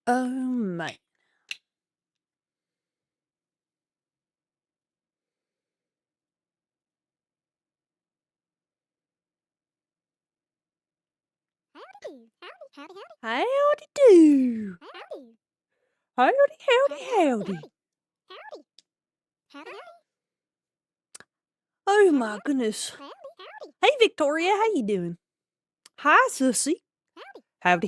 Oh my. Howdy do. Howdy. Oh my goodness. Hey Victoria, how you doing? Hi Sissy. Howdy.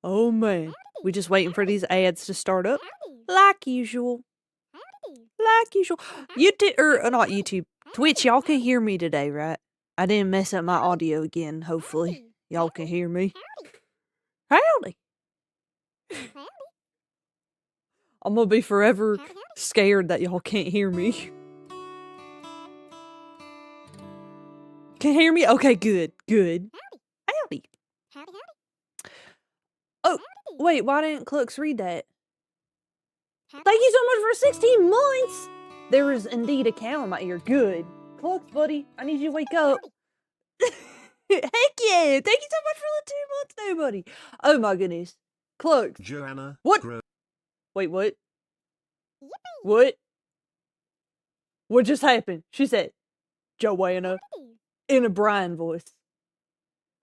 Oh man, we just waiting for these ads to start up. Like usual. YouTube, or not YouTube, Twitch, y'all can hear me today, right? I didn't mess up my audio again, hopefully. Y'all can hear me. Howdy. I'm gonna be forever scared that y'all can't hear me. Can hear me? Okay, good. Howdy. Oh, wait, why didn't Clux read that? Thank you so much for 16 months! There is indeed a cow in my ear. Good. Clux, buddy, I need you to wake up. Heck yeah! Thank you so much for the 2 months, nobody. Oh my goodness. Clux. Joanna. What? Wait, what? What? What just happened? She said, Joanna, in a Brian voice.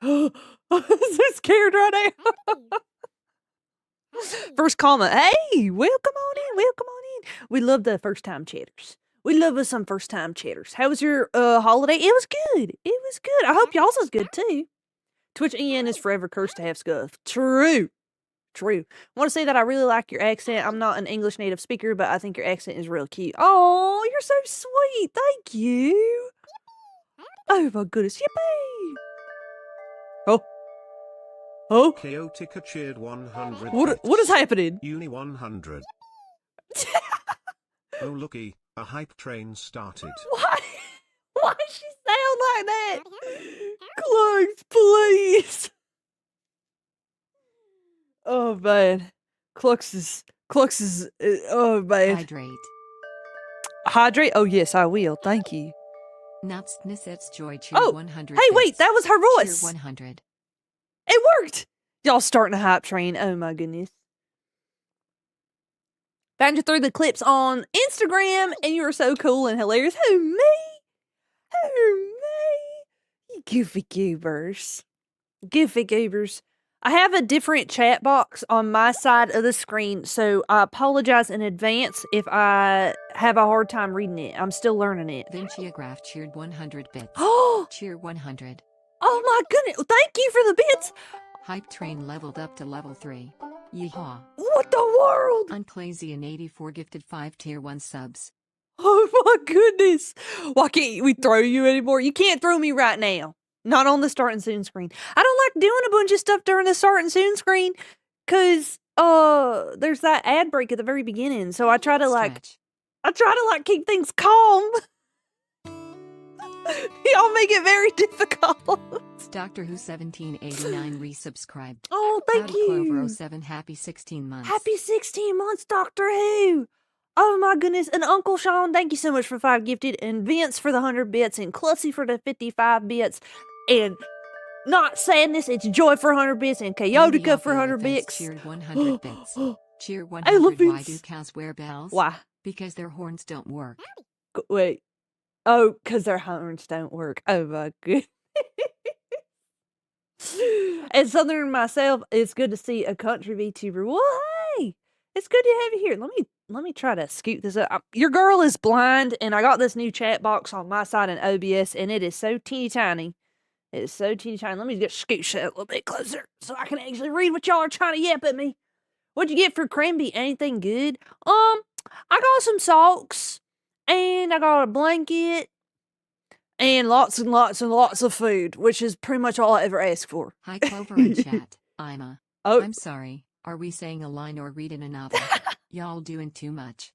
I'm so scared right now. First comment. Hey, welcome on in. We love the first time chatters. We love us some first time chatters. How was your holiday? It was good. I hope y'all's was good too. Twitch EN is forever cursed to have scuff. True. I want to say that I really like your accent. I'm not an English native speaker, but I think your accent is real cute. Oh, you're so sweet. Thank you. Oh my goodness. Yippee. Oh. Chaotica cheered 100. What is happening? Uni 100. Oh looky, a hype train started. Why does she sound like that? Clux, please. Oh man. Clux is oh man. Hydrate? Oh yes, I will. Thank you. Joy cheer oh, 100 hey wait, that was her voice. Cheer 100. It worked. Y'all starting a hype train. Oh my goodness. Found you through the clips on Instagram and you were so cool and hilarious. Who, me? You goofy goobers. I have a different chat box on my side of the screen, so I apologize in advance if I have a hard time reading it. I'm still learning it. Vinciagraph cheered 100 bits. Oh! Cheer 100. Oh my goodness. Thank you for the bits. Hype train leveled up to level 3. Yeehaw. What the world? Unclazy and 84 gifted 5 tier 1 subs. Oh my goodness. Why can't we throw you anymore? You can't throw me right now. Not on the starting soon screen. I don't like doing a bunch of stuff during the starting soon screen because there's that ad break at the very beginning. So I try to keep things calm. Y'all make it very difficult. Doctor Who 1789 resubscribed. Oh, thank you. Clover 07 happy 16 months. Happy 16 months, Doctor Who. Oh my goodness. And Uncle Sean, thank you so much for 5 gifted. And Vince for the 100 bits. And Clussy for the 55 bits. And Not Sadness, it's Joy for 100 bits. And Chaotica for 100 bits. Cheered 100 bits. Cheer 100. I love Why Vince. do cows wear bells? Why? Because their horns don't work. Wait. Oh, because their horns don't work. Oh my goodness. As Southern myself, it's good to see a country VTuber. Well, hey, it's good to have you here. Let me try to scoot this up. Your girl is blind, and I got this new chat box on my side in OBS, and it is so teeny tiny. It is so teeny tiny. Let me just scoot that a little bit closer so I can actually read what y'all are trying to yap at me. What'd you get for Cranby? Anything good? I got some socks, and I got a blanket. And lots of food, which is pretty much all I ever ask for. Hi, Clover in chat. I'm Oh. I'm sorry. Are we saying a line or reading a novel? Y'all doing too much.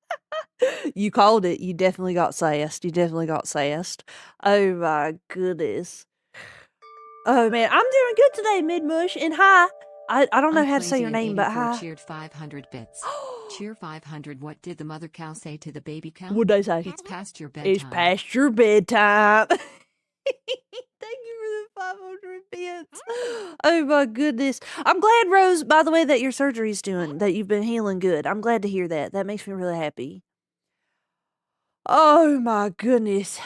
You called it. You definitely got sassed. Oh my goodness. Oh man, I'm doing good today, Midmush. And hi. I don't know how to say your name, but hi. Cheered 500 bits. Cheer 500. What did the mother cow say to the baby cow? What'd they say? It's past your bedtime. It's past your bedtime. Thank you for the 500 bits. Oh my goodness. I'm glad, Rose, by the way, that your surgery's doing, that you've been healing good. I'm glad to hear that. That makes me really happy. Oh my goodness.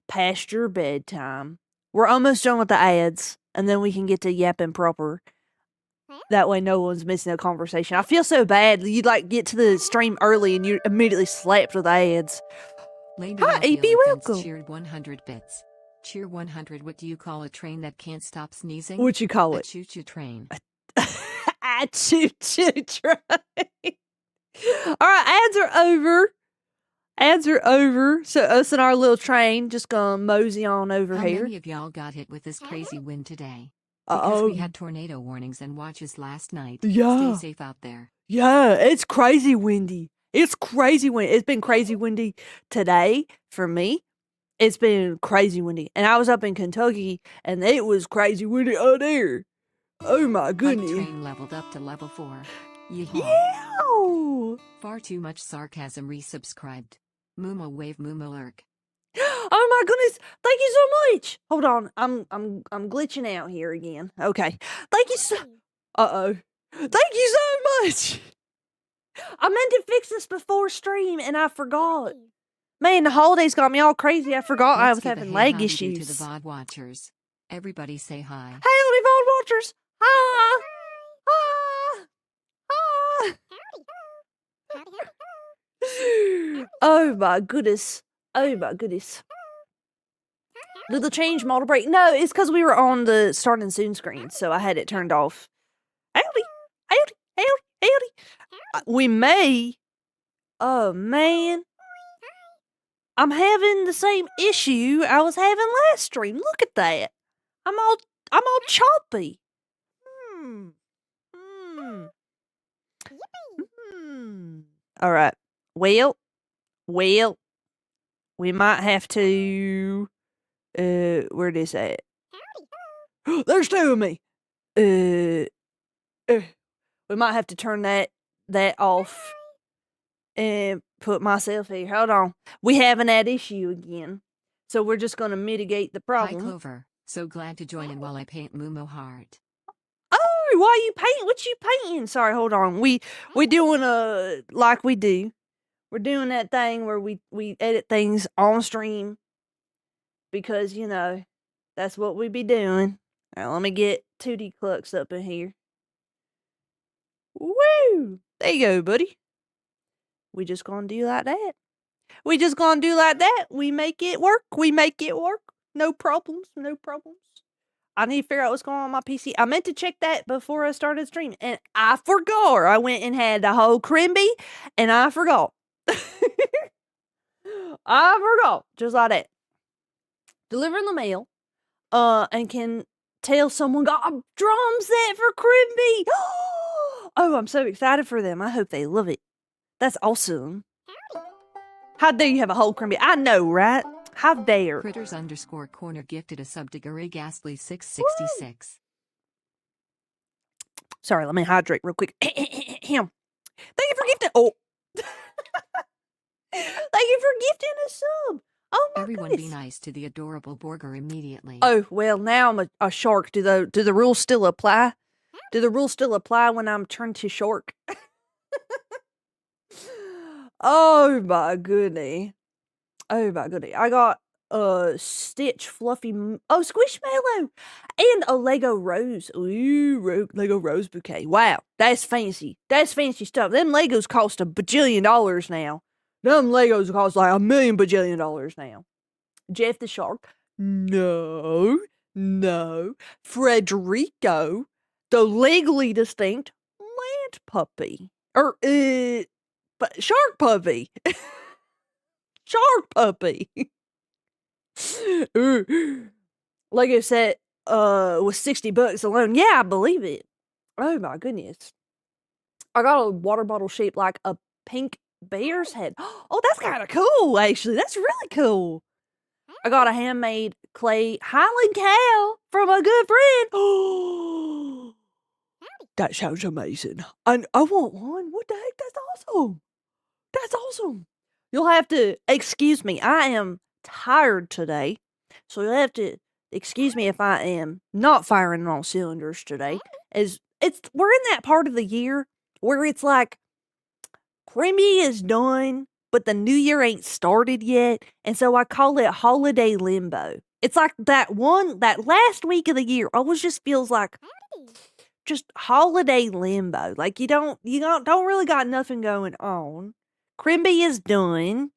Past your bedtime. We're almost done with the ads, and then we can get to yapping proper. That way no one's missing a conversation. I feel so bad. You'd like get to the stream early and you immediately slapped with ads. Lady Hi, Raphael Eepy, Fence welcome. cheered 100 bits. Cheer 100. What do you call a train that can't stop sneezing? What you call A it? choo-choo train. A choo-choo train. All right, ads are over. Ads are over. So us and our little train just gonna mosey on over How here. many of y'all got hit with this crazy wind today? Because we had tornado warnings and watches last night. Yeah. Stay safe out there. Yeah, it's crazy windy. It's crazy windy. It's been crazy windy today for me. It's been crazy windy. And I was up in Kentucky and it was crazy windy out there. Oh my Hype goodness. train leveled up to level 4. Yeehaw. Yeah. Far too much sarcasm. Resubscribed. Moomo wave Moomo lurk. Oh my goodness. Thank you so much. Hold on. I'm glitching out here again. Okay. Thank you so Uh-oh. Thank you so much. I meant to fix this before stream and I forgot. Man, the holidays got me all crazy. I forgot I Let's was give a having hey leg howdy do issues. to the VOD watchers. Everybody say hi. Howdy, VOD watchers. Hi. Hi. Hi. Oh my goodness. Oh my goodness. Did the change model break? No, it's because we were on the starting soon screen, so I had it turned off. Howdy. Howdy. Howdy. Howdy. We may. Oh man. I'm having the same issue I was having last stream. Look at that. I'm all choppy. All right. Well, we might have to. Where it is at? There's two of me. We might have to turn that off and put myself here. Hold on. We having that issue again. So we're just going to mitigate the Hi problem. Clover. So glad to join in while I paint Moomo heart. Oh, why you paint? What you painting? Sorry, hold on. We doing like we do. We're doing that thing where we edit things on stream because you know that's what we be doing. All right, let me get 2D Clucks up in here. Woo! There you go, buddy. We just gonna do like that. We just gonna do like that. We make it work. We make it work. No problems. No problems. I need to figure out what's going on my PC. I meant to check that before I started streaming, and I forgot. I went and had the whole crimby, and I forgot. I forgot. Just like that. Delivering the mail. And can tell someone got a drum set for crimby. Oh, I'm so excited for them. I hope they love it. That's awesome. How dare you have a whole crimby? I know, right? How dare. Critters _ corner gifted a sub to Gary Ghastly 666. Sorry, let me hydrate real quick. Thank you for gifting. Oh. Thank you for gifting a sub. Oh my Everyone goodness. be nice to the adorable Borger immediately. Oh, well, now I'm a shark. Do the rules still apply? Do the rules still apply when I'm turned to shark? Oh my goodness. Oh my goodness. I got a Stitch Fluffy Squishmallow and a Lego Rose. Ooh, Lego Rose bouquet. Wow, that's fancy. That's fancy stuff. Them Legos cost $1 bajillion now. Them Legos cost like $1 million bajillion now. Jeff the Shark. No. Frederico, the legally distinct land puppy. But shark puppy. Shark puppy. Lego set was $60 alone. Yeah, I believe it. Oh my goodness. I got a water bottle shaped like a pink bear's head. Oh, that's kind of cool, actually. That's really cool. I got a handmade clay Highland cow from a good friend. That sounds amazing. I want one. What the heck? That's awesome. That's awesome. You'll have to excuse me. I am tired today. So you'll have to excuse me if I am not firing on all cylinders today. We're in that part of the year where it's like Creamy is done, but the new year ain't started yet. And so I call it holiday limbo. It's like that last week of the year always just feels like just holiday limbo. Like you don't really got nothing going on. Crimby is done,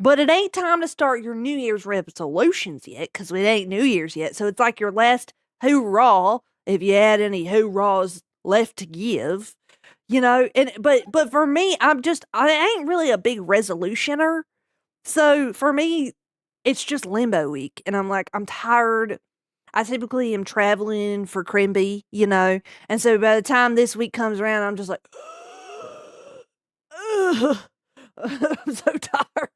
but it ain't time to start your New Year's resolutions yet, because it ain't New Year's yet. So it's like your last hoorah, if you had any hoorahs left to give, but for me, I ain't really a big resolutioner. So for me, it's just limbo week, and I'm like, I'm tired. I typically am traveling for Crimby, and so by the time this week comes around, I'm just like, I'm so tired.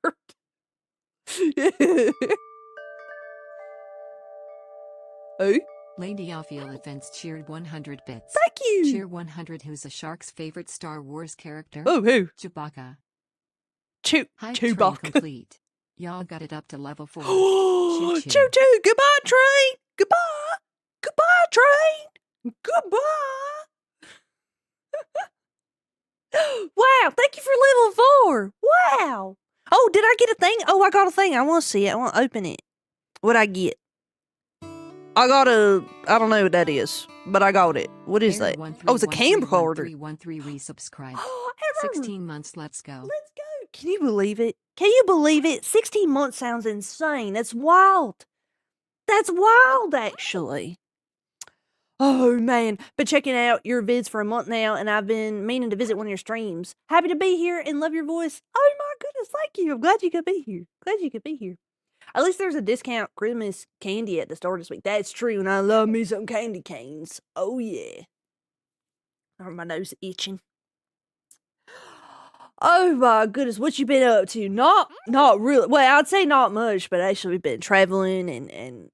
Oh, Lady Ophiel Events cheered 100 bits. thank you. Cheer 100. Who's a shark's favorite Star Wars character? Oh, who? Chewbacca. Chewbacca. Complete. Y'all got it up to level 4. Choo choo. Goodbye, train. Goodbye. Goodbye, train. Goodbye. Wow. Thank you for level 4. Wow. Oh, did I get a thing? Oh, I got a thing. I want to see it. I want to open it. What'd I get? I don't know what that is, but I got it. What is that? Oh, it's a camcorder. 1313 resubscribe. Oh, 16 months, let's go. Let's go. Can you believe it? Can you believe it? 16 months sounds insane. That's wild. That's wild, actually. Oh, man. Been checking out your vids for a month now, and I've been meaning to visit one of your streams. Happy to be here and love your voice. Oh, my goodness. Thank you. I'm glad you could be here. Glad you could be here. At least there's a discount Christmas candy at the store this week. That's true, and I love me some candy canes. Oh, yeah. Oh, my nose itching. Oh my goodness, what you been up to? Not really. Well, I'd say not much, but actually we've been traveling and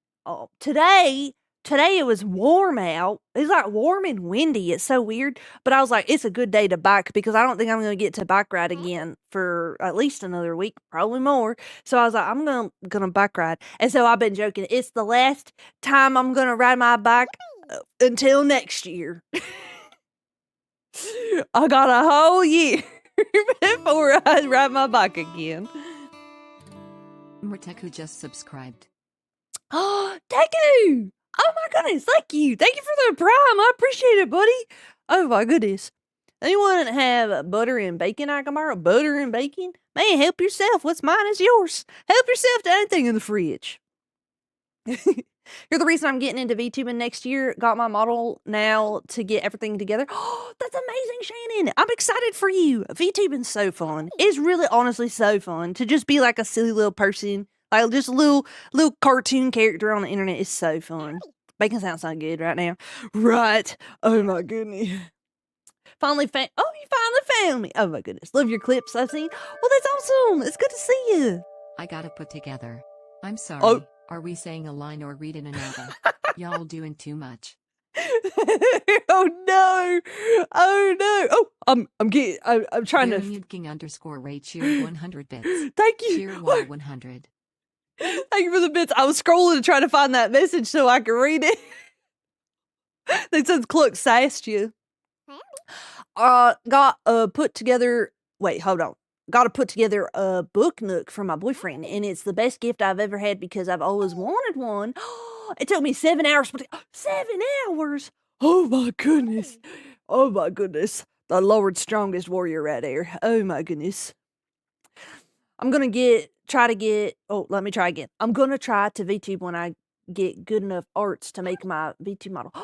today it was warm out. It's like warm and windy. It's so weird. But I was like, it's a good day to bike because I don't think I'm gonna get to bike ride again for at least another week, probably more. So I was like, I'm gonna bike ride. And so I've been joking. It's the last time I'm gonna ride my bike until next year. I got a whole year before I ride my bike again. Murteku just subscribed. Oh, Teku! Oh my goodness, thank you. Thank you for the prime. I appreciate it, buddy. Oh my goodness. Anyone have butter and bacon I can borrow? Butter and bacon? Man, help yourself. What's mine is yours. Help yourself to anything in the fridge. You're the reason I'm getting into VTubing next year. Got my model now to get everything together. Oh, that's amazing, Shannon. I'm excited for you. VTubing's so fun. It's really honestly so fun to just be like a silly little person. Like just a little cartoon character on the internet is so fun. Bacon sounds so good right now. Right. Oh my goodness. Oh, you finally found me. Oh my goodness. Love your clips I've seen. Well, that's awesome. It's good to see you. I gotta put together. I'm sorry. Oh. Are we saying a line or reading another? Y'all doing too much. Oh no. Oh no. Oh, I'm trying to. King _Ray cheer 100 bits. Thank you. Cheer 100. Thank you for the bits. I was scrolling to try to find that message so I could read it. That says Cluck sassed you. Got put together. Wait, hold on. Got to put together a book nook for my boyfriend, and it's the best gift I've ever had because I've always wanted one. It took me 7 hours. 7 hours? Oh my goodness. Oh my goodness. The Lord's strongest warrior right there. Oh my goodness. I'm going to try I'm going to try to VTube when I get good enough arts to make my VTube model.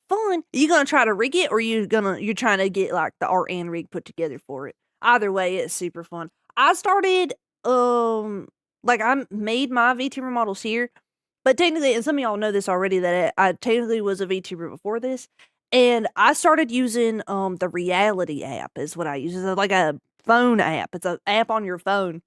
Fun. Are you going to try to rig it, or you're trying to get like the art and rig put together for it? Either way, it's super fun. I started, I made my VTuber models here, but technically, and some of y'all know this already, that I technically was a VTuber before this, and I started using, the Reality app is what I use. It's like a phone app. It's an app on your phone,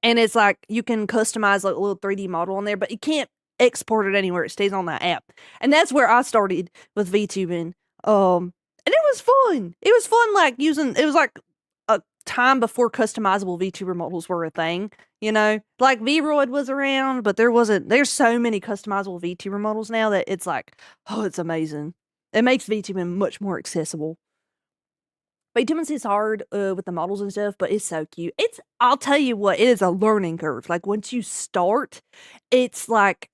And it's like you can customize like a little 3D model on there, but you can't export it anywhere. It stays on that app. And that's where I started with VTubing. And it was fun. It was fun like it was like a time before customizable VTuber models were a thing, you know? Like VRoid was around, but there's so many customizable VTuber models now that it's like, oh, it's amazing. It makes VTubing much more accessible. VTubing is hard with the models and stuff, but it's so cute. I'll tell you what, it is a learning curve. Like once you start, it's like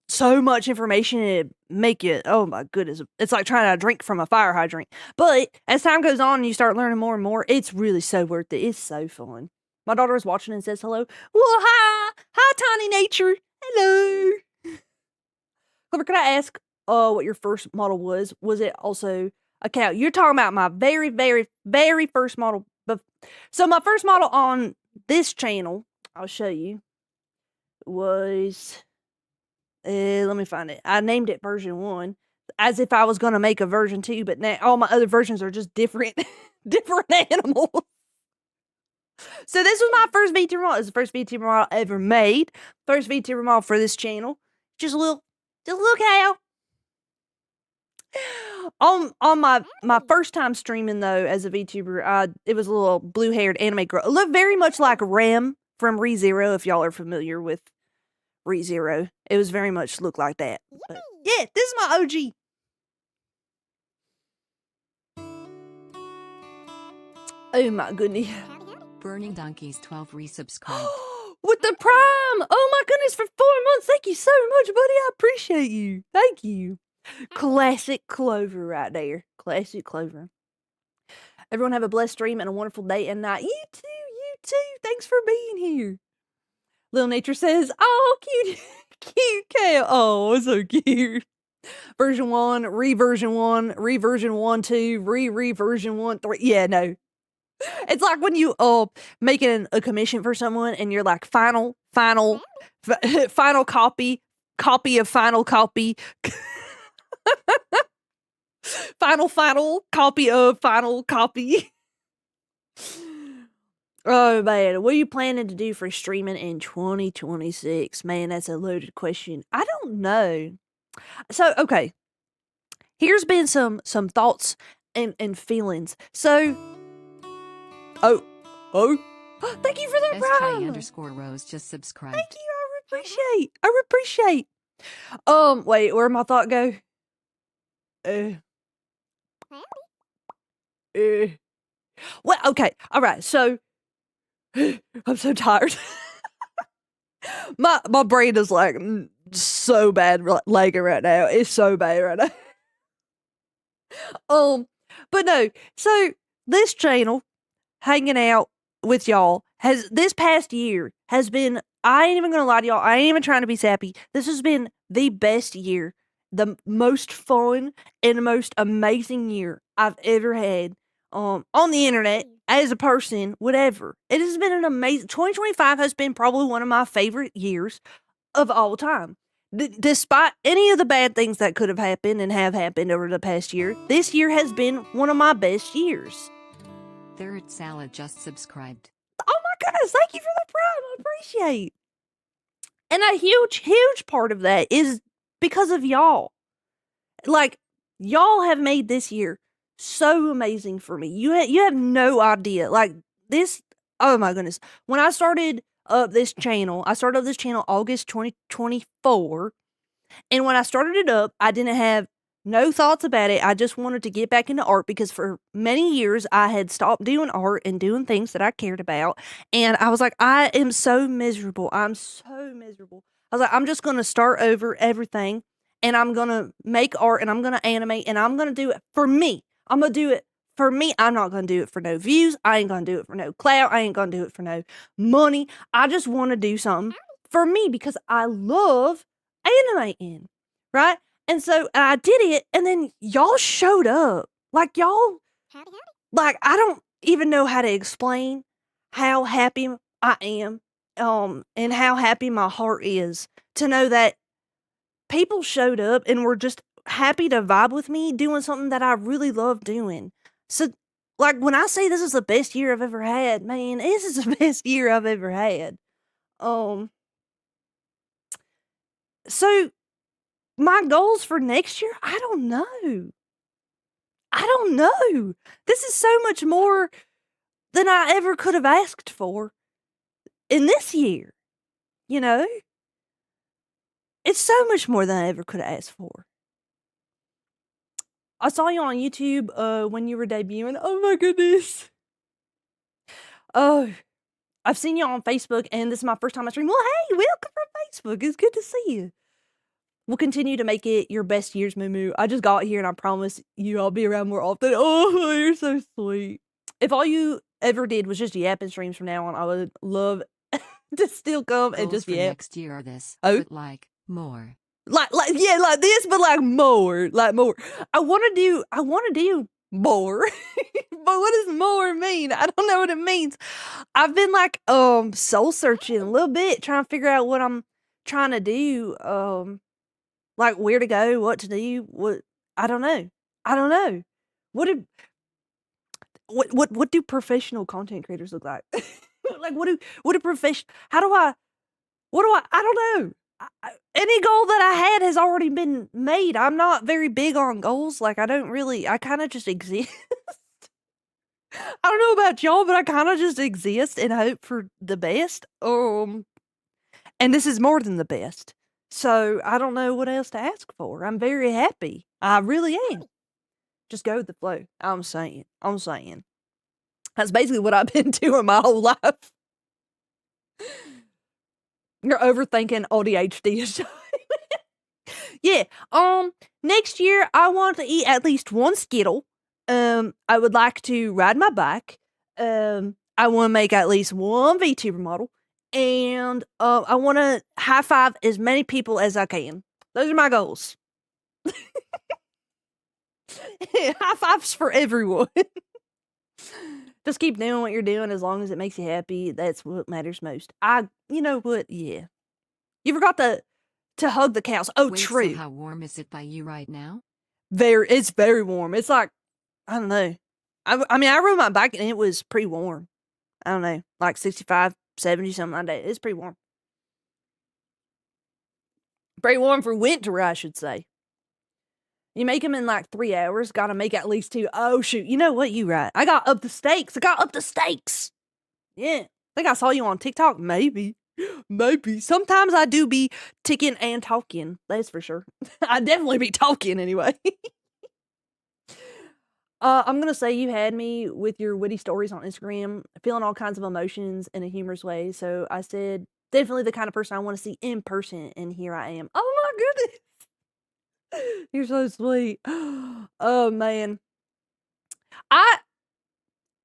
so much information and it make you, oh my goodness, it's like trying to drink from a fire hydrant. But as time goes on and you start learning more and more, it's really so worth it. It's so fun. My daughter is watching and says hello. Well, hi, Tiny Nature. Hello. Clover, could I ask what your first model was? Was it also a cow? You're talking about my very, very, very first model. So my first model on this channel, I'll show you, was, let me find it. I named it version 1 as if I was going to make a version 2, but now all my other versions are just different, different animals. So this was my first VTuber model. It's the first VTuber model I ever made. First VTuber model for this channel. Just a little cow. On my first time streaming though as a VTuber, it was a little blue-haired anime girl. It looked very much like Rem from ReZero, if y'all are familiar with ReZero. It was very much looked like that. But yeah, this is my OG. Oh my goodness. Burning Donkeys 12 resubscribed. With the Prime! Oh my goodness, for 4 months. Thank you so much, buddy. I appreciate you. Thank you. Classic Clover right there. Classic Clover. Everyone have a blessed stream and a wonderful day and night. You too. Thanks for being here. Little Nature says, oh, cute, cute cow. Oh, so cute. Version 1, reversion 1, reversion 1, 2, re-version 1, 3. Yeah, no. It's like when you making a commission for someone and you're like final copy of final copy. final copy of final copy. Oh man, what are you planning to do for streaming in 2026? Man, that's a loaded question. I don't know. So, okay. Here's been some thoughts and feelings. So, oh, thank you for the Prime. SK_Rose just subscribed. Thank you, I appreciate. Wait, where'd my thought go? Well, okay, all right, so, I'm so tired. my brain is like so bad lagging right now. It's so bad right now. But no, so this channel, hanging out with y'all, this past year has been, I ain't even gonna lie to y'all, I ain't even trying to be sappy. This has been the best year, the most fun and the most amazing year I've ever had on the internet, as a person, whatever. It has been an amazing, 2025 has been probably one of my favorite years of all time. Despite any of the bad things that could have happened and have happened over the past year, this year has been one of my best years. Third Salad just subscribed. Oh my goodness, thank you for the Prime, I appreciate. And a huge part of that is because of y'all. Like, y'all have made this year so amazing for me. You have no idea. Like, this, oh my goodness. When I started up this channel, August 2024. And when I started it up, I didn't have no thoughts about it. I just wanted to get back into art because for many years I had stopped doing art and doing things that I cared about. And I was like, I am so miserable. I'm so miserable. I was like, I'm just going to start over everything and I'm going to make art and I'm going to animate and I'm going to do it for me. I'm going to do it for me. I'm not going to do it for no views. I ain't going to do it for no clout. I ain't going to do it for no money. I just want to do something for me because I love animating, right? And so I did it, and then y'all showed up. Like, y'all, like, I don't even know how to explain how happy I am, and how happy my heart is to know that people showed up and were just happy to vibe with me doing something that I really love doing. So like, when I say this is the best year I've ever had, man, this is the best year I've ever had. So my goals for next year, I don't know. This is so much more than I ever could have asked for in this year. You know? It's so much more than I ever could have asked for. I saw you on YouTube when you were debuting. Oh my goodness. Oh, I've seen you on Facebook, and this is my first time I stream. Well, hey, welcome from Facebook. It's good to see you. We'll continue to make it your best years, Moo. I just got here, and I promise you I'll be around more often. Oh, you're so sweet. If all you ever did was just yapping streams from now on, I would love to still come and Goals just for yap. next year are this, Oh. but like more. Like this, but like more. I want to do more. But what does more mean? I don't know what it means. I've been like soul searching a little bit, trying to figure out what I'm trying to do. Like where to go, what to do, what I don't know. What do professional content creators look like? Like what do I don't know. Any goal that I had has already been made. I'm not very big on goals. Like I kind of just exist. I don't know about y'all, but I kind of just exist and hope for the best. And this is more than the best. So I don't know what else to ask for. I'm very happy. I really am. Just go with the flow. I'm saying. That's basically what I've been doing my whole life. You're overthinking ADHD. Yeah. Next year I want to eat at least one Skittle. I would like to ride my bike. I want to make at least one VTuber model. And I want to high five as many people as I can. Those are my goals. High fives for everyone. Just keep doing what you're doing as long as it makes you happy. That's what matters most. You know what? Yeah. You forgot to hug the cows. Oh, Wait, true. So how warm is it by you right now? It's very warm. It's like, I don't know. I mean, I rode my bike and it was pretty warm. I don't know, like 65, 70, something like that. It's pretty warm. Pretty warm for winter, I should say. You make them in like 3 hours. Got to make at least 2. Oh, shoot. You know what? You right. I got up the stakes. Yeah. I think I saw you on TikTok. Maybe. Sometimes I do be ticking and talking. That's for sure. I definitely be talking anyway. I'm going to say you had me with your witty stories on Instagram, feeling all kinds of emotions in a humorous way. So I said, definitely the kind of person I want to see in person. And here I am. Oh my goodness. You're so sweet. Oh man. I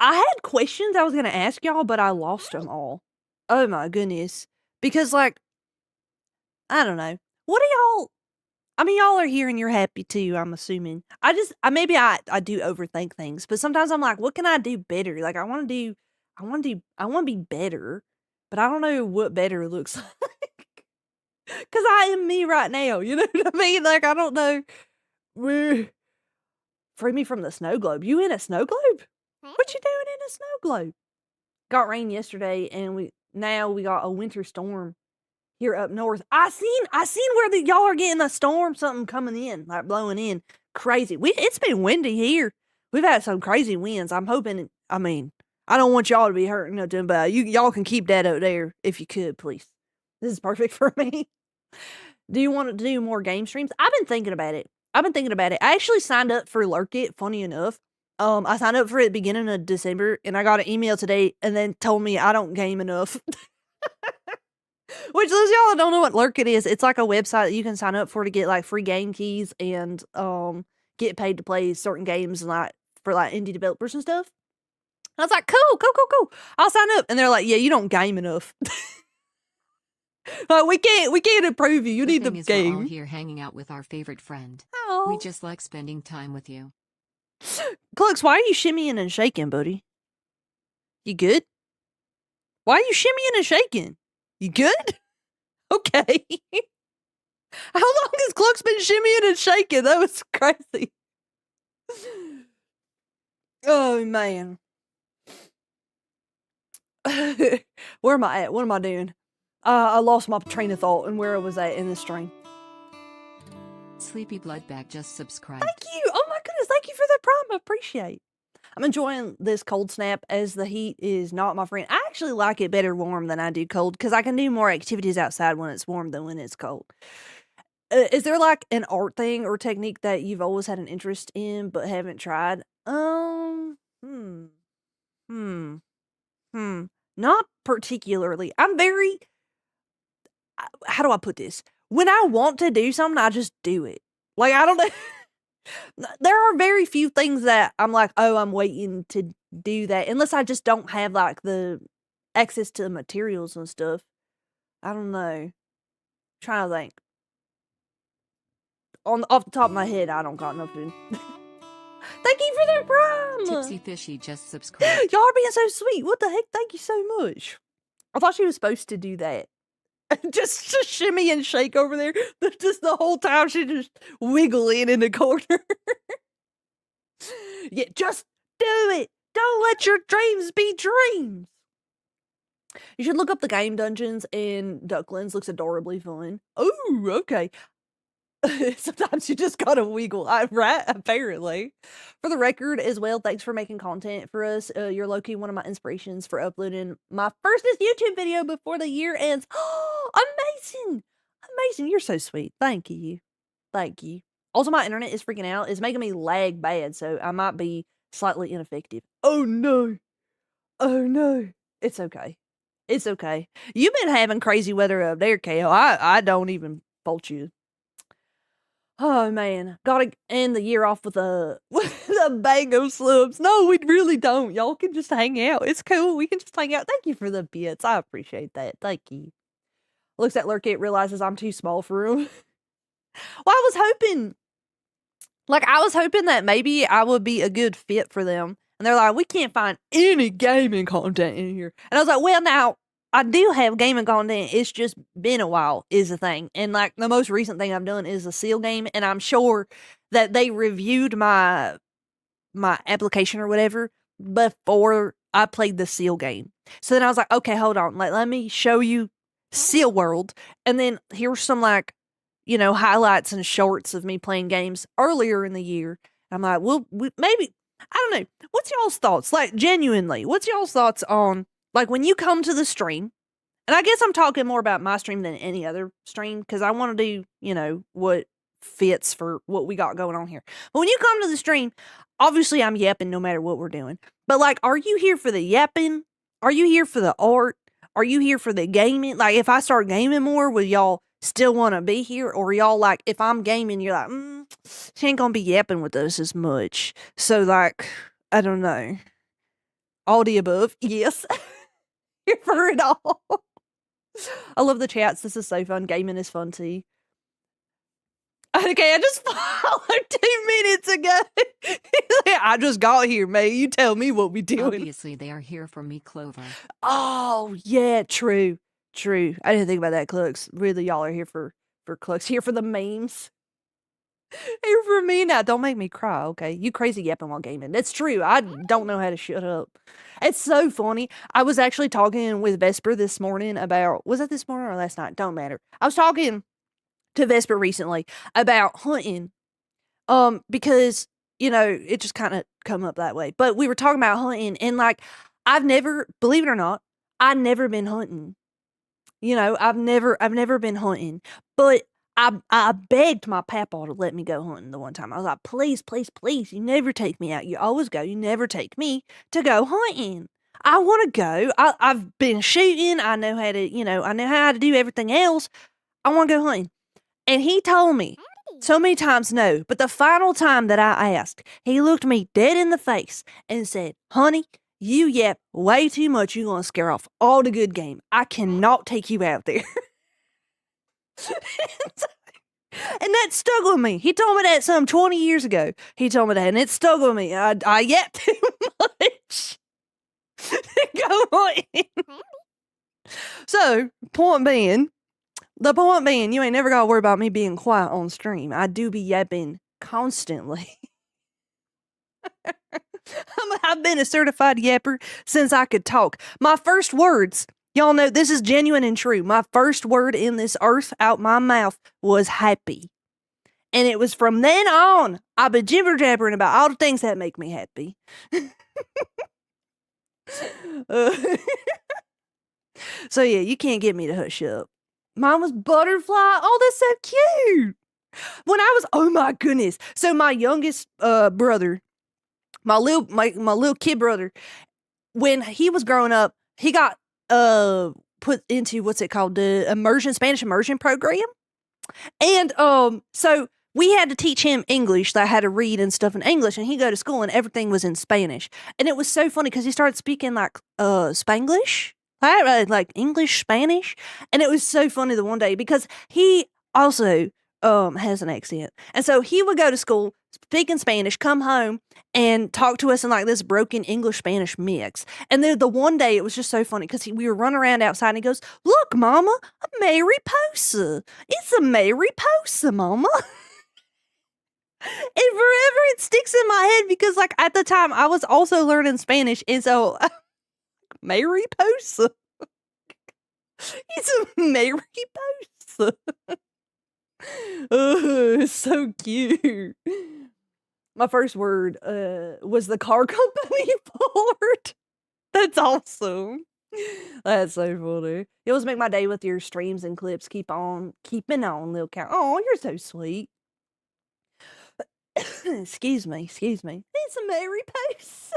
had questions I was going to ask y'all, but I lost them all. Oh my goodness. Because like, I don't know. What do y'all, I mean, y'all are here and you're happy too, I'm assuming. Maybe I do overthink things, but sometimes I'm like, what can I do better? Like I want to be better, but I don't know what better looks like. Cause I am me right now. You know what I mean? Like, I don't know. Free me from the snow globe. You in a snow globe? What you doing in a snow globe? Got rain yesterday and we got a winter storm here up north. I seen where y'all are getting a storm, something coming in, like blowing in. Crazy. It's been windy here. We've had some crazy winds. I'm hoping, I don't want y'all to be hurting nothing, but y'all can keep that out there if you could, please. This is perfect for me. Do you want to do more game streams? I've been thinking about it. I actually signed up for Lurk It, funny enough. I signed up for it at the beginning of December, and I got an email today and then told me I don't game enough. Which, those y'all don't know what Lurk It is, it's like a website that you can sign up for to get like free game keys and get paid to play certain games and like for like indie developers and stuff. And I was like, cool. I'll sign up. And they're like, yeah, you don't game enough. Like, we can't approve you. You need the game. We're all here hanging out with our favorite friend. Oh. We just like spending time with you. Clux, why are you shimmying and shaking, buddy? You good? Why are you shimmying and shaking? You good? Okay. How long has Clux been shimmying and shaking? That was crazy. Oh, man. Where am I at? What am I doing? I lost my train of thought and where I was at in this stream. Sleepy Bloodbag just subscribed. Thank you. Oh my goodness. Thank you for the prime. I appreciate. I'm enjoying this cold snap as the heat is not my friend. I actually like it better warm than I do cold because I can do more activities outside when it's warm than when it's cold. Is there like an art thing or technique that you've always had an interest in but haven't tried? Not particularly. I'm very, how do I put this? When I want to do something, I just do it. Like, I don't know. There are very few things that I'm like, oh, I'm waiting to do that. Unless I just don't have like the access to the materials and stuff. I don't know. Trying to think. Off the top of my head, I don't got nothing. Thank you for that prime. Tipsy Fishy just subscribed. Y'all are being so sweet. What the heck? Thank you so much. I thought she was supposed to do that. just shimmy and shake over there. Just the whole time she just wiggling in the corner. Yeah, just do it. Don't let your dreams be dreams. You should look up the game dungeons in Ducklands. Looks adorably fun. Oh, okay. Sometimes you just gotta wiggle, right? Apparently. For the record as well, thanks for making content for us. You're low-key one of my inspirations for uploading my firstest YouTube video before the year ends. Oh, amazing! Amazing. You're so sweet. Thank you. Thank you. Also, my internet is freaking out. It's making me lag bad, so I might be slightly ineffective. Oh, no. Oh, no. It's okay. It's okay. You've been having crazy weather up there, Kale. I don't even fault you. Oh, man. Gotta end the year off with a bang of slubs. No, we really don't. Y'all can just hang out. It's cool. We can just hang out. Thank you for the bits. I appreciate that. Thank you. Looks at Lurkit, realizes I'm too small for him. Well, I was hoping that maybe I would be a good fit for them. And they're like, we can't find any gaming content in here. And I was like, well, now, I do have gaming content. It's just been a while is the thing. And like the most recent thing I've done is a seal game. And I'm sure that they reviewed my application or whatever before I played the seal game. So then I was like, okay, hold on. Like, let me show you Seal World. And then here's some like, highlights and shorts of me playing games earlier in the year. I'm like, well, maybe, I don't know. What's y'all's thoughts? Like, genuinely, what's y'all's thoughts on, like, when you come to the stream, and I guess I'm talking more about my stream than any other stream, because I want to do, what fits for what we got going on here. But when you come to the stream, obviously I'm yapping no matter what we're doing. But, like, are you here for the yapping? Are you here for the art? Are you here for the gaming? Like, if I start gaming more, will y'all still want to be here? Or y'all, like, if I'm gaming, you're like, she ain't gonna be yapping with us as much. So, like, I don't know. All the above. Yes. Here for it all. I love the chats. This is so fun. Gaming is fun too. Okay, I just followed 2 minutes ago. I just got here, mate. You tell me what we doing. Obviously, they are here for me, Clover. Oh, yeah, true. True. I didn't think about that, Clux. Really, y'all are here for Clux. Here for the memes. Here for me now. Don't make me cry, okay? You crazy yapping while gaming. That's true. I don't know how to shut up. It's so funny. I was actually talking with Vesper this morning about, was it this morning or last night? Don't matter. I was talking to Vesper recently about hunting. Because, it just kind of come up that way. But we were talking about hunting and like, I've never, believe it or not, I've never been hunting. I've never been hunting, but I begged my papa to let me go hunting the one time. I was like, please, please, please, you never take me out. You always go. You never take me to go hunting. I want to go. I've been shooting. I know how to, I know how to do everything else. I want to go hunting. And he told me so many times no, but the final time that I asked, he looked me dead in the face and said, honey, you yap way too much. You're going to scare off all the good game. I cannot take you out there. And that stuck with me. He told me that some 20 years ago. He told me that, and it stuck with me. I yap too much. Go on. So, the point being, you ain't never got to worry about me being quiet on stream. I do be yapping constantly. I've been a certified yapper since I could talk. My first words, y'all know this is genuine and true. My first word in this earth out my mouth was happy. And it was from then on, I've been jibber jabbering about all the things that make me happy. So yeah, you can't get me to hush up. Mine was butterfly. Oh, that's so cute. When I was, oh my goodness. So my youngest brother, my little kid brother, when he was growing up, he got put into what's it called, the Spanish immersion program. And so we had to teach him English, that I had to read and stuff in English, and he'd go to school and everything was in Spanish. And it was so funny because he started speaking like Spanglish, like English, Spanish. And it was so funny the one day because he also has an accent. And so he would go to school speaking Spanish, come home and talk to us in like this broken English-Spanish mix. And then the one day it was just so funny because we were running around outside and he goes, "Look, Mama, a Mariposa. It's a Mariposa, Mama." And forever it sticks in my head because like at the time I was also learning Spanish. And so Mariposa. It's a Mariposa. Oh, so cute. My first word was the car company Ford. That's awesome. That's so funny. You always make my day with your streams and clips. Keep on keeping on, Lil Count. Oh, you're so sweet. Excuse me. It's a Mariposa.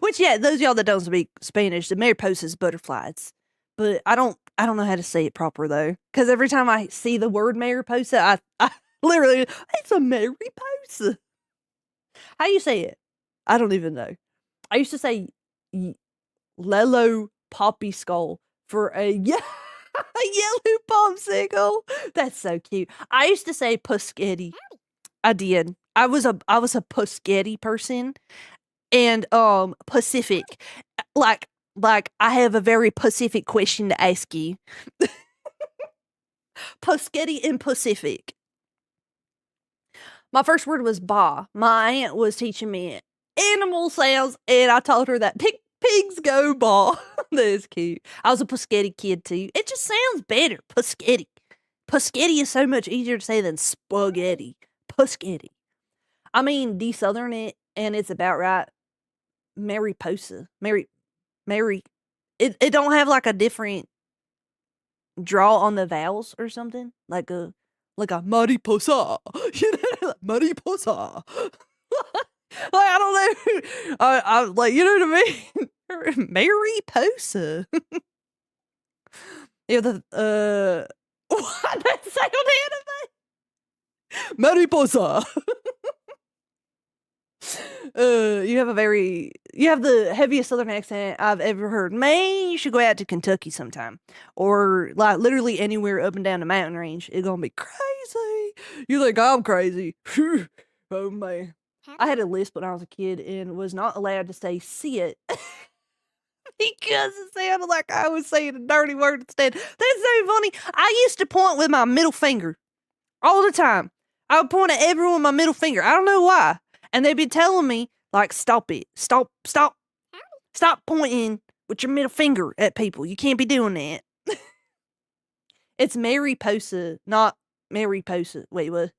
Which, yeah, those of y'all that don't speak Spanish, the Mariposa is butterflies. But I don't know how to say it proper though. Because every time I see the word Mariposa, I literally, it's a Mariposa. How do you say it? I don't even know. I used to say Lelo Poppy Skull for a yellow popsicle. That's so cute. I used to say Puschetti. I did. I was a Puschetti person. And Pacific. Like I have a very Pacific question to ask you. Puschetti and Pacific. My first word was ba. My aunt was teaching me animal sounds, and I told her that pigs go ba. That is cute. I was a Puschetti kid too. It just sounds better. Puschetti. Puschetti is so much easier to say than spaghetti. Puschetti. I mean, de-southern it, and it's about right. Mariposa. Mary. It don't have like a different draw on the vowels or something, like a mariposa. You know, mariposa. Like I don't know. I like, you know what I mean. Mariposa. Yeah, what that sound anime? Mariposa. You have the heaviest southern accent I've ever heard. Man, you should go out to Kentucky sometime. Or like literally anywhere up and down the mountain range. It's gonna be crazy. You think I'm crazy? Oh man. I had a lisp when I was a kid and was not allowed to say "see it" because it sounded like I was saying a dirty word instead. That's so funny. I used to point with my middle finger all the time. I would point at everyone with my middle finger. I don't know why. And they'd be telling me, like, stop it. Stop pointing with your middle finger at people. You can't be doing that. It's Mariposa, not Mariposa. Wait, what?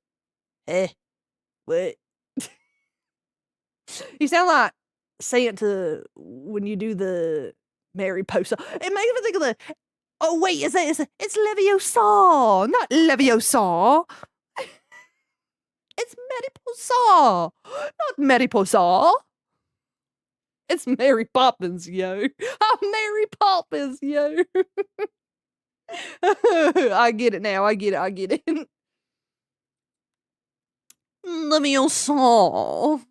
What? You sound like Santa when you do the Mariposa. It makes me think of the, oh wait, it's Leviosa, not Leviosa. It's Mariposa, not Mariposa. It's Mary Poppins, yo. I'm Mary Poppins, yo. I get it now. I get it. Leviosa.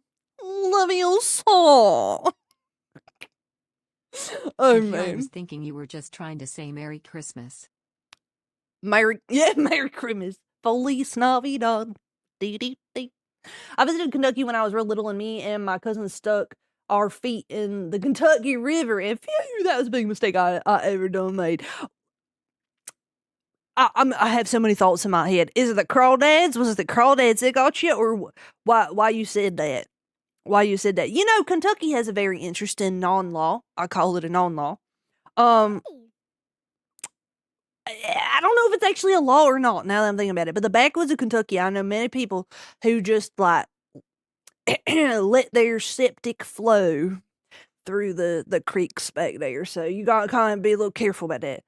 Oh, man. I was thinking you were just trying to say Merry Christmas. Merry Christmas. Feliz Navidad. I visited Kentucky when I was real little, and me and my cousin stuck our feet in the Kentucky River, and phew, that was a big mistake I ever done made. I have so many thoughts in my head. Is it the crawdads? Was it the crawdads that got you, or why you said that? why you said that. Kentucky has a very interesting non-law. I call it a non-law. I don't know if it's actually a law or not now that I'm thinking about it, but the backwoods of Kentucky, I know many people who just like let their septic flow through the creeks back there. So you gotta kind of be a little careful about that.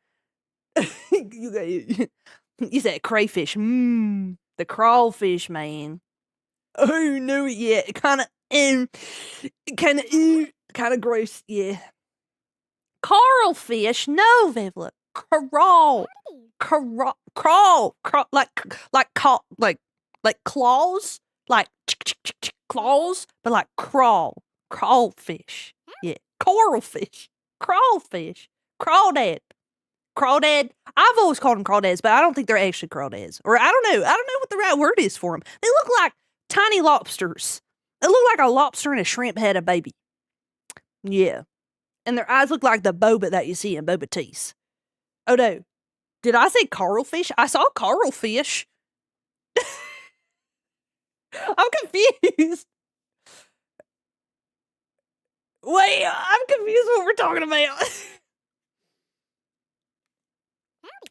You said crayfish. The crawfish, man. Oh no, yeah, kind of gross, yeah. Carlfish, no, Vivla. Crawl, like claws, like claws, but like crawfish, yeah, coralfish, crawfish, crawdad. I've always called them crawdads, but I don't think they're actually crawdads, or I don't know what the right word is for them. They look like tiny lobsters. They look like a lobster and a shrimp had a baby. Yeah, and their eyes look like the boba that you see in boba teas. Oh no. Did I say coralfish? I saw coralfish. I'm confused. Wait, I'm confused what we're talking about.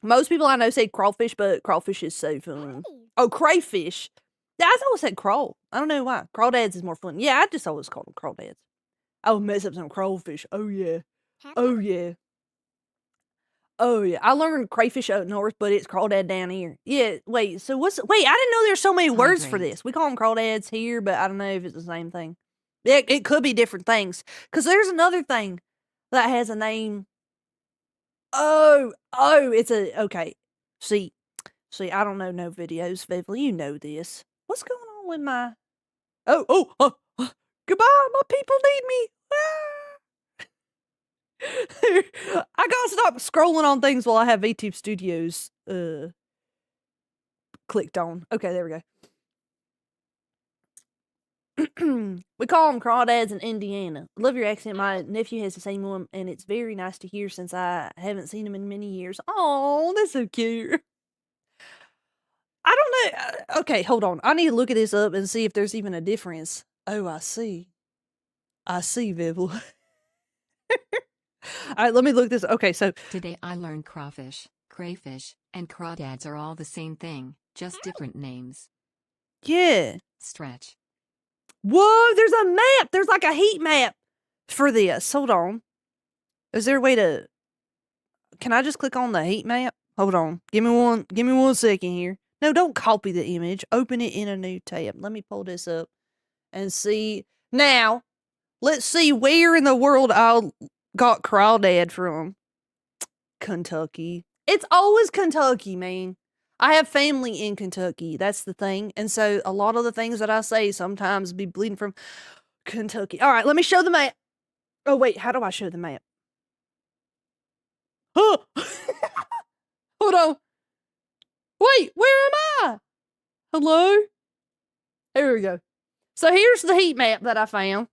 Most people I know say crawfish, but crawfish is so fun. Oh, crayfish. Yeah, I always said crawl. I don't know why. Crawdads is more fun. Yeah, I just always call them crawdads. I would mess up some crawfish. Oh yeah. Oh yeah. Oh yeah, I learned crayfish up north, but it's crawdad down here. Yeah, wait, so wait, I didn't know there's so many words for this. We call them crawdads here, but I don't know if it's the same thing. It could be different things. Because there's another thing that has a name. Oh, it's okay. See, I don't know no videos, Vivly, you know this. What's going on with my... goodbye, my people need me. I gotta stop scrolling on things while I have VTube Studios clicked on. Okay, there we go. We call them crawdads in Indiana. Love your accent. My nephew has the same one, and it's very nice to hear since I haven't seen him in many years. Oh, that's so cute. I don't know. Okay, hold on. I need to look at this up and see if there's even a difference. Oh, I see, Vivel. All right, let me look this. Okay, so Today I learned crawfish, crayfish, and crawdads are all the same thing, just different names. yeah. Stretch. Whoa, there's a map. There's like a heat map for this. Hold on. Is there a way to... Can I just click on the heat map? Hold on. Give me 1 second here. No, don't copy the image. Open it in a new tab. Let me pull this up and see. Now, let's see where in the world I got crawdad from. Kentucky. It's always Kentucky, man. I have family in Kentucky. That's the thing. And so a lot of the things that I say sometimes be bleeding from Kentucky. All right, let me show the map. Oh, wait. How do I show the map? Huh. Hold on. Wait, where am I? Hello? Here we go. So here's the heat map that I found.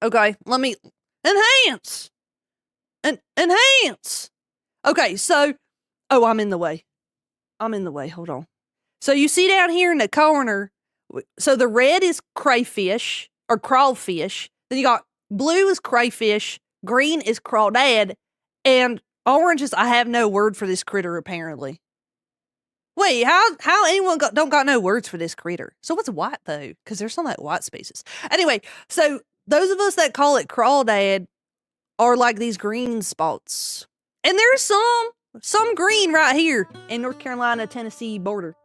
Okay, let me enhance. Enhance. Okay, so, I'm in the way. Hold on. So you see down here in the corner, so the red is crayfish or crawfish. Then you got blue is crayfish, green is crawdad, and orange is I have no word for this critter apparently. Wait, how anyone don't got no words for this critter? So what's white though? Because there's some like white spaces. Anyway, so those of us that call it crawdad are like these green spots, and there's some green right here in North Carolina, Tennessee border.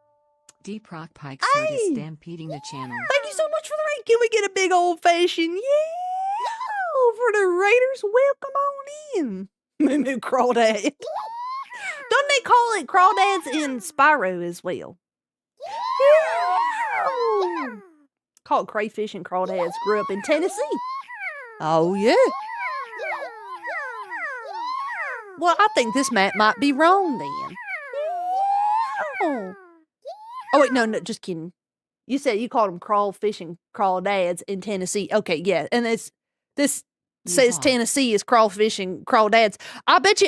Deep Rock Pike Sword is stampeding the channel. Thank you so much for the raid. Can we get a big old fashioned? Yeah, for the raiders, welcome on in. Moo crawdad. Don't they call it crawdads in Spyro as well? Yeah. Called crayfish and crawdads. Grew up in Tennessee. Oh yeah. Well, I think this map might be wrong then. Oh wait, no, just kidding. You said you called them crawfish and crawdads in Tennessee. Okay, yeah, and this says Tennessee is crawfish and crawdads. I bet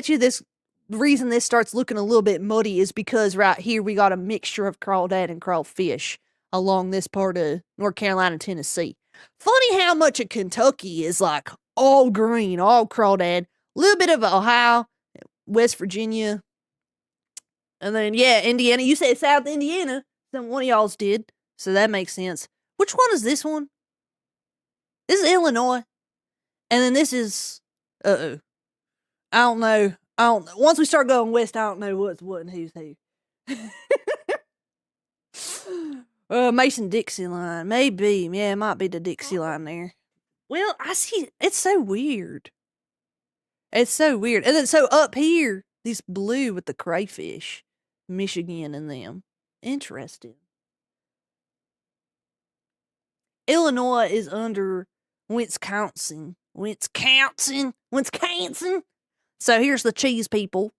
you this reason this starts looking a little bit muddy is because right here we got a mixture of crawdad and crawfish. along this part of North Carolina, Tennessee. Funny how much of Kentucky is like all green, all crawdad. A little bit of Ohio, West Virginia, and then, yeah, Indiana. You said South Indiana. One of y'all's did, so that makes sense. Which one is this one? This is Illinois. And then this is, I don't know. Once we start going west, I don't know what's what and who's who. Mason-Dixie line. Maybe. Yeah, it might be the Dixie line there. Well, I see. It's so weird. It's so weird. And then so up here, this blue with the crayfish. Michigan and them. Interesting. Illinois is under Wisconsin. Wisconsin. So here's the cheese people.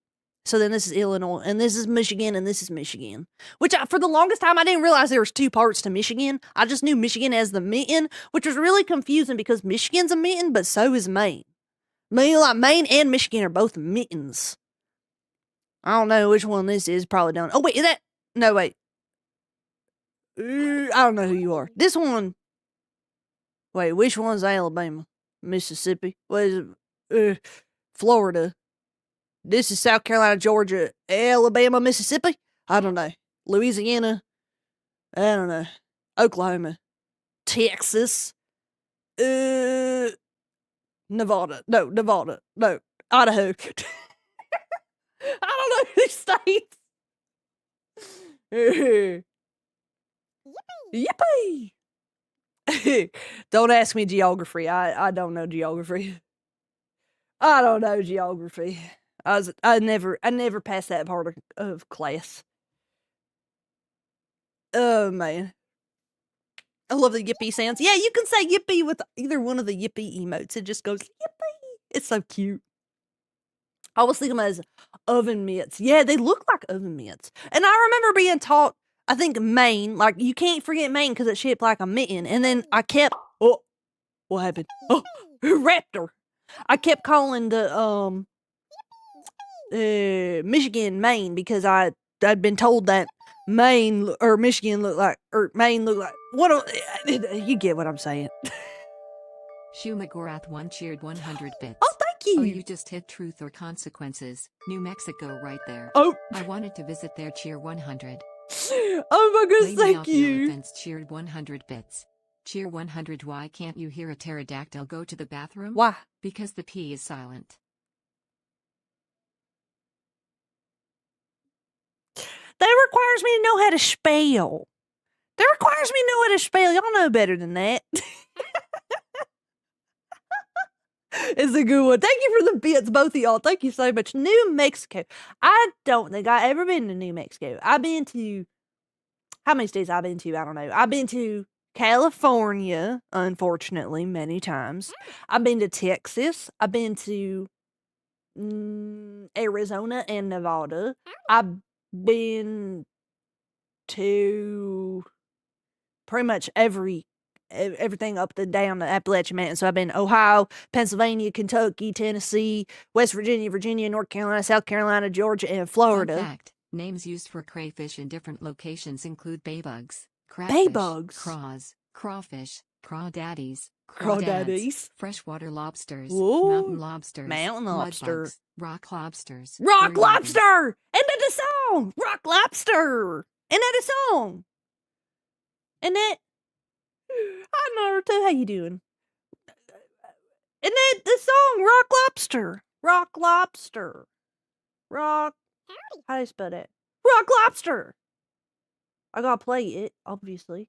So then this is Illinois, and this is Michigan, and this is Michigan. Which, for the longest time, I didn't realize there was two parts to Michigan. I just knew Michigan as the mitten, which was really confusing because Michigan's a mitten, but so is Maine. Maine and Michigan are both mittens. I don't know which one this is. Probably don't. Oh, wait, is that? No, wait. I don't know who you are. This one. Wait, which one's Alabama? Mississippi? What is it? Florida. This is South Carolina, Georgia, Alabama, Mississippi? I don't know. Louisiana? I don't know. Oklahoma. Texas? Nevada. No, Nevada. No, Idaho. I don't know these states. Yippee! Don't ask me geography. I don't know geography. I don't know geography. I never passed that part of class. Oh man. I love the yippee sounds. Yeah, you can say yippee with either one of the yippee emotes. It just goes yippee. It's so cute. I always think of them as oven mitts. Yeah, they look like oven mitts. And I remember being taught, I think Maine, like you can't forget Maine because it's shaped like a mitten. And then I kept, oh, what happened? Oh, raptor. I kept calling the Michigan Maine because I'd been told that Maine or Michigan looked like what you get what I'm saying. Shu McGrath 1 cheered 100 bits. Oh, thank you. Oh, you just hit truth or consequences. New Mexico right there. Oh, I wanted to visit there. Cheer 100. Oh my goodness, Lady thank Alfie you. Elephants cheered 100 bits. Cheer 100. Why can't you hear a pterodactyl go to the bathroom? Why? Because the P is silent. That requires me to know how to spell. That requires me to know how to spell. Y'all know better than that. It's a good one. Thank you for the bits, both of y'all. Thank you so much. New Mexico. I don't think I've ever been to New Mexico. I've been to, how many states I've been to? I don't know. I've been to California, unfortunately, many times. I've been to Texas. I've been to Arizona and Nevada. I've been to pretty much everything up and down the Appalachian Mountains. So I've been Ohio, Pennsylvania, Kentucky, Tennessee, West Virginia, North Carolina, South Carolina, Georgia, and Florida. Fun fact, names used for crayfish in different locations include baybugs, Baybugs, craws, crawfish, crawdaddies, crawdaddies, freshwater lobsters, whoa, mountain lobsters, mountain lobster, mudbugs, rock lobsters, rock lobster, and that a song, rock lobster, and that a song, and that. Hi, Naruto, how you doing? And that the song Rock Lobster. Rock Lobster. Rock. How do you spell that? Rock Lobster. I gotta play it, obviously.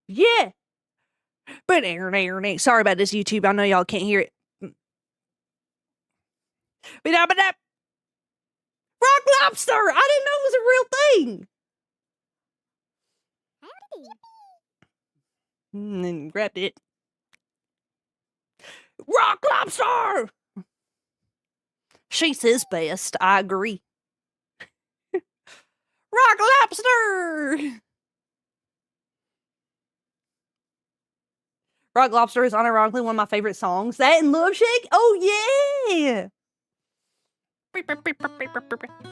Yeah. But sorry about this, YouTube. I know y'all can't hear it. But Rock Lobster. I didn't know it was a real thing. And then grabbed it. Rock Lobster! She says best. I agree. Rock Lobster! Rock Lobster is unironically one of my favorite songs. That and Love Shake? Oh, yeah!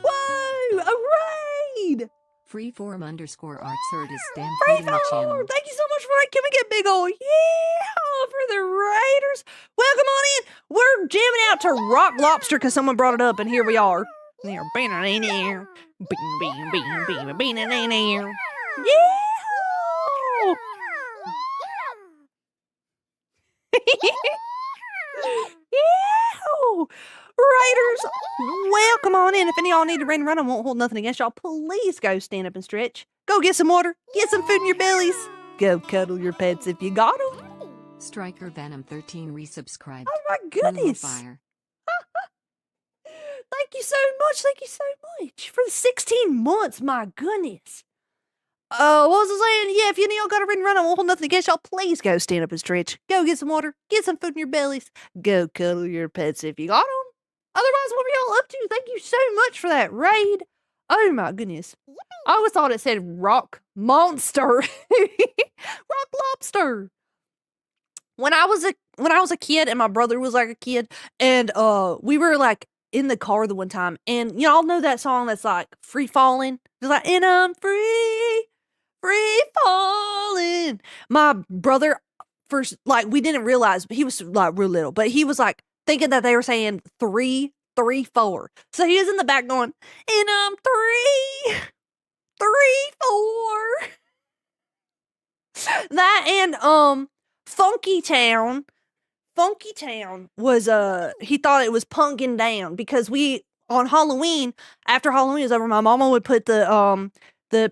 Whoa! A raid! Freeform _ artsert is stampeding Freeform! the channel. Thank you so much for that. Can we get big ol' yeah for the Raiders? Welcome on in. We're jamming out to Rock Lobster because someone brought it up, and here we are. Yeah. Yahoo! Raiders, welcome on in. If any of y'all need to run, I won't hold nothing against y'all. Please go stand up and stretch. Go get some water. Get some food in your bellies. Go cuddle your pets if you got them. Striker Venom 13 resubscribed. Oh my Moon goodness. Fire. Thank you so much. Thank you so much for the 16 months. My goodness. What was I saying? Yeah, if any of y'all got to run, I won't hold nothing against y'all. Please go stand up and stretch. Go get some water. Get some food in your bellies. Go cuddle your pets if you got them. Otherwise, what are y'all up to? Thank you so much for that raid. Oh my goodness. I always thought it said rock monster. Rock lobster. When I was a kid and my brother was like a kid, and we were like in the car the one time, and y'all know that song that's like free falling? It's like, and I'm free falling. My brother first, like, we didn't realize, but he was like real little, but he was like thinking that they were saying 3, 3, 4. So he was in the back going, and I'm 3, 4. That and Funky Town was he thought it was Punkin' Down because we on Halloween, after Halloween was over, my mama would put the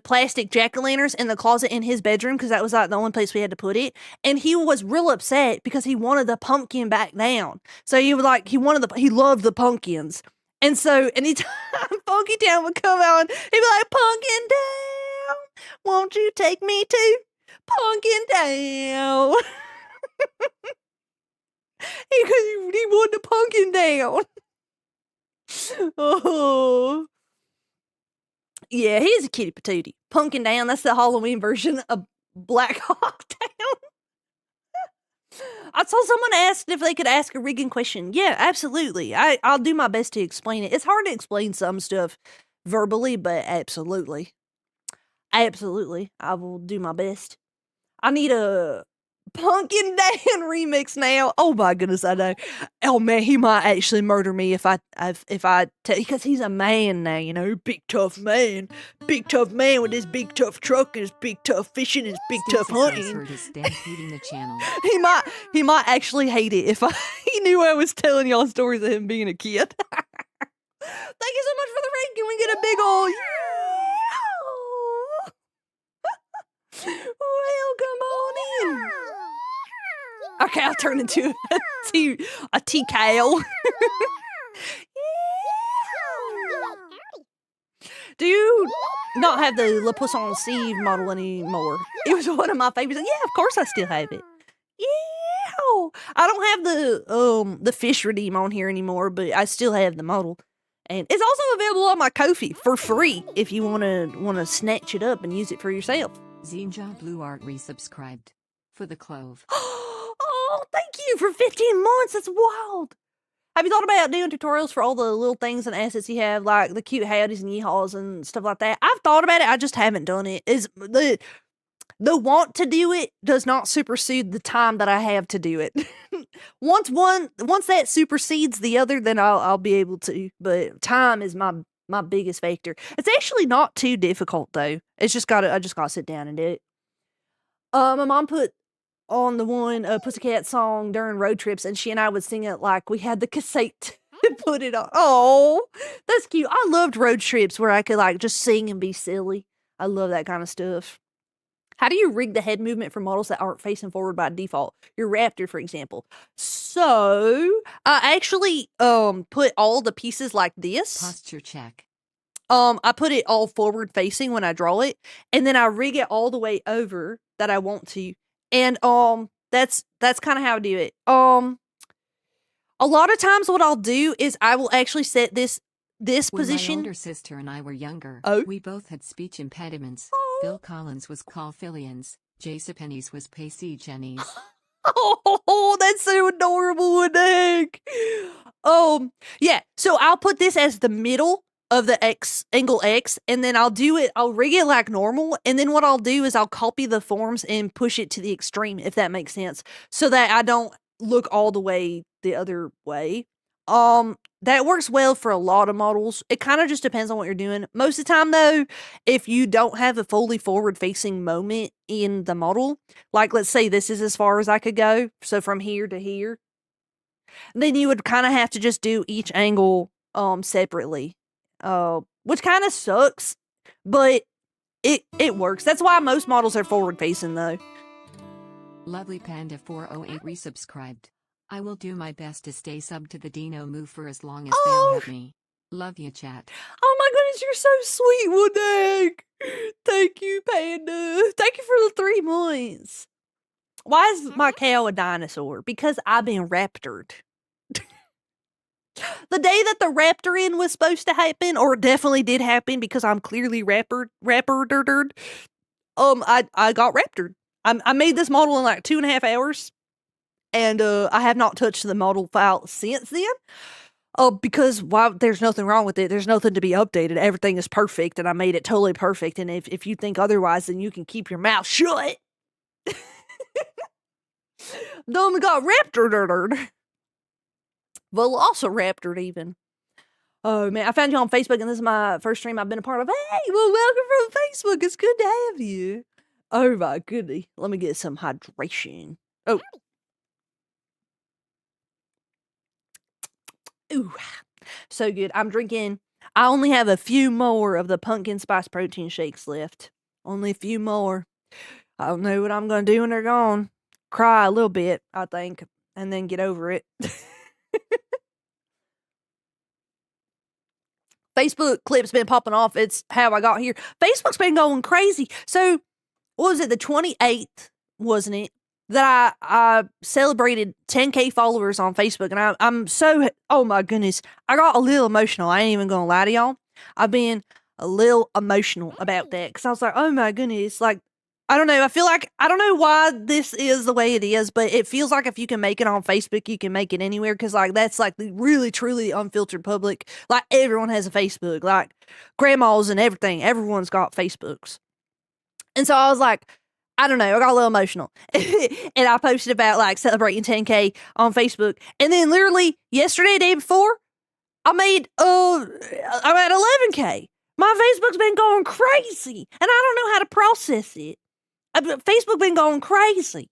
plastic jack-o'-lanterns in the closet in his bedroom because that was like the only place we had to put it. And he was real upset because he wanted the pumpkin back down. So he loved the pumpkins. And so anytime Funky Town would come out, he'd be like, Pumpkin Down, won't you take me to Pumpkin Down? he wanted the pumpkin down. Oh. Yeah, he's a kitty patootie. Pumpkin Down, that's the Halloween version of Black Hawk Down. I saw someone asked if they could ask a rigging question. Yeah, absolutely. I'll do my best to explain it. It's hard to explain some stuff verbally, but absolutely. Absolutely. I will do my best. I need a Pumpkin Dan remix now. Oh my goodness, I know. Oh man, he might actually murder me if I because he's a man now, you know, big tough man with his big tough truck and his big tough fishing and his big tough hunting. Stampeding the channel. He might actually hate it if he knew I was telling y'all stories of him being a kid. Thank you so much for the ring. Can we get a big ol' welcome on in. Okay, I'll turn into a tea cow. Do you not have the Le Poisson Sieve model anymore? It was one of my favorites. Yeah, of course I still have it. Yeah, I don't have the fish redeem on here anymore, but I still have the model. And it's also available on my Ko-fi for free if you wanna snatch it up and use it for yourself. Zinja Blue Art resubscribed for the clove. Oh, thank you for 15 months. That's wild. Have you thought about doing tutorials for all the little things and assets you have, like the cute howdies and yeehaws and stuff like that? I've thought about it. I just haven't done it. Is the want to do it does not supersede the time that I have to do it. Once that supersedes the other, then I'll be able to. But time is my biggest factor. It's actually not too difficult though. I just gotta sit down and do it. My mom put on the one Pussycat song during road trips, and she and I would sing it like we had the cassette and put it on. Oh, that's cute. I loved road trips where I could like just sing and be silly. I love that kind of stuff. How do you rig the head movement for models that aren't facing forward by default? Your Raptor, for example. So I actually put all the pieces like this. Posture check. I put it all forward facing when I draw it, and then I rig it all the way over that I want to. And that's kind of how I do it. A lot of times what I'll do is I will actually set this position. When my older sister and I were younger, we both had speech impediments. Oh. Phil Collins was Caulfillians, Jacepennies was Pacey Jennies. Oh, that's so adorable. What the heck? Yeah. So I'll put this as the middle of the angle X, and then I'll rig it like normal, and then what I'll do is I'll copy the forms and push it to the extreme, if that makes sense, so that I don't look all the way the other way. That works well for a lot of models. It kind of just depends on what you're doing. Most of the time, though, if you don't have a fully forward-facing moment in the model, like let's say this is as far as I could go, so from here to here, then you would kind of have to just do each angle separately, which kind of sucks, but it works. That's why most models are forward-facing, though. Lovely Panda 408 resubscribed. I will do my best to stay sub to the Dino move for as long as they'll have me. Love you, chat. Oh my goodness, you're so sweet, Woodegg. Thank you, Panda. Thank you for the 3 months. Why is my cow a dinosaur? Because I've been raptored. The day that the raptoring was supposed to happen, or definitely did happen because I'm clearly rappered, I got raptored. I made this model in like 2.5 hours. And I have not touched the model file since then. Because there's nothing wrong with it. There's nothing to be updated. Everything is perfect, and I made it totally perfect. And if you think otherwise, then you can keep your mouth shut. Dumb got raptored. Velociraptored even. Oh man, I found you on Facebook, and this is my first stream I've been a part of. Hey, well, welcome from Facebook. It's good to have you. Oh my goodness. Let me get some hydration. Oh. Ooh, so good. I only have a few more of the pumpkin spice protein shakes left. Only a few more. I don't know what I'm going to do when they're gone. Cry a little bit, I think, and then get over it. Facebook clips been popping off. It's how I got here. Facebook's been going crazy. So, what was it? The 28th, wasn't it? That I celebrated 10K followers on Facebook, and I'm so, oh my goodness, I got a little emotional. I ain't even gonna lie to y'all. I've been a little emotional about that, because I was like, oh my goodness, like, I don't know, I feel like, I don't know why this is the way it is, but it feels like if you can make it on Facebook, you can make it anywhere, because like, that's like the really, truly unfiltered public. Like, everyone has a Facebook, like, grandmas and everything, everyone's got Facebooks. And so I was like, I don't know, I got a little emotional. And I posted about like celebrating 10K on Facebook. And then literally yesterday, day before, I'm at 11K. My Facebook's been going crazy. And I don't know how to process it. Facebook been going crazy.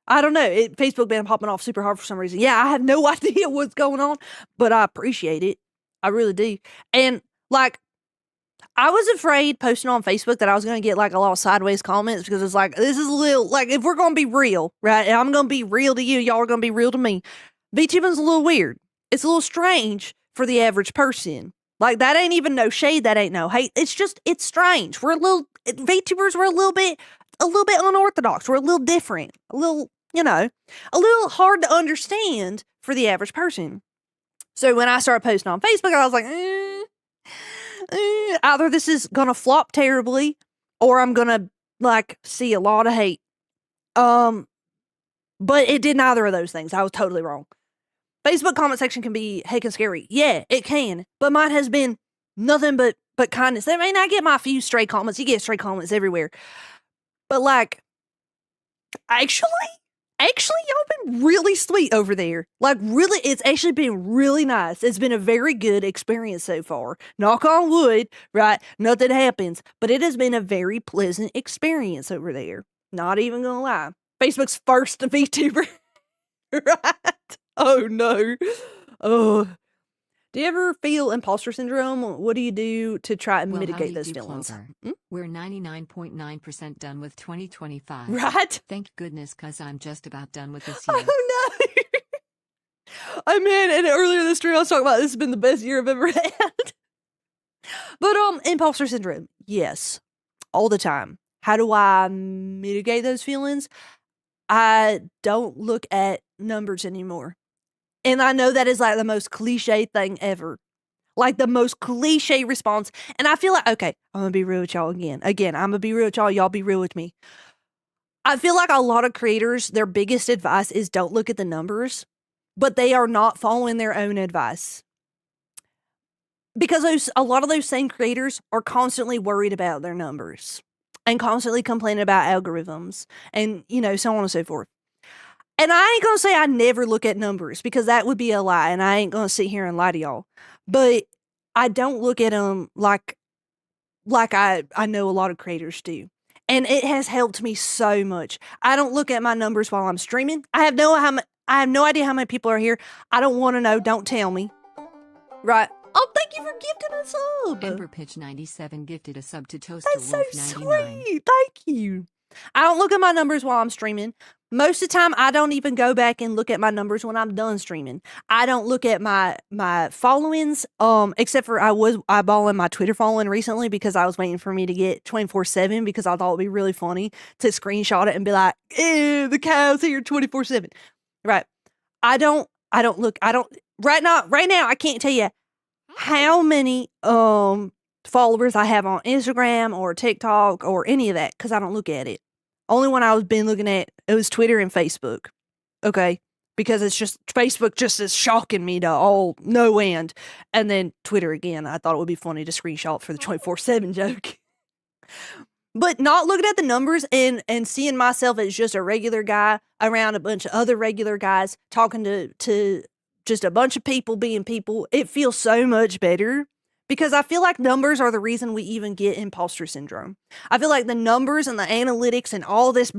I don't know. Facebook been popping off super hard for some reason. Yeah, I have no idea what's going on, but I appreciate it. I really do. And like, I was afraid posting on Facebook that I was going to get like a lot of sideways comments, because it's like, this is a little, like, if we're going to be real, right? And I'm going to be real to you, y'all are going to be real to me. VTubing's a little weird. It's a little strange for the average person. Like, that ain't even no shade, that ain't no hate. It's just, it's strange. VTubers, we're a little bit unorthodox. We're a little different. A little, a little hard to understand for the average person. So when I started posting on Facebook, I was like, either this is gonna flop terribly, or I'm gonna like see a lot of hate. But it did neither of those things. I was totally wrong. Facebook comment section can be heckin' scary. Yeah, it can. But mine has been nothing but kindness. I mean, I get my few stray comments. You get stray comments everywhere. But like, actually, y'all been really sweet over there. Like, really, it's actually been really nice. It's been a very good experience so far. Knock on wood, right? Nothing happens. But it has been a very pleasant experience over there. Not even gonna lie. Facebook's first VTuber. Right? Oh, no. Oh. Do you ever feel imposter syndrome? What do you do to try and mitigate those feelings? We're 99.9% done with 2025. Right? Thank goodness, because I'm just about done with this year. Oh, no. I mean, and earlier this stream I was talking about this has been the best year I've ever had. But imposter syndrome, yes, all the time. How do I mitigate those feelings? I don't look at numbers anymore. And I know that is like the most cliche thing ever. Like the most cliche response. And I feel like, okay, I'm going to be real with y'all again. Again, I'm going to be real with y'all. Y'all be real with me. I feel like a lot of creators, their biggest advice is don't look at the numbers, but they are not following their own advice. because a lot of those same creators are constantly worried about their numbers and constantly complaining about algorithms and, so on and so forth. And I ain't gonna say I never look at numbers because that would be a lie, and I ain't gonna sit here and lie to y'all. But I don't look at them like I know a lot of creators do. And it has helped me so much. I don't look at my numbers while I'm streaming. I have no idea how many people are here. I don't want to know. Don't tell me. Right. Oh, thank you for gifting a sub. Emperor Pitch 97 gifted a sub to Toaster That's so Wolf 99. sweet. Thank you. I don't look at my numbers while I'm streaming. Most of the time, I don't even go back and look at my numbers when I'm done streaming. I don't look at my followings, except for I was eyeballing my Twitter following recently because I was waiting for me to get 24/7 because I thought it'd be really funny to screenshot it and be like, "Ew, the cow's here 24/7." Right. Right now, I can't tell you how many followers I have on Instagram or TikTok or any of that because I don't look at it. Only one I was been looking at, it was Twitter and Facebook. Okay. Because it's just, Facebook just is shocking me to no end. And then Twitter again, I thought it would be funny to screenshot for the 24/7 joke. But not looking at the numbers and seeing myself as just a regular guy around a bunch of other regular guys talking to just a bunch of people being people, it feels so much better. Because I feel like numbers are the reason we even get imposter syndrome. I feel like the numbers and the analytics and all this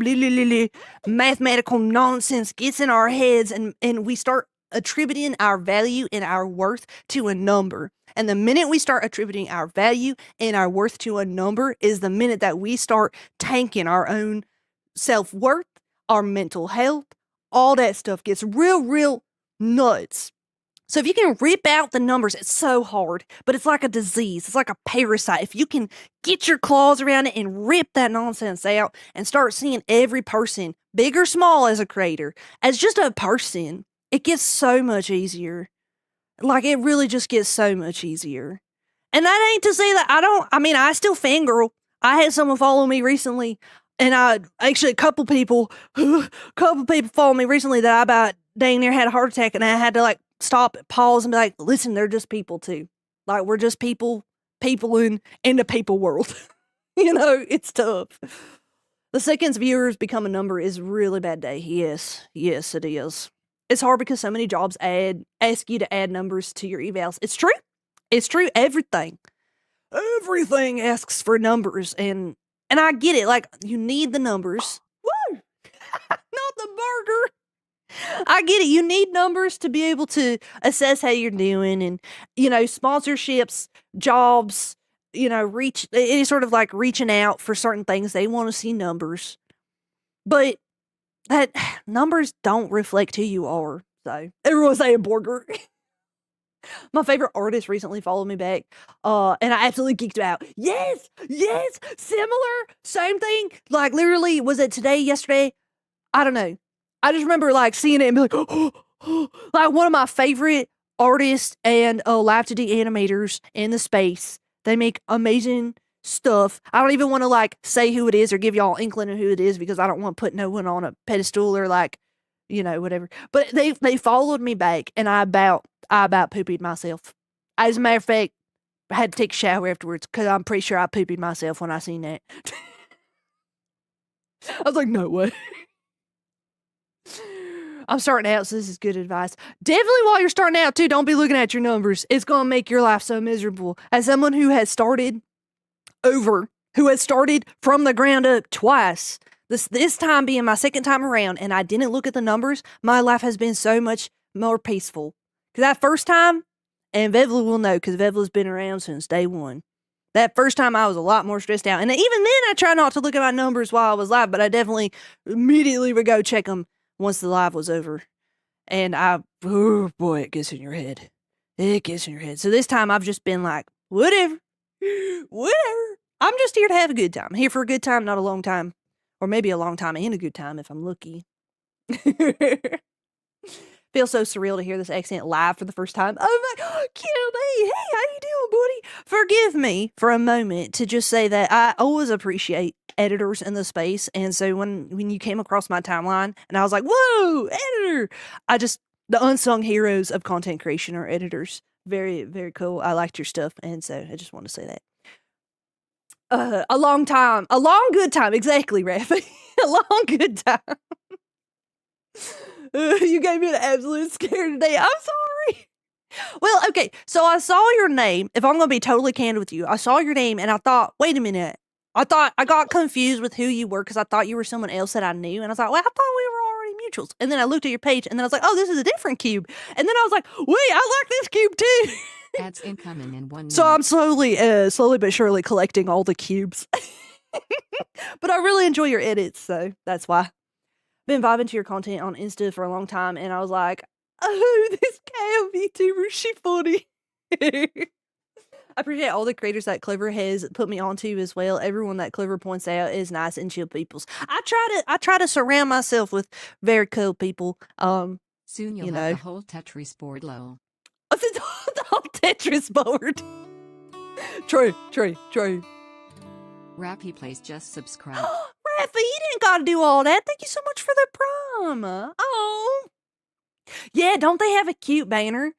mathematical nonsense gets in our heads and we start attributing our value and our worth to a number. And the minute we start attributing our value and our worth to a number is the minute that we start tanking our own self-worth, our mental health, all that stuff gets real nuts. So if you can rip out the numbers, it's so hard, but it's like a disease. It's like a parasite. If you can get your claws around it and rip that nonsense out and start seeing every person, big or small as a creator, as just a person, it gets so much easier. Like, it really just gets so much easier. And that ain't to say that I still fangirl. I had someone follow me recently, and a couple people follow me recently that I about dang near had a heart attack, and I had to stop, pause, and be like, listen, they're just people too. Like, we're just people in the people world. It's tough. The seconds viewers become a number is a really bad day. Yes, it is. It's hard because so many jobs ask you to add numbers to your evals. It's true. Everything asks for numbers, and I get it. Like, you need the numbers. Woo! Not the burger. I get it. You need numbers to be able to assess how you're doing and, sponsorships, jobs, reach, any sort of reaching out for certain things. They want to see numbers, but that numbers don't reflect who you are. So everyone's saying burger. My favorite artist recently followed me back, and I absolutely geeked out. Yes, similar, same thing. Like, literally, was it today, yesterday? I don't know. I just remember seeing it and be like, oh. Like, one of my favorite artists and live 2D animators in the space. They make amazing stuff. I don't even want to say who it is or give y'all inkling of who it is because I don't want to put no one on a pedestal or whatever. But they followed me back, and I about poopied myself. As a matter of fact, I had to take a shower afterwards because I'm pretty sure I poopied myself when I seen that. I was like, no way. I'm starting out, so this is good advice. Definitely while you're starting out, too, don't be looking at your numbers. It's going to make your life so miserable. As someone who has started from the ground up twice, this time being my second time around, and I didn't look at the numbers, my life has been so much more peaceful. Because that first time, and Vevla will know, because Vevla's been around since day one. That first time I was a lot more stressed out. And even then, I try not to look at my numbers while I was live, but I definitely immediately would go check them once the live was over. And oh boy, it gets in your head. So this time I've just been like, whatever. I'm just here to have a good time. I'm here for a good time, not a long time. Or maybe a long time and a good time if I'm lucky. Feels so surreal to hear this accent live for the first time. Oh my God, QB! Hey, how you doing, buddy? Forgive me for a moment to just say that I always appreciate editors in the space. And so when you came across my timeline and I was like, whoa, editor! The unsung heroes of content creation are editors. Very, very cool. I liked your stuff, and so I just want to say that. A long good time. Exactly, Rafi. A long good time. You gave me an absolute scare today. I'm sorry. Well, okay. So I saw your name. If I'm going to be totally candid with you, I saw your name and I thought, wait a minute. I got confused with who you were because I thought you were someone else that I knew. And I was like, well, I thought we were already mutuals. And then I looked at your page and then I was like, oh, this is a different cube. And then I was like, wait, I like this cube too. Ads incoming in 1 minute. So I'm slowly but surely collecting all the cubes. But I really enjoy your edits, so that's why. Been vibing to your content on Insta for a long time, and I was like, oh, this KO VTuber, she funny. I appreciate all the creators that Clever has put me onto as well. Everyone that Clever points out is nice and chill peoples. I try to surround myself with very cool people. Soon you'll you have know. the whole Tetris board low. The whole Tetris board. True. Rappy Plays just subscribed. Rafa, you didn't gotta do all that. Thank you so much for the prom. Oh. Yeah, don't they have a cute banner?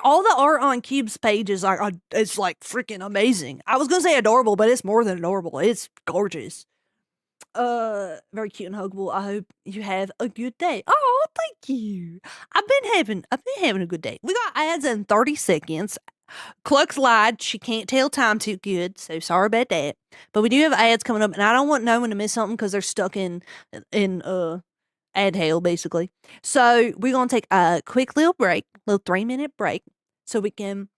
All the art on Cube's pages are it's like freaking amazing. I was gonna say adorable, but it's more than adorable. It's gorgeous. Very cute and huggable. I hope you have a good day. Oh, thank you. I've been having a good day. We got ads in 30 seconds. Clux lied. She can't tell time too good, so sorry about that. But we do have ads coming up, and I don't want no one to miss something because they're stuck in ad hell, basically. So we're gonna take a quick little 3-minute break, so we can,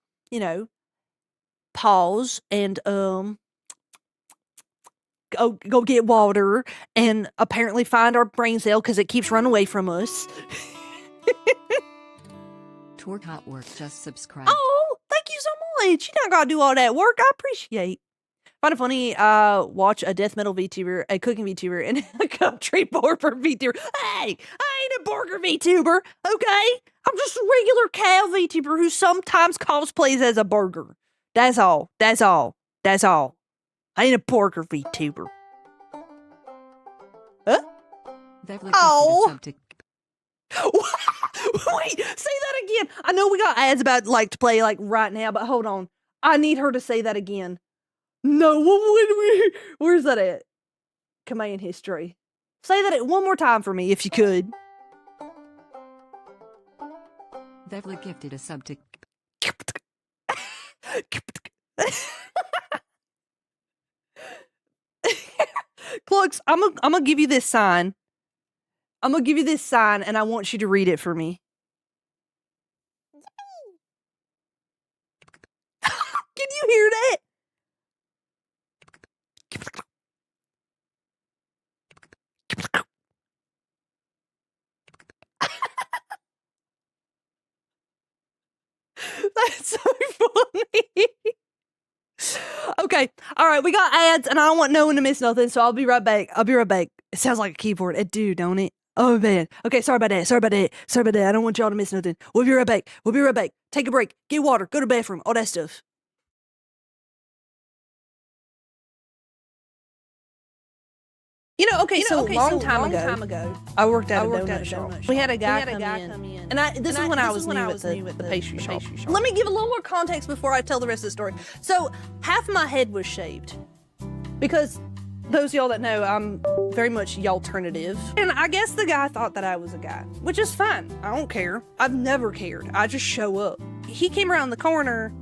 pause and go get water and apparently find our brain cell because it keeps running away from us. Twerk Hot Work just subscribed. Oh, thank you so much. You don't gotta do all that work. I appreciate. Find it funny, watch a death metal VTuber, a cooking VTuber, and a country burger VTuber. Hey, I ain't a burger VTuber, okay? I'm just a regular cow VTuber who sometimes cosplays as a burger. That's all. I ain't a burger VTuber. Huh? Oh. Wait, say that again. I know we got ads about to play right now, but hold on. I need her to say that again. No, where's that at? Command history. Say that one more time for me if you could. Devla gifted a sub to Clux, I'm gonna give you this sign. And I want you to read it for me. Can you hear that? That's so funny. Okay. All right. We got ads and I don't want no one to miss nothing. So I'll be right back. It sounds like a keyboard. It do, don't it? Oh, man. Okay. Sorry about that. I don't want y'all to miss nothing. We'll be right back. Take a break. Get water. Go to the bathroom. All that stuff. So a long time ago, I worked at a donut shop. We had a guy come in. And this is when I was new at the pastry shop. Let me give a little more context before I tell the rest of the story. So half my head was shaved because those of y'all that know, I'm very much alternative. And I guess the guy thought that I was a guy, which is fine. I don't care. I've never cared. I just show up. He came around the corner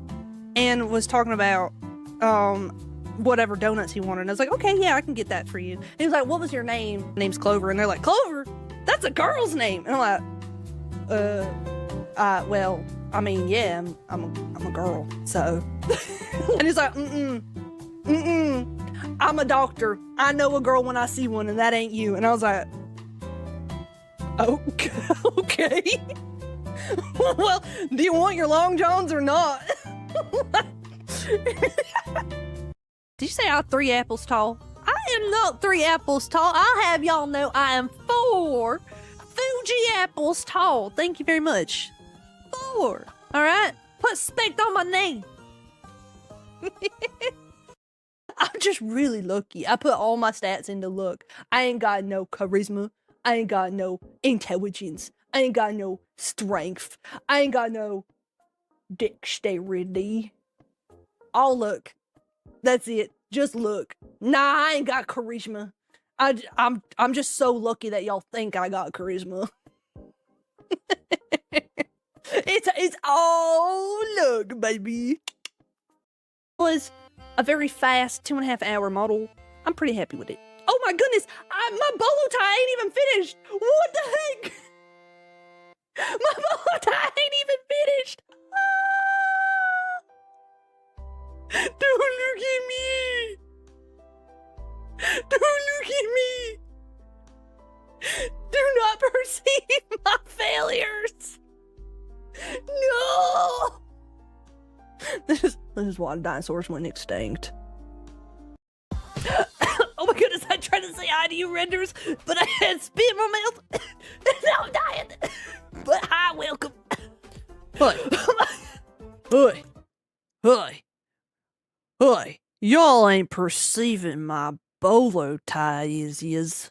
and was talking about whatever donuts he wanted. And I was like, okay, yeah, I can get that for you. And he was like, what was your name? My name's Clover. And they're like, Clover? That's a girl's name. And I'm like, well, I mean, yeah, I'm a girl, so. And he's like, I'm a doctor. I know a girl when I see one, and that ain't you. And I was like, okay. Well, do you want your long johns or not? Did you say I'm 3 apples tall? I am not 3 apples tall. I'll have y'all know I am 4 Fuji apples tall. Thank you very much. 4. All right? Put respect on my name. I'm just really lucky. I put all my stats into luck. I ain't got no charisma. I ain't got no intelligence. I ain't got no strength. I ain't got no Dexterity. Oh, look. That's it. Just look. Nah, I ain't got charisma. I'm just so lucky that y'all think I got charisma. It's all look, baby. Was a very fast 2.5 hour model. I'm pretty happy with it. Oh my goodness, my bolo tie ain't even finished. What the heck? My bolo tie ain't even finished. Don't look at me. Don't look at me. Do not perceive my failures. No. This is why dinosaurs went extinct. Oh my goodness, I tried to say hi to you, Renders, but I had spit in my mouth. Now I'm dying. But hi, welcome. Hey. Hey. Y'all ain't perceiving my bolo tie, is yous?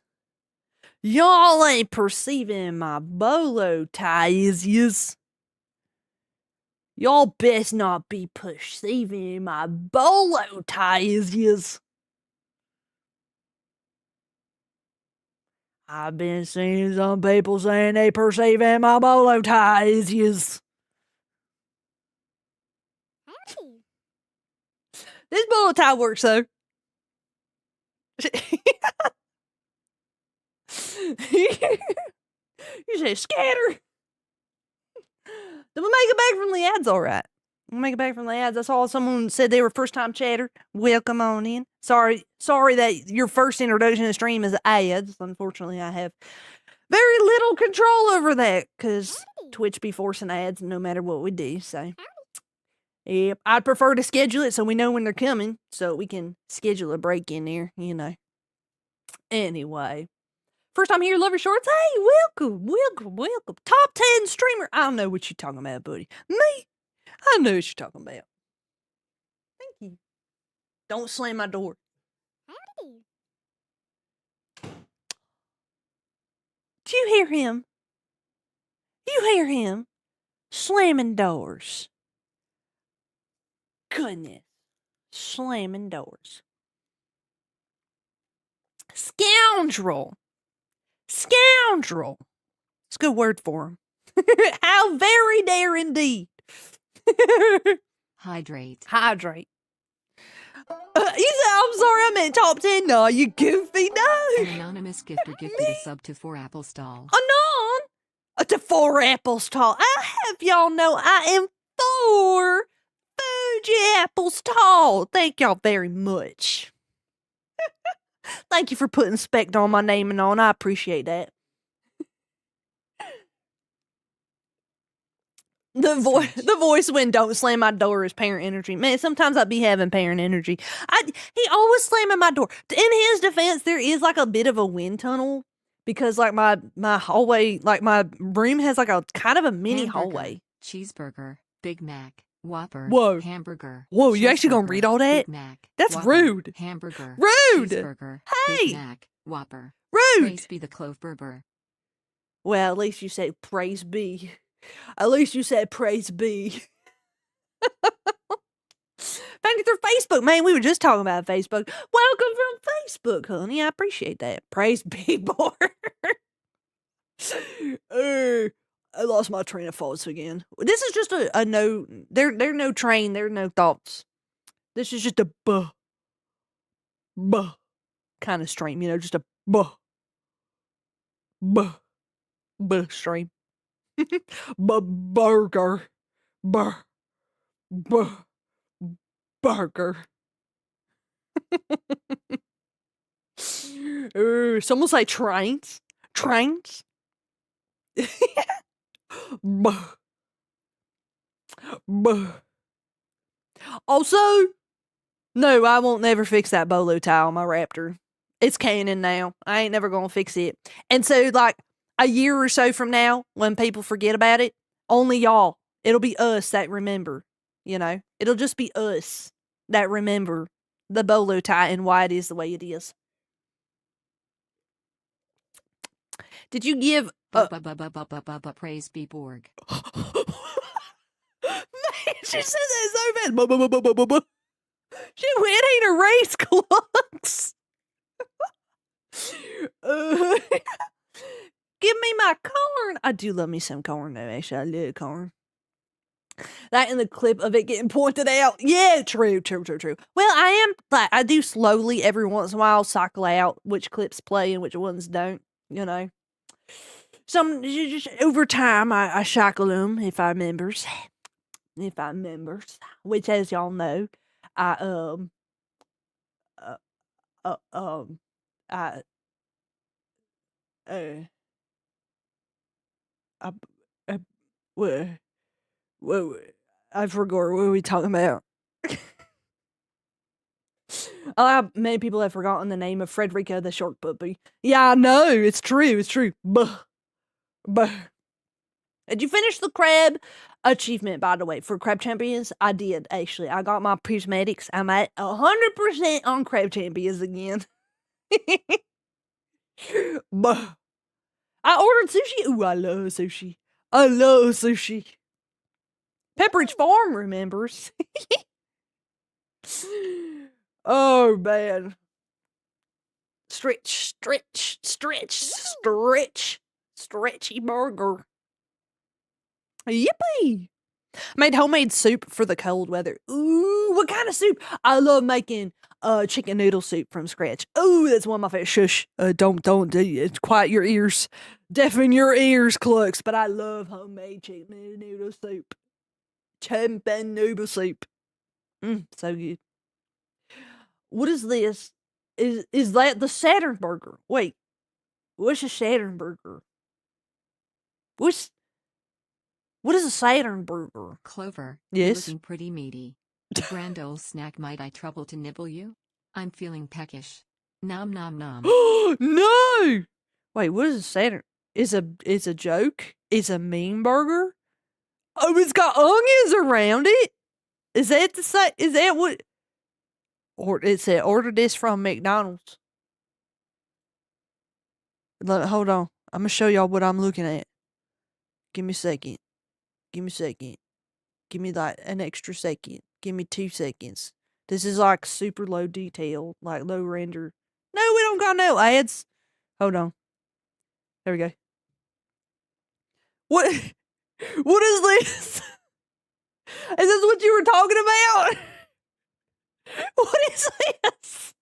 Y'all ain't perceiving my bolo tie, is yous? Y'all best not be perceiving my bolo tie, is yous? I've been seeing some people saying they perceiving my bolo tie, is yous? This bolo tie works, though. You say scatter. Did we make it back from the ads all right? We make it back from the ads. I saw someone said they were first time chatter. Welcome on in. Sorry that your first introduction to the stream is ads. Unfortunately, I have very little control over that because Twitch be forcing ads no matter what we do. So, yep, I'd prefer to schedule it so we know when they're coming so we can schedule a break in there, you know. Anyway. First time here, love your shorts. Hey, welcome. Top 10 streamer. I don't know what you're talking about, buddy. Me? I know what you're talking about. Thank you. Don't slam my door. Howdy. Do you hear him? You hear him slamming doors. Goodness. Slamming doors. Scoundrel. It's a good word for him. How very dare indeed. Hydrate. You said, I'm sorry, I meant top 10. No, you goofy, no. An anonymous gifter gifted a sub to 4 apple stall. To 4 apples tall. I'll have y'all know I am 4 Fuji apples tall. Thank y'all very much. Thank you for putting spect on my name and on. I appreciate that. The voice when don't slam my door is parent energy. Man, sometimes I be having parent energy. He always slamming my door. In his defense, there is like a bit of a wind tunnel because like my hallway, like my room has like a kind of a mini hallway. Cheeseburger, Big Mac, Whopper, Whoa. Hamburger. Whoa, you actually gonna read all that? Big Mac, That's Whopper, rude. Hamburger. Rude. Cheeseburger. Hey. Big Mac, Whopper. Rude. Praise be the clove burger. Well, at least you said praise be. At least you said praise be. Found it through Facebook. Man, we were just talking about Facebook. Welcome from Facebook, honey. I appreciate that. Praise be, boy. I lost my train of thoughts again. This is just a no. There no train. There are no thoughts. This is just a buh kind of stream. You know, just a buh stream. Burger. Burger. Someone say trains. Also, no, I won't never fix that bolo tie on my Raptor. It's canon now. I ain't never gonna fix it. And so, like, a year or so from now, when people forget about it, only y'all. It'll be us that remember, you know? It'll just be us that remember the bolo tie and why it is the way it is. Did you give... Praise be Borg. Man, She said that so fast. She went eat her race clocks. Give me my corn. I do love me some corn, though. Actually, I love corn. That in the clip of it getting pointed out. Yeah, true. Well, I do slowly every once in a while cycle out which clips play and which ones don't, you know. Some, just over time, I cycle them if I members. Which, as y'all know, I I forgot what were we talking about. Many people have forgotten the name of Frederica the short puppy. Yeah, I know, it's true. Buh. Did you finish the crab achievement, by the way, for Crab Champions? I did, actually. I got my prismatics. I'm at 100% on Crab Champions again. Buh. I ordered sushi. Ooh, I love sushi. Pepperidge Farm remembers. Oh, man. Stretchy burger. Yippee! Made homemade soup for the cold weather. Ooh, what kind of soup? I love making chicken noodle soup from scratch. Ooh, that's one of my favorite. Shush. Don't do it. Quiet your ears. Deafen your ears, Clucks. But I love homemade chicken noodle soup. Chicken noodle soup. So good. What is this? Is that the Saturn burger? Wait. What's a Saturn burger? What is a Saturn burger? Clover. Yes? Looking pretty meaty. A grand old snack, might I trouble to nibble you? I'm feeling peckish. Nom nom nom. No! Wait, what is a Saturn? It's a joke? It's a mean burger? Oh, it's got onions around it? Is that the same? Is that what? Or it said, order this from McDonald's. Hold on. I'm going to show y'all what I'm looking at. Give me a second. Give me like an extra second. Give me 2 seconds. This is like super low detail, like low render. No, we don't got no ads. Hold on. There we go. What is this? Is this what you were talking about? What is this?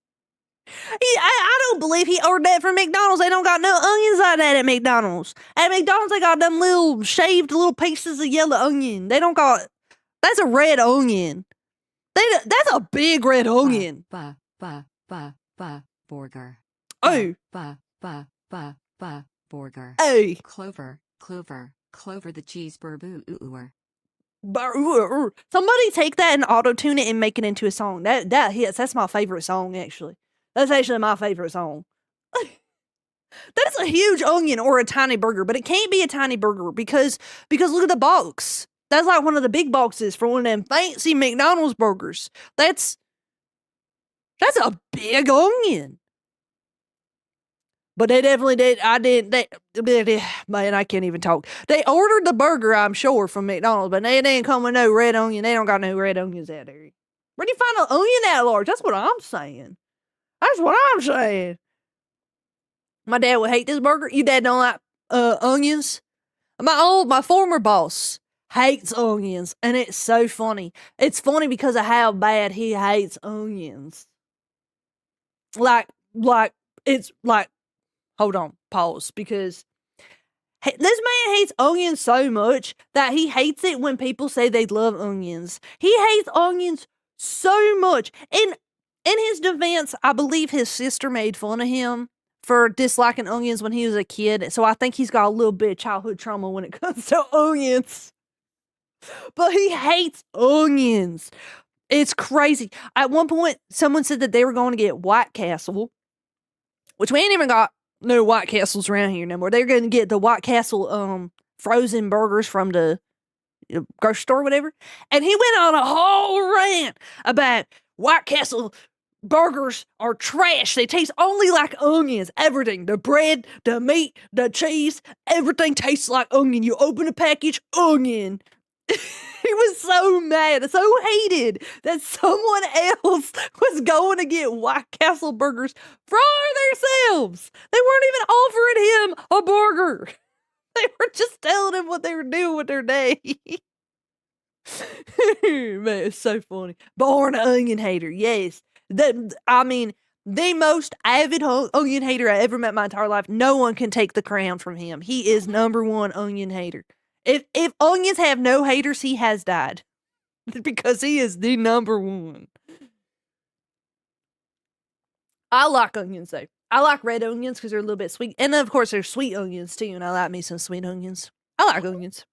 I don't believe he ordered that from McDonald's. They don't got no onions like that at McDonald's. At McDonald's, they got them little shaved little pieces of yellow onion. They don't got. That's a red onion. That's a big red onion. Burger. Oh. Burger. Oh. Clover the cheeseburger. Somebody take that and auto-tune it and make it into a song. That hits. That's my favorite song, actually. That's actually my favorite song. That's a huge onion or a tiny burger, but it can't be a tiny burger because look at the box. That's like one of the big boxes for one of them fancy McDonald's burgers. That's a big onion. But they definitely did. Man, I can't even talk. They ordered the burger, I'm sure, from McDonald's, but they didn't come with no red onion. They don't got no red onions out there. Where do you find an onion that large? That's what I'm saying. My dad would hate this burger. Your dad don't like onions? My former boss hates onions, and it's so funny. It's funny because of how bad he hates onions. Hold on, pause, because this man hates onions so much that he hates it when people say they love onions. He hates onions so much. In his defense, I believe his sister made fun of him for disliking onions when he was a kid, so I think he's got a little bit of childhood trauma when it comes to onions. But he hates onions. It's crazy. At one point, someone said that they were going to get White Castle, which we ain't even got no White Castles around here no more. They're going to get the White Castle frozen burgers from the grocery store or whatever. And he went on a whole rant about White Castle burgers are trash. They taste only like onions. Everything. The bread, the meat, the cheese, everything tastes like onion. You open a package, onion. He was so mad, so hated that someone else was going to get White Castle burgers for themselves. They weren't even offering him a burger. They were just telling him what they were doing with their day. Man, it's so funny. Born onion hater, yes. The most avid onion hater I ever met in my entire life. No one can take the crown from him. He is number one onion hater. If onions have no haters, he has died. Because he is the number one. I like onions, though. I like red onions because they're a little bit sweet. And then, of course, there's sweet onions, too. And I like me some sweet onions. I like onions.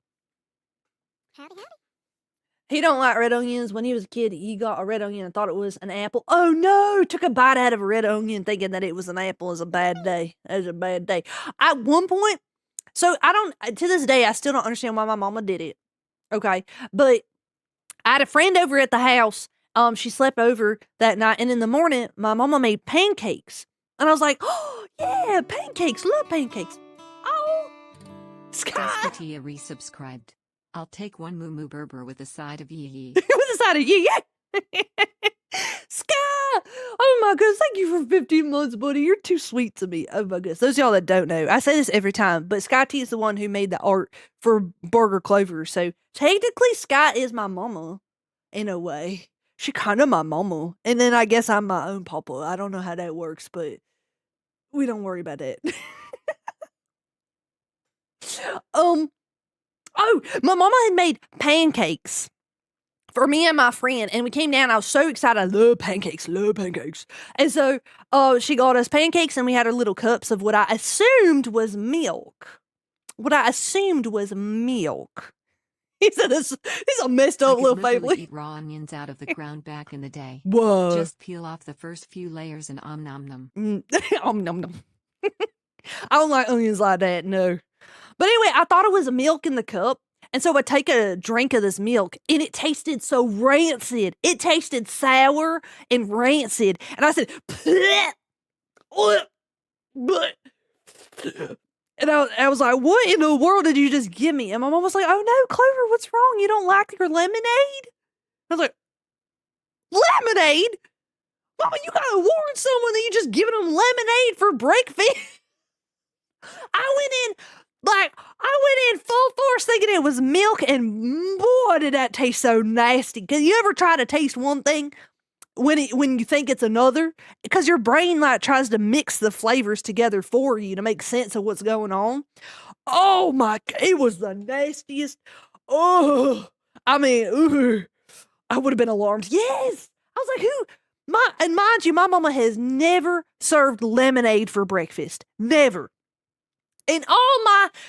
He don't like red onions. When he was a kid, he got a red onion and thought it was an apple. Oh, no. Took a bite out of a red onion thinking that it was an apple. It was a bad day. It was a bad day. At one point, so to this day, I still don't understand why my mama did it. Okay. But I had a friend over at the house. She slept over that night. And in the morning, my mama made pancakes. And I was like, oh, yeah, pancakes. Love pancakes. Oh, Sky. Katia resubscribed. I'll take one moo moo berber with a side of yee yee. With a side of yee yee. Sky. Oh my goodness. Thank you for 15 months, buddy. You're too sweet to me. Oh my goodness. Those of y'all that don't know, I say this every time, but Sky T is the one who made the art for Burger Clover. So technically, Sky is my mama in a way. She kind of my mama. And then I guess I'm my own papa. I don't know how that works, but we don't worry about that. Oh, my mama had made pancakes for me and my friend, and we came down. I was so excited. I love pancakes. And so she got us pancakes, and we had our little cups of what I assumed was milk. He's a messed up little family. Eat raw onions out of the ground back in the day. Whoa. Just peel off the first few layers and nom nom. Nom nom. I don't like onions like that, no. But anyway, I thought it was milk in the cup. And so I take a drink of this milk, and it tasted so rancid. It tasted sour and rancid. And I said, bleh, bleh. And I was like, what in the world did you just give me? And my mom was like, oh no, Clover, what's wrong? You don't like your lemonade? I was like, lemonade? Mama, you gotta warn someone that you just giving them lemonade for breakfast. I went in full force thinking it was milk, and boy, did that taste so nasty. Cause you ever try to taste one thing when you think it's another? Because your brain tries to mix the flavors together for you to make sense of what's going on. Oh my, it was the nastiest. Oh, I mean, I would have been alarmed. Yes. I was like, and mind you, my mama has never served lemonade for breakfast. Never. And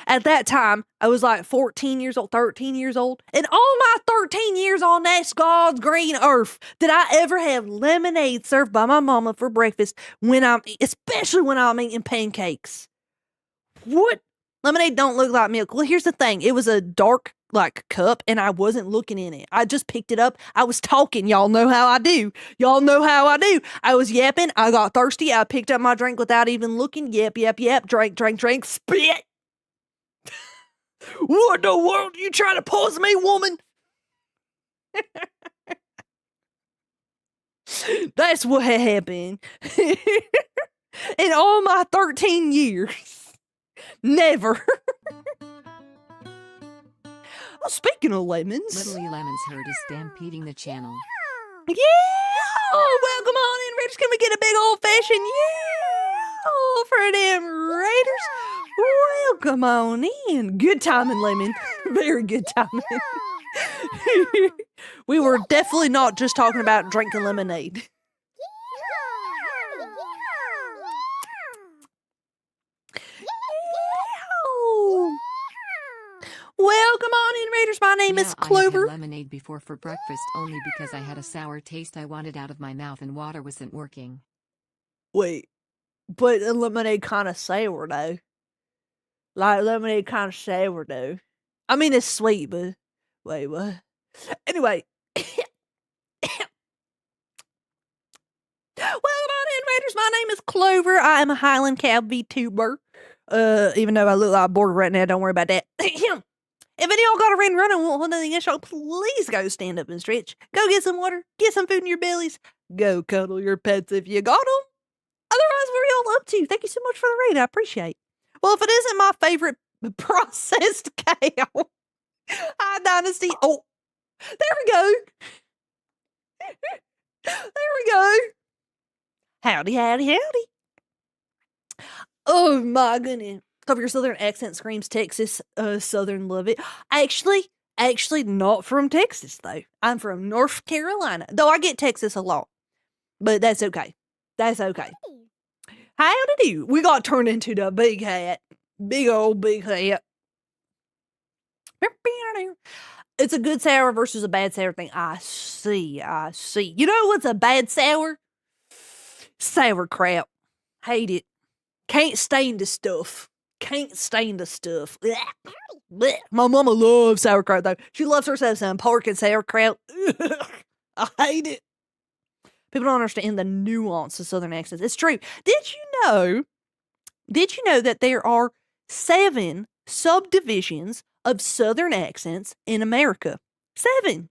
at that time, I was like 14 years old, 13 years old. And all my 13 years on this God's green earth, did I ever have lemonade served by my mama for breakfast especially when I'm eating pancakes. What? Lemonade don't look like milk. Well, here's the thing. It was a dark, cup, and I wasn't looking in it. I just picked it up. I was talking. Y'all know how I do. I was yapping. I got thirsty. I picked up my drink without even looking. Yap. Drink. Spit. What in the world are you trying to pause me, woman? That's what happened. In all my 13 years. Never. Oh, speaking of lemons. Literally Lemons herd is stampeding the channel. Yeah! Oh, welcome on in, Raiders. Can we get a big old fashioned yeah for them Raiders? Welcome on in. Good timing, Lemon. Very good timing. We were definitely not just talking about drinking lemonade. Welcome on in, Raiders. My name is Clover. I had lemonade before for breakfast only because I had a sour taste I wanted out of my mouth and water wasn't working. Wait, but the lemonade kind of sour though. Lemonade kind of sour though. I mean, it's sweet, but wait, what? Anyway. Welcome on in, Raiders. My name is Clover. I am a Highland Cow VTuber. Even though I look like a border right now, don't worry about that. If any of y'all got a rain run and won't hold anything against y'all, please go stand up and stretch. Go get some water. Get some food in your bellies. Go cuddle your pets if you got them. Otherwise, what are y'all up to? Thank you so much for the raid. I appreciate it. Well, if it isn't my favorite processed cow, High Dynasty. Oh, there we go. There we go. Howdy, howdy, howdy. Oh, my goodness. Of your southern accent screams Texas, southern love it. Actually, not from Texas, though. I'm from North Carolina. Though I get Texas a lot. But that's okay. That's okay. Howdy do. We got turned into the big hat. Big old big hat. It's a good sour versus a bad sour thing. I see. You know what's a bad sour? Sauerkraut. Hate it. Can't stand the stuff. Blech. Blech. My mama loves sauerkraut, though. She loves herself some pork and sauerkraut. I hate it. People don't understand the nuance of Southern accents. It's true. Did you know that there are 7 subdivisions of Southern accents in America? 7.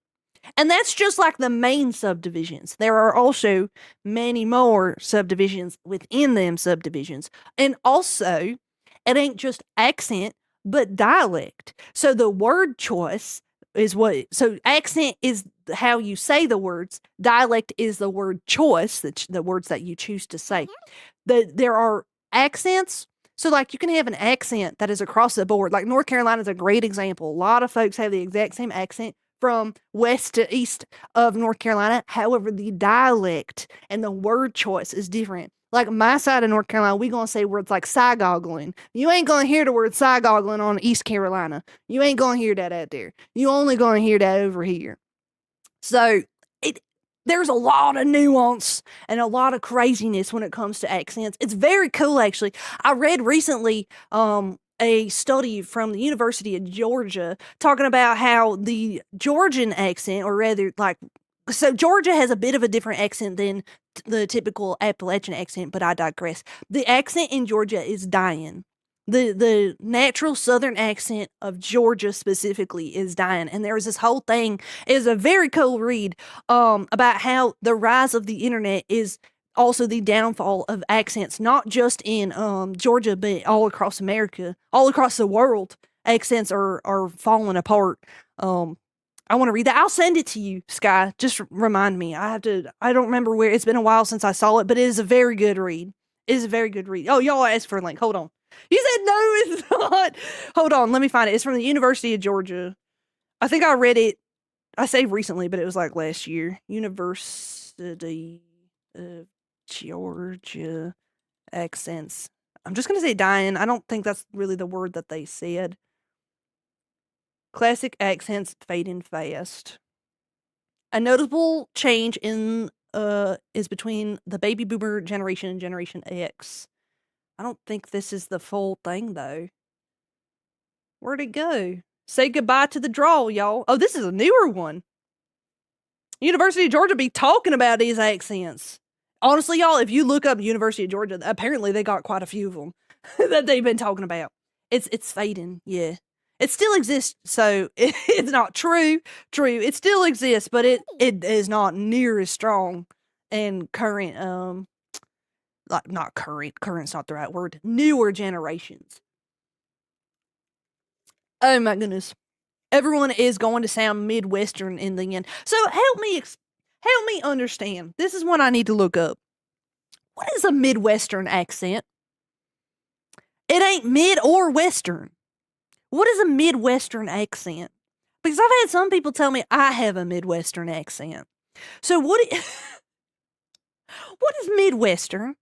And that's just like the main subdivisions. There are also many more subdivisions within them subdivisions. And also, it ain't just accent, but dialect. So the word choice is so accent is how you say the words. Dialect is the word choice, the words that you choose to say. There are accents. So, like, you can have an accent that is across the board. Like, North Carolina is a great example. A lot of folks have the exact same accent from west to east of North Carolina. However, the dialect and the word choice is different. Like, my side of North Carolina, we going to say words like side-goggling. You ain't going to hear the word side-goggling on East Carolina. You ain't going to hear that out there. You only going to hear that over here. So, there's a lot of nuance and a lot of craziness when it comes to accents. It's very cool, actually. I read recently a study from the University of Georgia talking about how the Georgian accent, or rather, so Georgia has a bit of a different accent than the typical Appalachian accent, but I digress. The accent in Georgia is dying. The natural Southern accent of Georgia specifically is dying. And there was this whole thing, is a very cool read, about how the rise of the internet is also the downfall of accents, not just in Georgia, but all across America, all across the world. Accents are falling apart. I want to read that. I'll send it to you, Sky. Just remind me. I don't remember where. It's been a while since I saw it, but it is a very good read. It is a very good read. Oh, y'all asked for a link. Hold on. You said no, it's not. Hold on, let me find it. It's from the University of Georgia. I think I read it, I say recently, but it was like last year. University of Georgia accents. I'm just going to say dying. I don't think that's really the word that they said. Classic accents fading fast. A notable change is between the baby boomer generation and Generation X. I don't think this is the full thing, though. Where'd it go? Say goodbye to the drawl, y'all. Oh, this is a newer one. University of Georgia be talking about these accents. Honestly, y'all, if you look up University of Georgia, apparently they got quite a few of them that they've been talking about. It's fading, yeah. It still exists, so it's not true. It still exists, but it is not near as strong and current, not current's not the right word, newer generations. Oh my goodness. Everyone is going to sound Midwestern in the end. So help me understand. This is what I need to look up. What is a Midwestern accent? It ain't mid or Western. What is a Midwestern accent? Because I've had some people tell me I have a Midwestern accent. So what is Midwestern?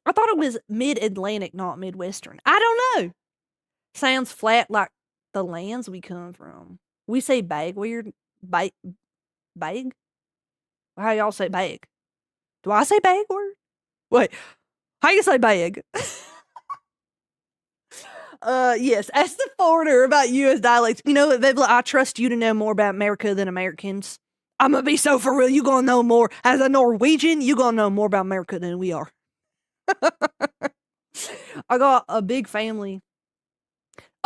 I thought it was Mid-Atlantic, not Midwestern. I don't know. Sounds flat like the lands we come from. We say bag weird. Bag? How y'all say bag? Do I say bag word? Wait. How you say bag? Yes. Ask the foreigner about U.S. dialects. You know, I trust you to know more about America than Americans. I'm gonna be so for real. You gonna know more. As a Norwegian, you gonna know more about America than we are. I got a big family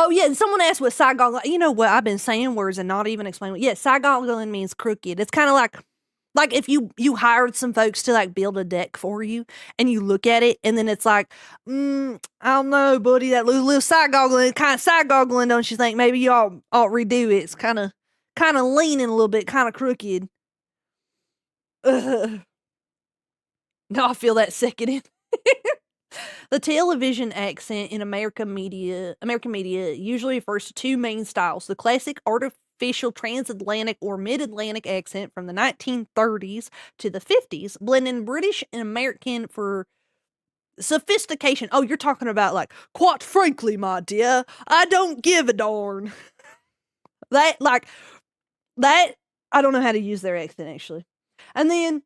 Oh, yeah, and someone asked what side goggling, you know what, I've been saying words and not even explaining. Yeah, side goggling means crooked. It's kind of like if you hired some folks to like build a deck for you and you look at it and then it's like, I don't know, buddy, that little side goggling, kind of side goggling, don't you think? Maybe you ought redo it. It's kind of leaning a little bit, kind of crooked. Now I feel that sickening. The television accent in American media usually refers to two main styles: the classic artificial transatlantic or mid-Atlantic accent from the 1930s to the 50s, blending British and American for sophistication. Oh, you're talking about like, quite frankly, my dear, I don't give a darn. that, I don't know how to use their accent, actually. And then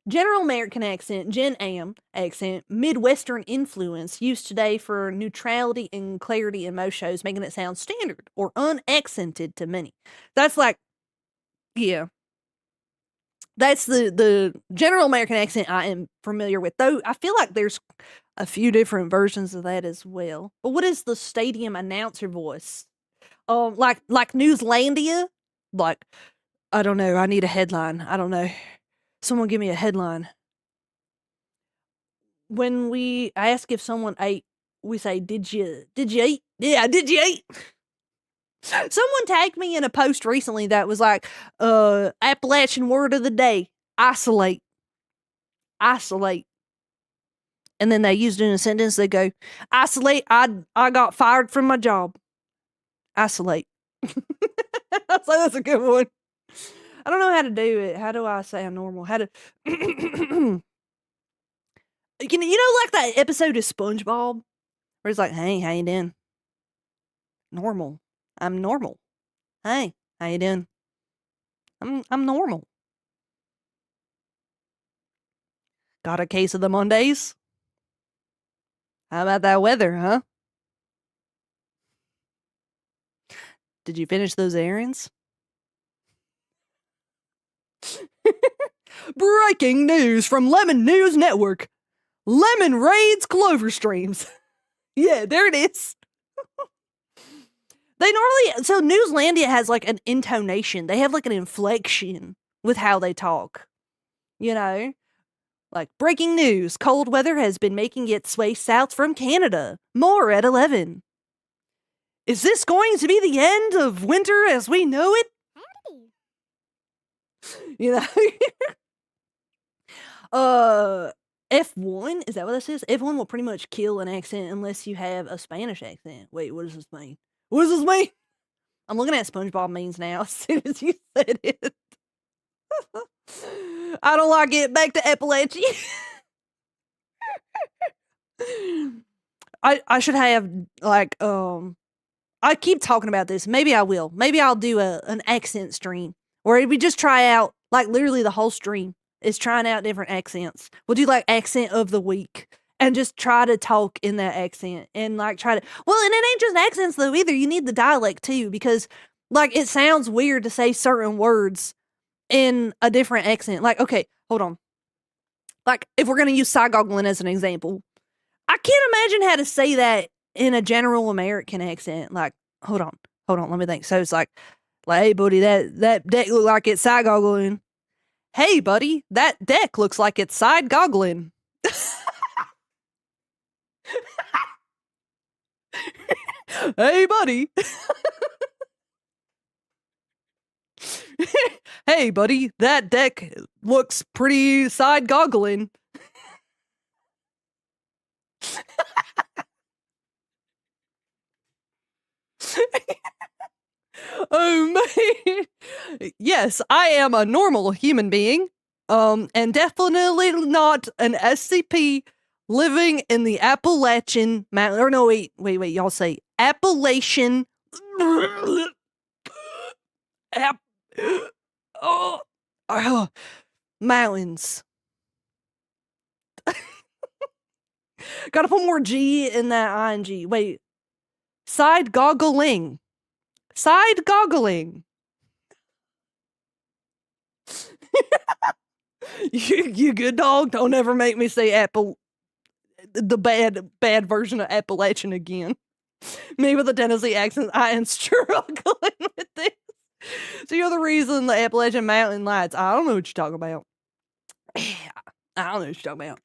General American accent, Gen Am accent, Midwestern influence, used today for neutrality and clarity in most shows, making it sound standard or unaccented to many. That's like, yeah. That's the General American accent I am familiar with, though I feel like there's a few different versions of that as well. But what is the stadium announcer voice? Like Newslandia? Like, I don't know, I need a headline. I don't know. Someone give me a headline. When we ask if someone ate, we say, did you eat? Yeah, did you eat? Someone tagged me in a post recently that was like, Appalachian word of the day, isolate. Isolate. And then they used it in a sentence. They go, isolate, I got fired from my job. Isolate. So that's a good one. I don't know how to do it. How do I sound normal? How to... you know, like that episode of SpongeBob? Where it's like, hey, how you doing? Normal. I'm normal. Hey, how you doing? I'm normal. Got a case of the Mondays? How about that weather, huh? Did you finish those errands? Breaking news from Lemon News Network. Lemon raids clover streams. Yeah, there it is. They normally, so Newslandia has like an intonation. They have like an inflection with how they talk. You know? Like, breaking news. Cold weather has been making its way south from Canada. More at 11. Is this going to be the end of winter as we know it? You know? F1, is that what this is? F1 will pretty much kill an accent unless you have a Spanish accent. Wait, what does this mean? What does this mean? I'm looking at SpongeBob memes now as soon as you said it. I don't like it. Back to Appalachia. I should have like I keep talking about this. Maybe I will. Maybe I'll do an accent stream where we just try out like literally the whole stream is trying out different accents. We'll do like accent of the week and just try to talk in that accent and like try to, well, and it ain't just accents though either. You need the dialect too, because like it sounds weird to say certain words in a different accent. Like, okay, hold on. Like if we're going to use side goggling as an example, I can't imagine how to say that in a general American accent. Like, hold on, let me think. So it's like, hey buddy, that deck look like it's side goggling. Hey buddy, that deck looks like it's side goggling. Hey buddy. Hey buddy, that deck looks pretty side goggling. Oh man. Yes, I am a normal human being. And definitely not an SCP living in the Appalachian mountain. Or no, wait, y'all say Appalachian mountains. Gotta put more G in that ing. Wait. Side goggling. Side goggling. You good dog? Don't ever make me say the bad version of Appalachian again. Me with a Tennessee accent, I am struggling with this. So you're the reason the Appalachian Mountain Lights. I don't know what you're talking about. I don't know what you're talking about.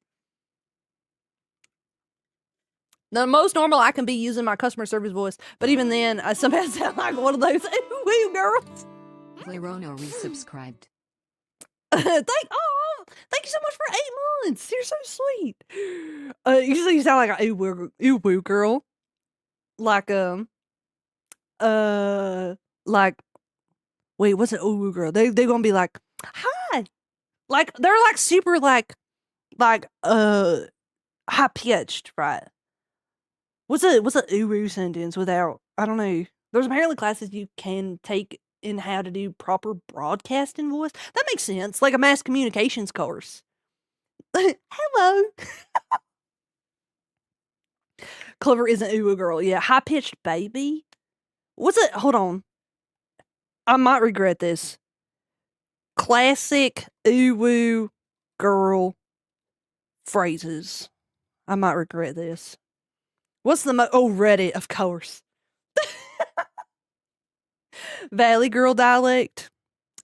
The most normal I can be using my customer service voice, but even then, I somehow sound like one of those wee girls. Clarono resubscribed. Thank you so much for 8 months. You're so sweet. You sound like a woo girl. Like wait, what's an ooh girl? They gonna be like, hi. Like they're like super like high pitched, right? What's a ooh sentence without, I don't know. There's apparently classes you can take in how to do proper broadcasting voice. That makes sense. Like a mass communications course. Hello. Clover isn't ooh girl. Yeah, high pitched baby. What's it? Hold on. I might regret this. Classic ooh girl phrases. I might regret this. What's the Reddit, of course. Valley girl dialect.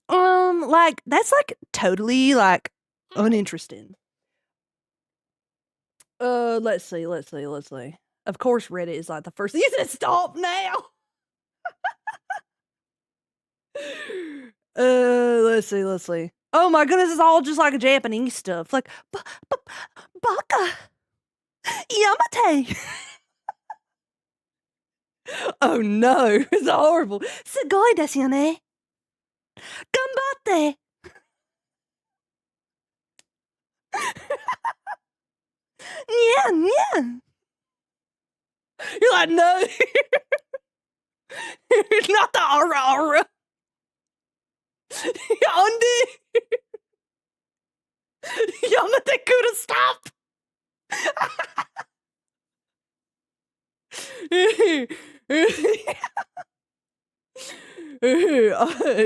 Like that's like totally like uninteresting. Let's see. Of course, Reddit is like the first. You said stop now. Let's see. Oh my goodness, it's all just like Japanese stuff. Like baka yamate. Oh no, it's horrible. Sugoi desu yo ne. Ganbatte. Yeah. You're like, no. Not the aura. Yonde. Yamate kuru, stop.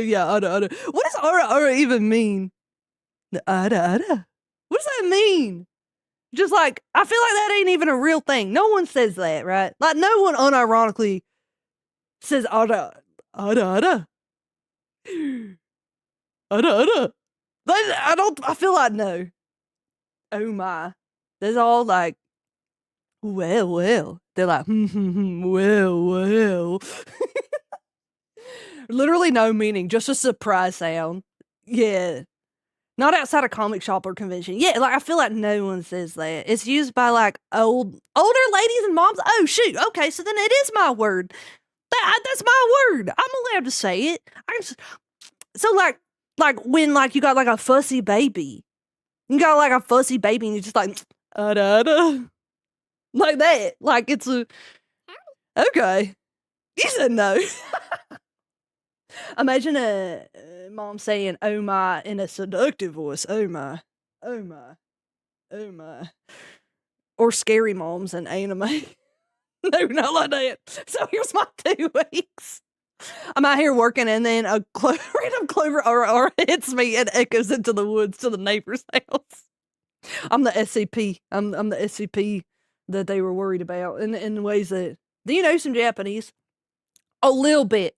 Yeah, ada. What does aura even mean? Ada. What does that mean? Just like, I feel like that ain't even a real thing. No one says that, right? Like, no one unironically says ada. Ada. I feel like no. Oh my. There's all like, well. They're like, well. Literally no meaning, just a surprise sound. Yeah. Not outside a comic shop or convention. Yeah, like I feel like no one says that. It's used by like older ladies and moms. Oh shoot, okay, so then it is my word. That's my word. I'm allowed to say it. So like when like you got like a fussy baby. You got like a fussy baby and you're just like ada. Like that. Like it's a okay. You said no. Imagine a mom saying "oh my" in a seductive voice. Oh my. Or scary moms in anime. No, not like that. So here's my 2 weeks. I'm out here working, and then a random clover or hits me and echoes into the woods to the neighbor's house. I'm the SCP. I'm the SCP that they were worried about in ways that. Do you know some Japanese? A little bit.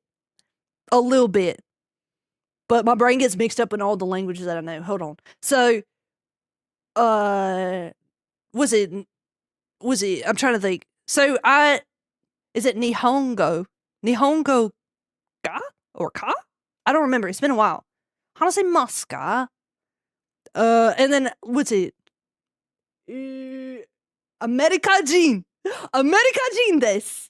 But my brain gets mixed up in all the languages that I know. Hold on. So, was it? I'm trying to think. So is it Nihongo? Nihongo ga or ka? I don't remember. It's been a while. Hanase ka? And then what's it? Amerikajin desu.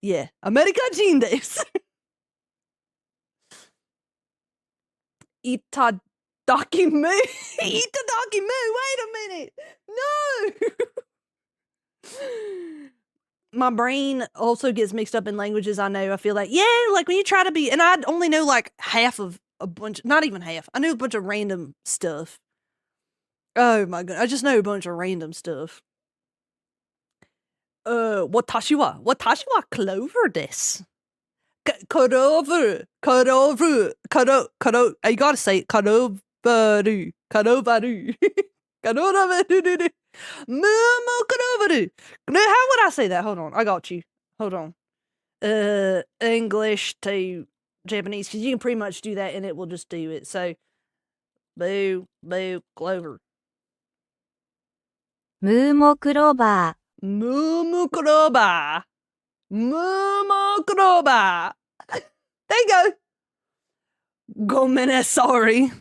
Yeah, Amerikajin desu. Itadakimasu. Itadakimasu. Wait a minute. No. My brain also gets mixed up in languages I know. I feel like, yeah, like when you try to be, and I only know like half of a bunch, not even half. I know a bunch of random stuff. Oh my god, I just know a bunch of random stuff. Watashi wa clover desu. Karovaru. You gotta say it. Karovaru. Karovaru. Mumu. How would I say that? Hold on. I got you. Hold on. English to Japanese, because you can pretty much do that and it will just do it. So, boo, clover. ムーモクローバ Mumu kroba. Mumu kroba. There you go. Gomene, sorry.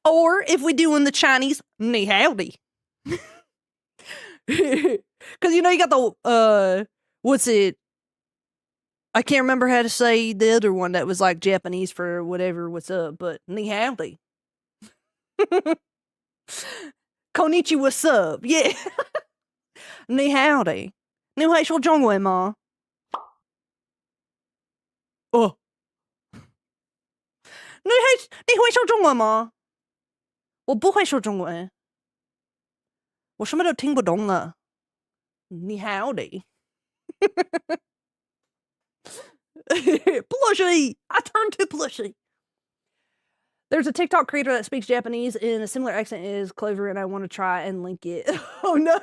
Or if we do in the Chinese, ni howdy. Because you know you got the what's it? I can't remember how to say the other one that was like Japanese for whatever. What's up? But ni howdy. Konnichiwa, what's up? Yeah. Ni howdy. 你会说中文吗？哦，你会说中文吗？我不会说中文，我什么都听不懂了。你 howdy. Plushy! I turned to plushy. There's a TikTok creator that speaks Japanese in a similar accent as Clover, and I want to try and link it. Oh no.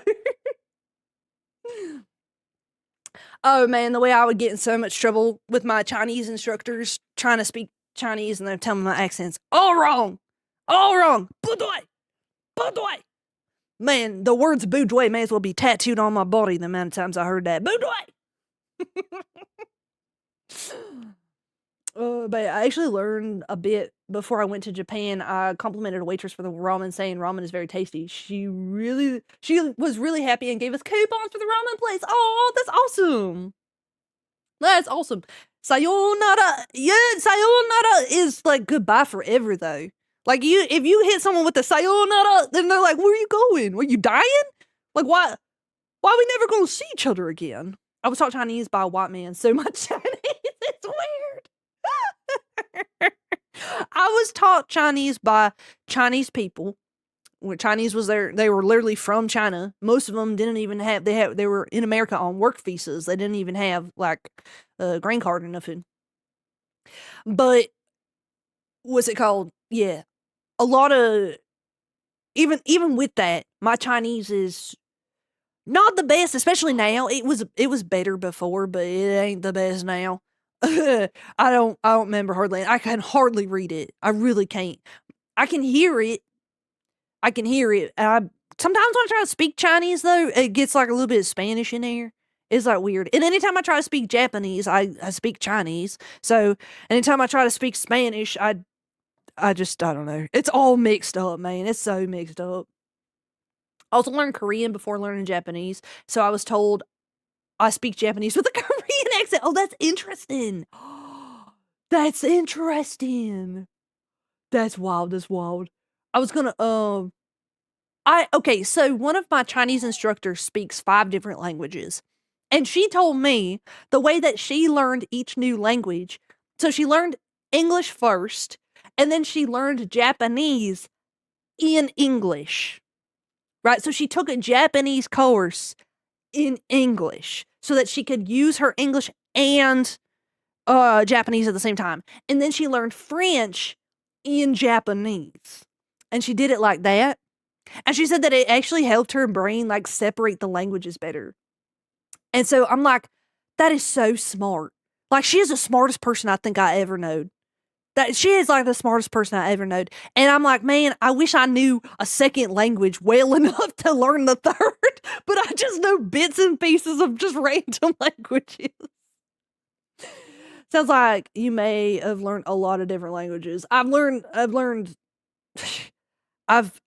Oh man, the way I would get in so much trouble with my Chinese instructors trying to speak Chinese and they're telling me my accents all wrong. All wrong. Budui. Budui. Man, the words budui may as well be tattooed on my body the amount of times I heard that. Budui. But I actually learned a bit before I went to Japan. I complimented a waitress for the ramen, saying ramen is very tasty. She was really happy and gave us coupons for the ramen place. Oh, that's awesome. That's awesome. Sayonara. Yeah, sayonara is like goodbye forever though. Like if you hit someone with the sayonara, then they're like, where are you going? Were you dying? Like why we never gonna see each other again? I was taught Chinese by a white man, so my Chinese is weird. I was taught Chinese by Chinese people. When Chinese was there, they were literally from China. Most of them didn't even have, they were in America on work visas. They didn't even have like a green card or nothing. But what's it called? Yeah. A lot of, even with that, my Chinese is not the best, especially now. It was better before, but it ain't the best now. I don't remember hardly. I can hardly read it. I really can't. I can hear it. And sometimes when I try to speak Chinese though, it gets like a little bit of Spanish in there. It's like weird. And anytime I try to speak Japanese, I speak Chinese. So anytime I try to speak Spanish, I don't know. It's all mixed up, man. It's so mixed up. I also learned Korean before learning Japanese. So I was told I speak Japanese with a Korean accent. Oh, that's interesting. That's interesting. That's wild. That's wild. I was gonna, okay, so one of my Chinese instructors speaks 5 different languages. And she told me the way that she learned each new language. So she learned English first, and then she learned Japanese in English. Right? So she took a Japanese course in English so that she could use her English and Japanese at the same time. And then she learned French in Japanese. And she did it like that. And she said that it actually helped her brain like separate the languages better. And so I'm like, that is so smart. Like she is the smartest person I think I ever knowed. That she is like the smartest person I ever knowed. And I'm like, man, I wish I knew a second language well enough to learn the third, but I just know bits and pieces of just random languages. Sounds like you may have learned a lot of different languages. I've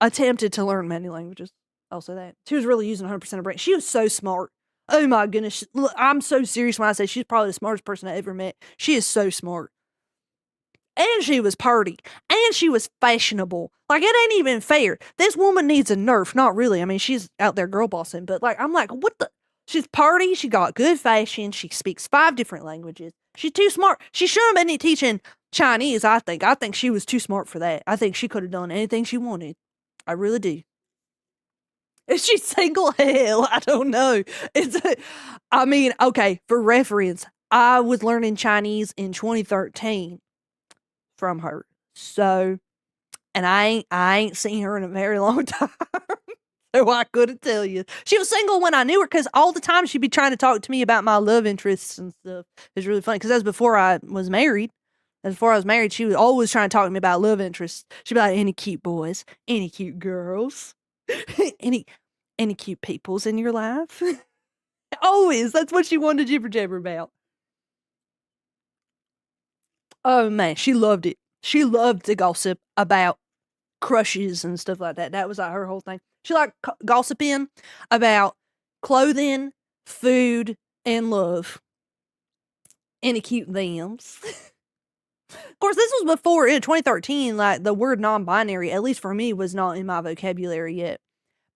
attempted to learn many languages. I'll say that. She was really using 100% of her brain. She was so smart. Oh my goodness. Look, I'm so serious when I say she's probably the smartest person I ever met. She is so smart. And she was purty. And she was fashionable. Like, it ain't even fair. This woman needs a nerf. Not really. I mean, she's out there girl bossing. But, like, I'm like, what the? She's purty. She got good fashion. She speaks 5 different languages. She's too smart. She should have been teaching Chinese, I think. I think she was too smart for that. I think she could have done anything she wanted. I really do. Is she single? Hell, I don't know. Okay, for reference, I was learning Chinese in 2013 from her. So and I ain't seen her in a very long time. So I couldn't tell you. She was single when I knew her because all the time she'd be trying to talk to me about my love interests and stuff. It's really funny because that was before I was married. And before I was married, she was always trying to talk to me about love interests. She'd be like, any cute boys, any cute girls, any cute peoples in your life. Always. That's what she wanted to jibber jabber about. Oh man, she loved it. She loved to gossip about crushes and stuff like that. That was like her whole thing. She liked gossiping about clothing, food, and love. Any cute thems. Of course, this was before, in 2013, like, the word non-binary, at least for me, was not in my vocabulary yet.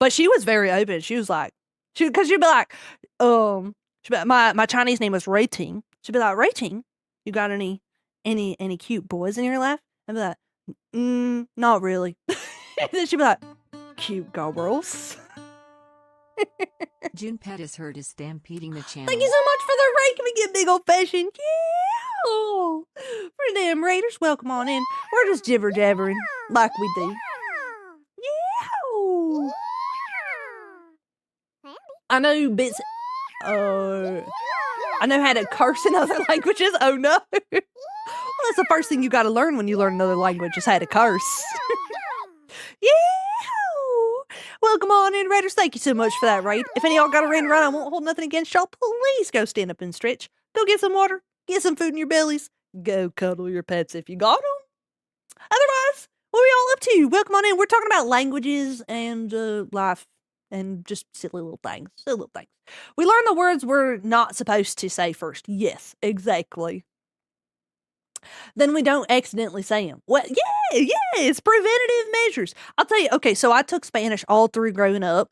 But she was very open. She was like, because she'd be like, my Chinese name was Rating. She'd be like, Rating, you got any cute boys in your life? I'd be like, not really. And then she'd be like, cute girls. June Pettis heard is stampeding the channel. Thank you so much for the rate. Can we get big old fashioned? Yeah. For the damn Raiders, welcome on in. We're just jibber jabbering like we do. Yeah. I know bits. I know how to curse in other languages. Oh no. Well, that's the first thing you got to learn when you learn another language is how to curse. Yeah. Welcome on in, Raiders. Thank you so much for that raid. If any of y'all got a raid run, I won't hold nothing against y'all. Please go stand up and stretch. Go get some water. Get some food in your bellies. Go cuddle your pets if you got them. Otherwise, what are we all up to? Welcome on in. We're talking about languages and life and just silly little things. Silly little things. We learn the words we're not supposed to say first. Yes, exactly. Then we don't accidentally say them. Well, yeah, it's preventative measures. I'll tell you, okay, so I took Spanish all through growing up.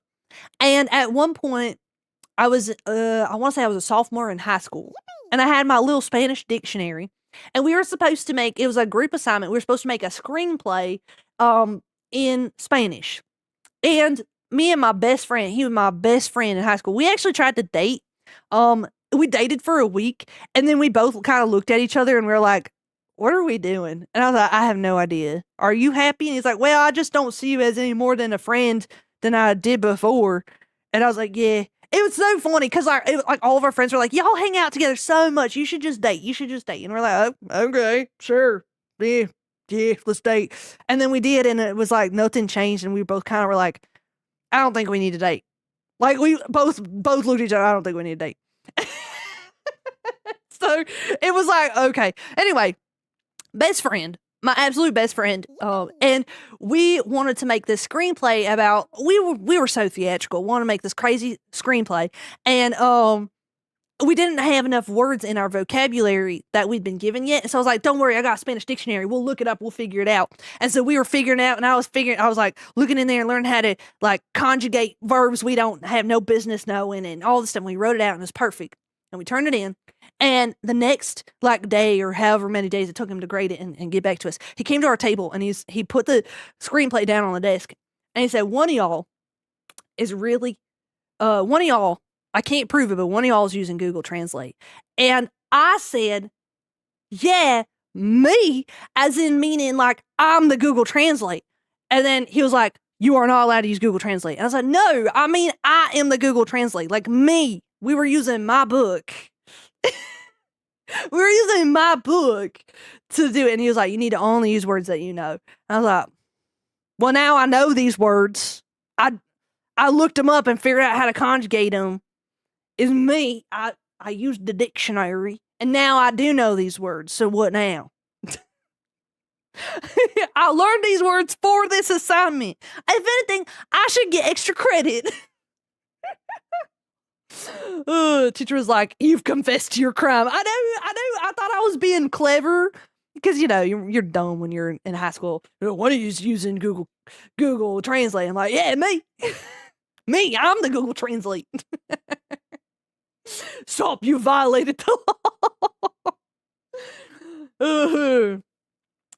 And at one point, I was, I want to say I was a sophomore in high school. And I had my little Spanish dictionary. And we were supposed to make, it was a group assignment. We were supposed to make a screenplay in Spanish. And me and my best friend, he was my best friend in high school. We actually tried to date. We dated for a week. And then we both kind of looked at each other and we were like, what are we doing? And I was like, I have no idea. Are you happy? And he's like, well, I just don't see you as any more than a friend than I did before. And I was like, yeah. It was so funny because like all of our friends were like, y'all hang out together so much. You should just date. And we're like, oh, okay, sure. Yeah, let's date. And then we did. And it was like nothing changed. And we both kind of were like, I don't think we need to date. Like we both looked at each other. I don't think we need to date. So it was like, okay. Anyway. Best friend, my absolute best friend, and we wanted to make this screenplay about, we were so theatrical, wanted to make this crazy screenplay, and we didn't have enough words in our vocabulary that we'd been given yet, and so I was like, don't worry, I got a Spanish dictionary, we'll look it up, we'll figure it out. And so we were figuring out, and I was like looking in there and learning how to like conjugate verbs we don't have no business knowing and all this stuff. We wrote it out and it was perfect, and we turned it in. And the next like day or however many days it took him to grade it and get back to us, he came to our table and he put the screenplay down on the desk and he said, one of y'all, I can't prove it, but one of y'all is using Google Translate. And I said, yeah, me, as in meaning like I'm the Google Translate. And then he was like, you are not allowed to use Google Translate. And I was like, no, I mean, I am the Google Translate, like me. We were using my book. We were using my book to do it. And he was like, you need to only use words that you know. And I was like, well, now I know these words. I looked them up and figured out how to conjugate them. It's me. I used the dictionary. And now I do know these words. So what now? I learned these words for this assignment. If anything, I should get extra credit. Teacher was like, you've confessed to your crime. I know. I thought I was being clever because, you know, you're dumb when you're in high school. What are you using Google Translate? I'm like, yeah, me. Me, I'm the Google Translate. Stop, you violated the law.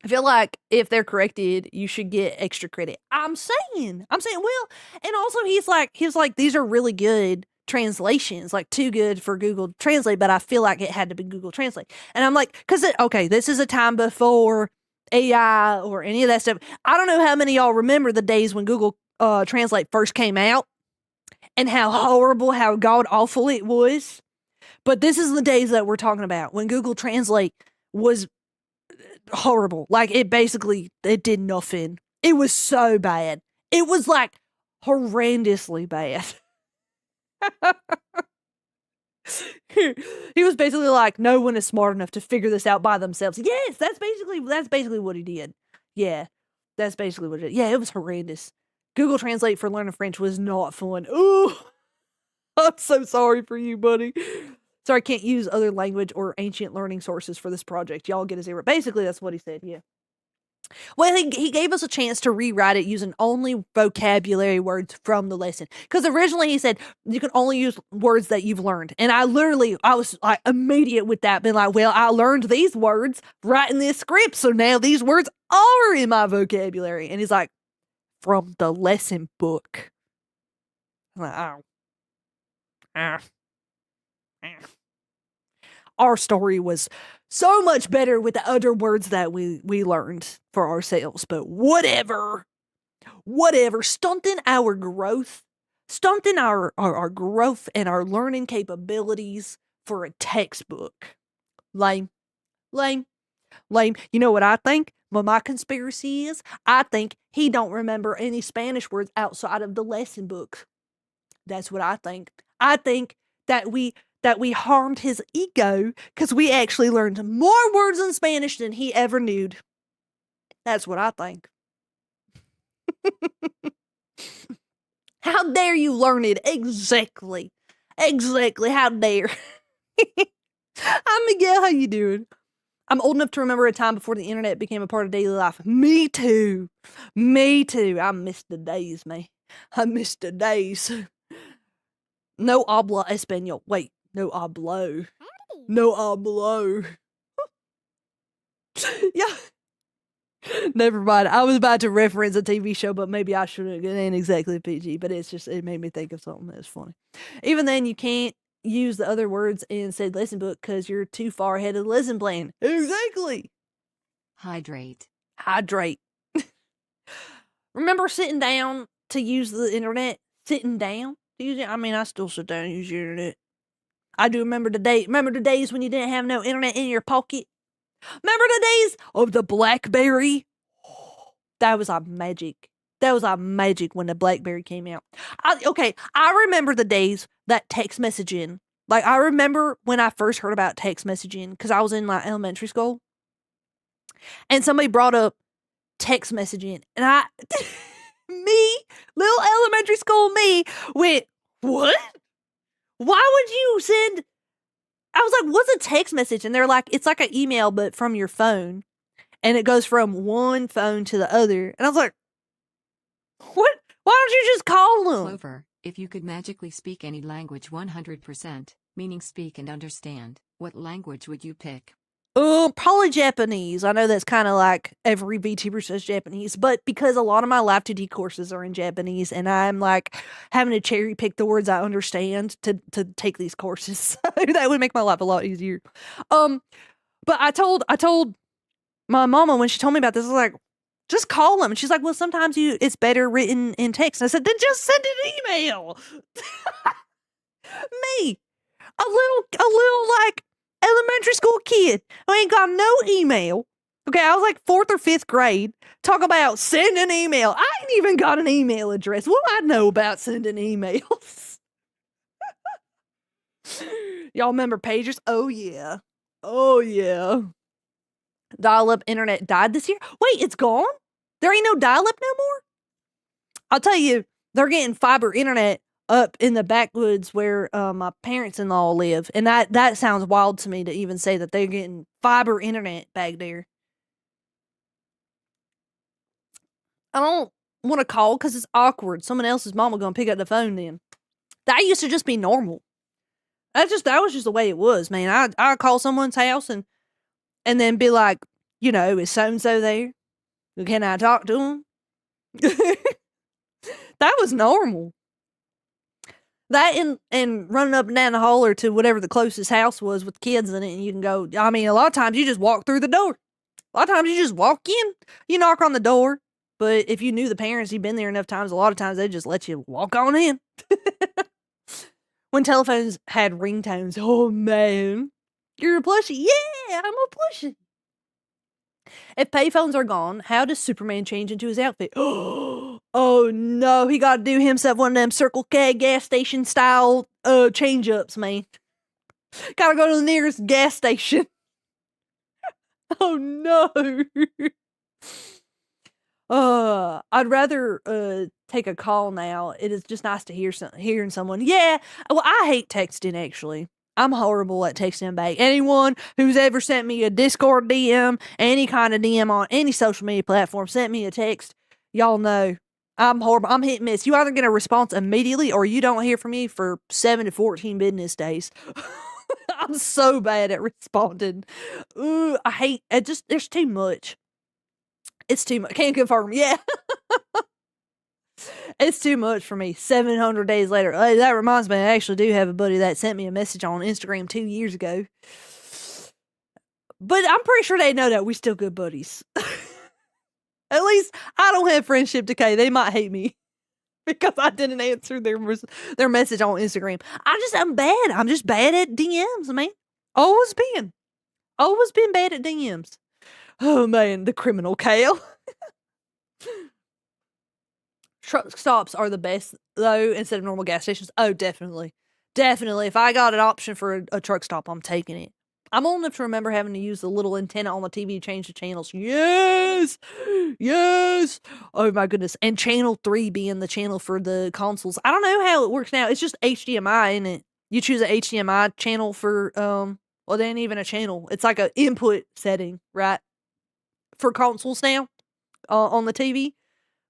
I feel like if they're corrected, you should get extra credit. I'm saying, well, and also he's like, these are really good translations, like too good for Google Translate, but I feel like it had to be Google Translate. And I'm like, this is a time before AI or any of that stuff. I don't know how many of y'all remember the days when Google Translate first came out and how horrible, how god awful it was. But this is the days that we're talking about when Google Translate was horrible. Like it did nothing. It was so bad. It was like horrendously bad. He was basically like, no one is smart enough to figure this out by themselves. Yes, that's basically what he did. Yeah, that's basically what it did. Yeah, it was horrendous. Google Translate for learning French was not fun. Ooh, I'm so sorry for you, buddy. Sorry, I can't use other language or ancient learning sources for this project. Y'all get a 0. Basically, that's what he said, yeah. Well, he gave us a chance to rewrite it using only vocabulary words from the lesson. Because originally he said you can only use words that you've learned. And I was like immediate with that, being like, well, I learned these words writing this script, so now these words are in my vocabulary. And he's like, from the lesson book. I'm like, oh. Our story was so much better with the other words that we learned for ourselves, but whatever, stunting our growth and our learning capabilities for a textbook. Lame. You know what I think? What my conspiracy is? I think he don't remember any Spanish words outside of the lesson book. That's what I think. I think that we harmed his ego because we actually learned more words in Spanish than he ever knew. That's what I think. How dare you learn it? Exactly. How dare. Hi, Miguel. How you doing? I'm old enough to remember a time before the internet became a part of daily life. Me too. I miss the days, man. I miss the days. No habla español. Wait. No hablo. Yeah. Never mind. I was about to reference a TV show, but maybe I shouldn't. It ain't exactly PG, but it made me think of something that's funny. Even then, you can't use the other words in said lesson book because you're too far ahead of the lesson plan. Exactly. Hydrate. Remember sitting down to use the internet? Sitting down to use it? I mean, I still sit down and use the internet. I do remember the days when you didn't have no internet in your pocket? Remember the days of the BlackBerry? That was a magic. When the BlackBerry came out. I remember the days that text messaging. Like, I remember when I first heard about text messaging because I was in my elementary school. And somebody brought up text messaging. And little elementary school me, went, what? Why would you send? I was like, what's a text message? And they're like, it's like an email, but from your phone. And it goes from one phone to the other. And I was like, what? Why don't you just call them? Clover, if you could magically speak any language 100%, meaning speak and understand, what language would you pick? Probably Japanese. I know that's kind of like every VTuber says Japanese, but because a lot of my Live 2D courses are in Japanese, and I'm like having to cherry pick the words I understand to take these courses, so that would make my life a lot easier. But I told my mama when she told me about this, I was like, just call them. And she's like, well, sometimes it's better written in text. And I said, then just send an email. Me, a little like elementary school kid who ain't got no email. Okay, I was like 4th or 5th grade. Talk about send an email. I ain't even got an email address. What do I know about sending emails? Y'all remember pagers? Oh yeah. Dial-up internet died this year. Wait, it's gone? There ain't no dial-up no more? I'll tell you, they're getting fiber internet up in the backwoods where my parents-in-law live. And that sounds wild to me to even say that they're getting fiber internet back there. I don't want to call because it's awkward. Someone else's mama gonna pick up the phone then. That used to just be normal. That was just the way it was, man. I'd call someone's house and then be like, is so-and-so there? Can I talk to him? That was normal. That and running up and down the hall or to whatever the closest house was with kids in it, and you can go. I mean, a lot of times you just walk through the door. A lot of times you just walk in, you knock on the door. But if you knew the parents, you've been there enough times, a lot of times they just let you walk on in. When telephones had ringtones, oh man, you're a plushie. Yeah, I'm a plushie. If payphones are gone, how does Superman change into his outfit? Oh no, he got to do himself one of them Circle K gas station style change ups, man. Gotta go to the nearest gas station. Oh no. I'd rather take a call now. It is just nice to hearing someone. Yeah, well, I hate texting actually. I'm horrible at texting back. Anyone who's ever sent me a Discord DM, any kind of DM on any social media platform, sent me a text, y'all know I'm horrible. I'm hit and miss. You either get a response immediately or you don't hear from me for 7 to 14 business days. I'm so bad at responding. I hate it. Just there's too much. It's too much. Can't confirm. Yeah. It's too much for me. 700 days later. Hey, that reminds me, I actually do have a buddy that sent me a message on Instagram 2 years ago. But I'm pretty sure they know that we still good buddies. At least I don't have friendship decay. They might hate me because I didn't answer their message on Instagram. I'm bad. I'm just bad at DMs, man. Always been. Always been bad at DMs. Oh man, the criminal Kale. Truck stops are the best though, instead of normal gas stations. Oh, definitely. Definitely. If I got an option for a truck stop, I'm taking it. I'm old enough to remember having to use the little antenna on the TV to change the channels. Yes! Yes! Oh my goodness. And channel 3 being the channel for the consoles. I don't know how it works now. It's just HDMI, isn't it? You choose an HDMI channel for, well, it ain't even a channel. It's like an input setting, right? For consoles now, on the TV.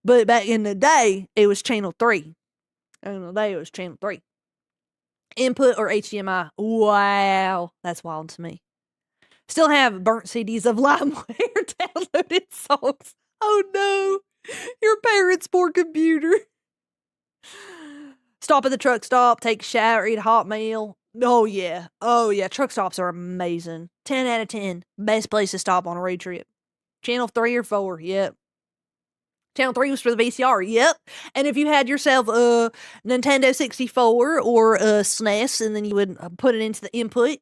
But back in the day, it was channel 3. In the day, it was channel 3. Input or HDMI. Wow. That's wild to me. Still have burnt CDs of LimeWire downloaded songs. Oh no. Your parents' poor computer. Stop at the truck stop, take a shower, eat a hot meal. Oh yeah. Oh yeah. Truck stops are amazing. 10 out of 10. Best place to stop on a road trip. Channel 3 or 4. Yep. Channel 3 was for the VCR. Yep. And if you had yourself a Nintendo 64 or a SNES, and then you would put it into the input.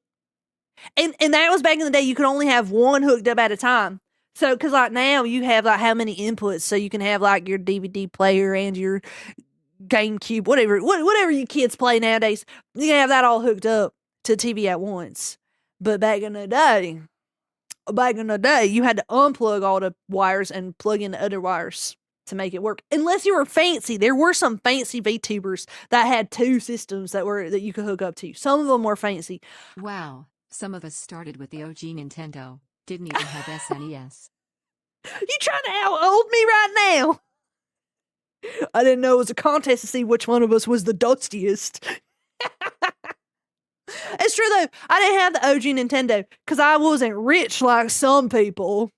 And that was back in the day, you could only have one hooked up at a time. So, because like now you have like how many inputs, so you can have like your DVD player and your GameCube, whatever you kids play nowadays. You can have that all hooked up to TV at once. But back in the day, you had to unplug all the wires and plug in the other wires to make it work. Unless you were fancy. There were some fancy VTubers that had 2 systems that you could hook up to. Some of them were fancy. Wow, some of us started with the OG Nintendo. Didn't even have SNES. You trying to out-old me right now? I didn't know it was a contest to see which one of us was the dustiest. It's true though. I didn't have the OG Nintendo because I wasn't rich like some people.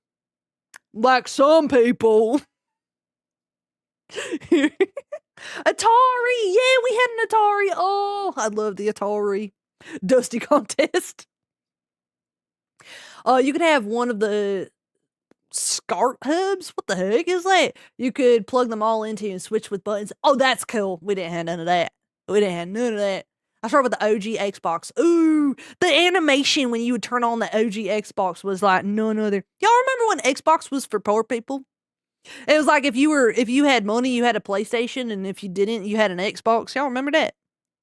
Atari. Yeah, we had an Atari. Oh, I love the Atari. Dusty contest. You could have one of the SCART hubs. What the heck is that? You could plug them all into and switch with buttons. Oh, that's cool. We didn't have none of that. I started with the OG Xbox. Ooh, the animation when you would turn on the OG Xbox was like none other. Y'all remember when Xbox was for poor people? It was like if you had money, you had a PlayStation, and if you didn't, you had an Xbox. Y'all remember that?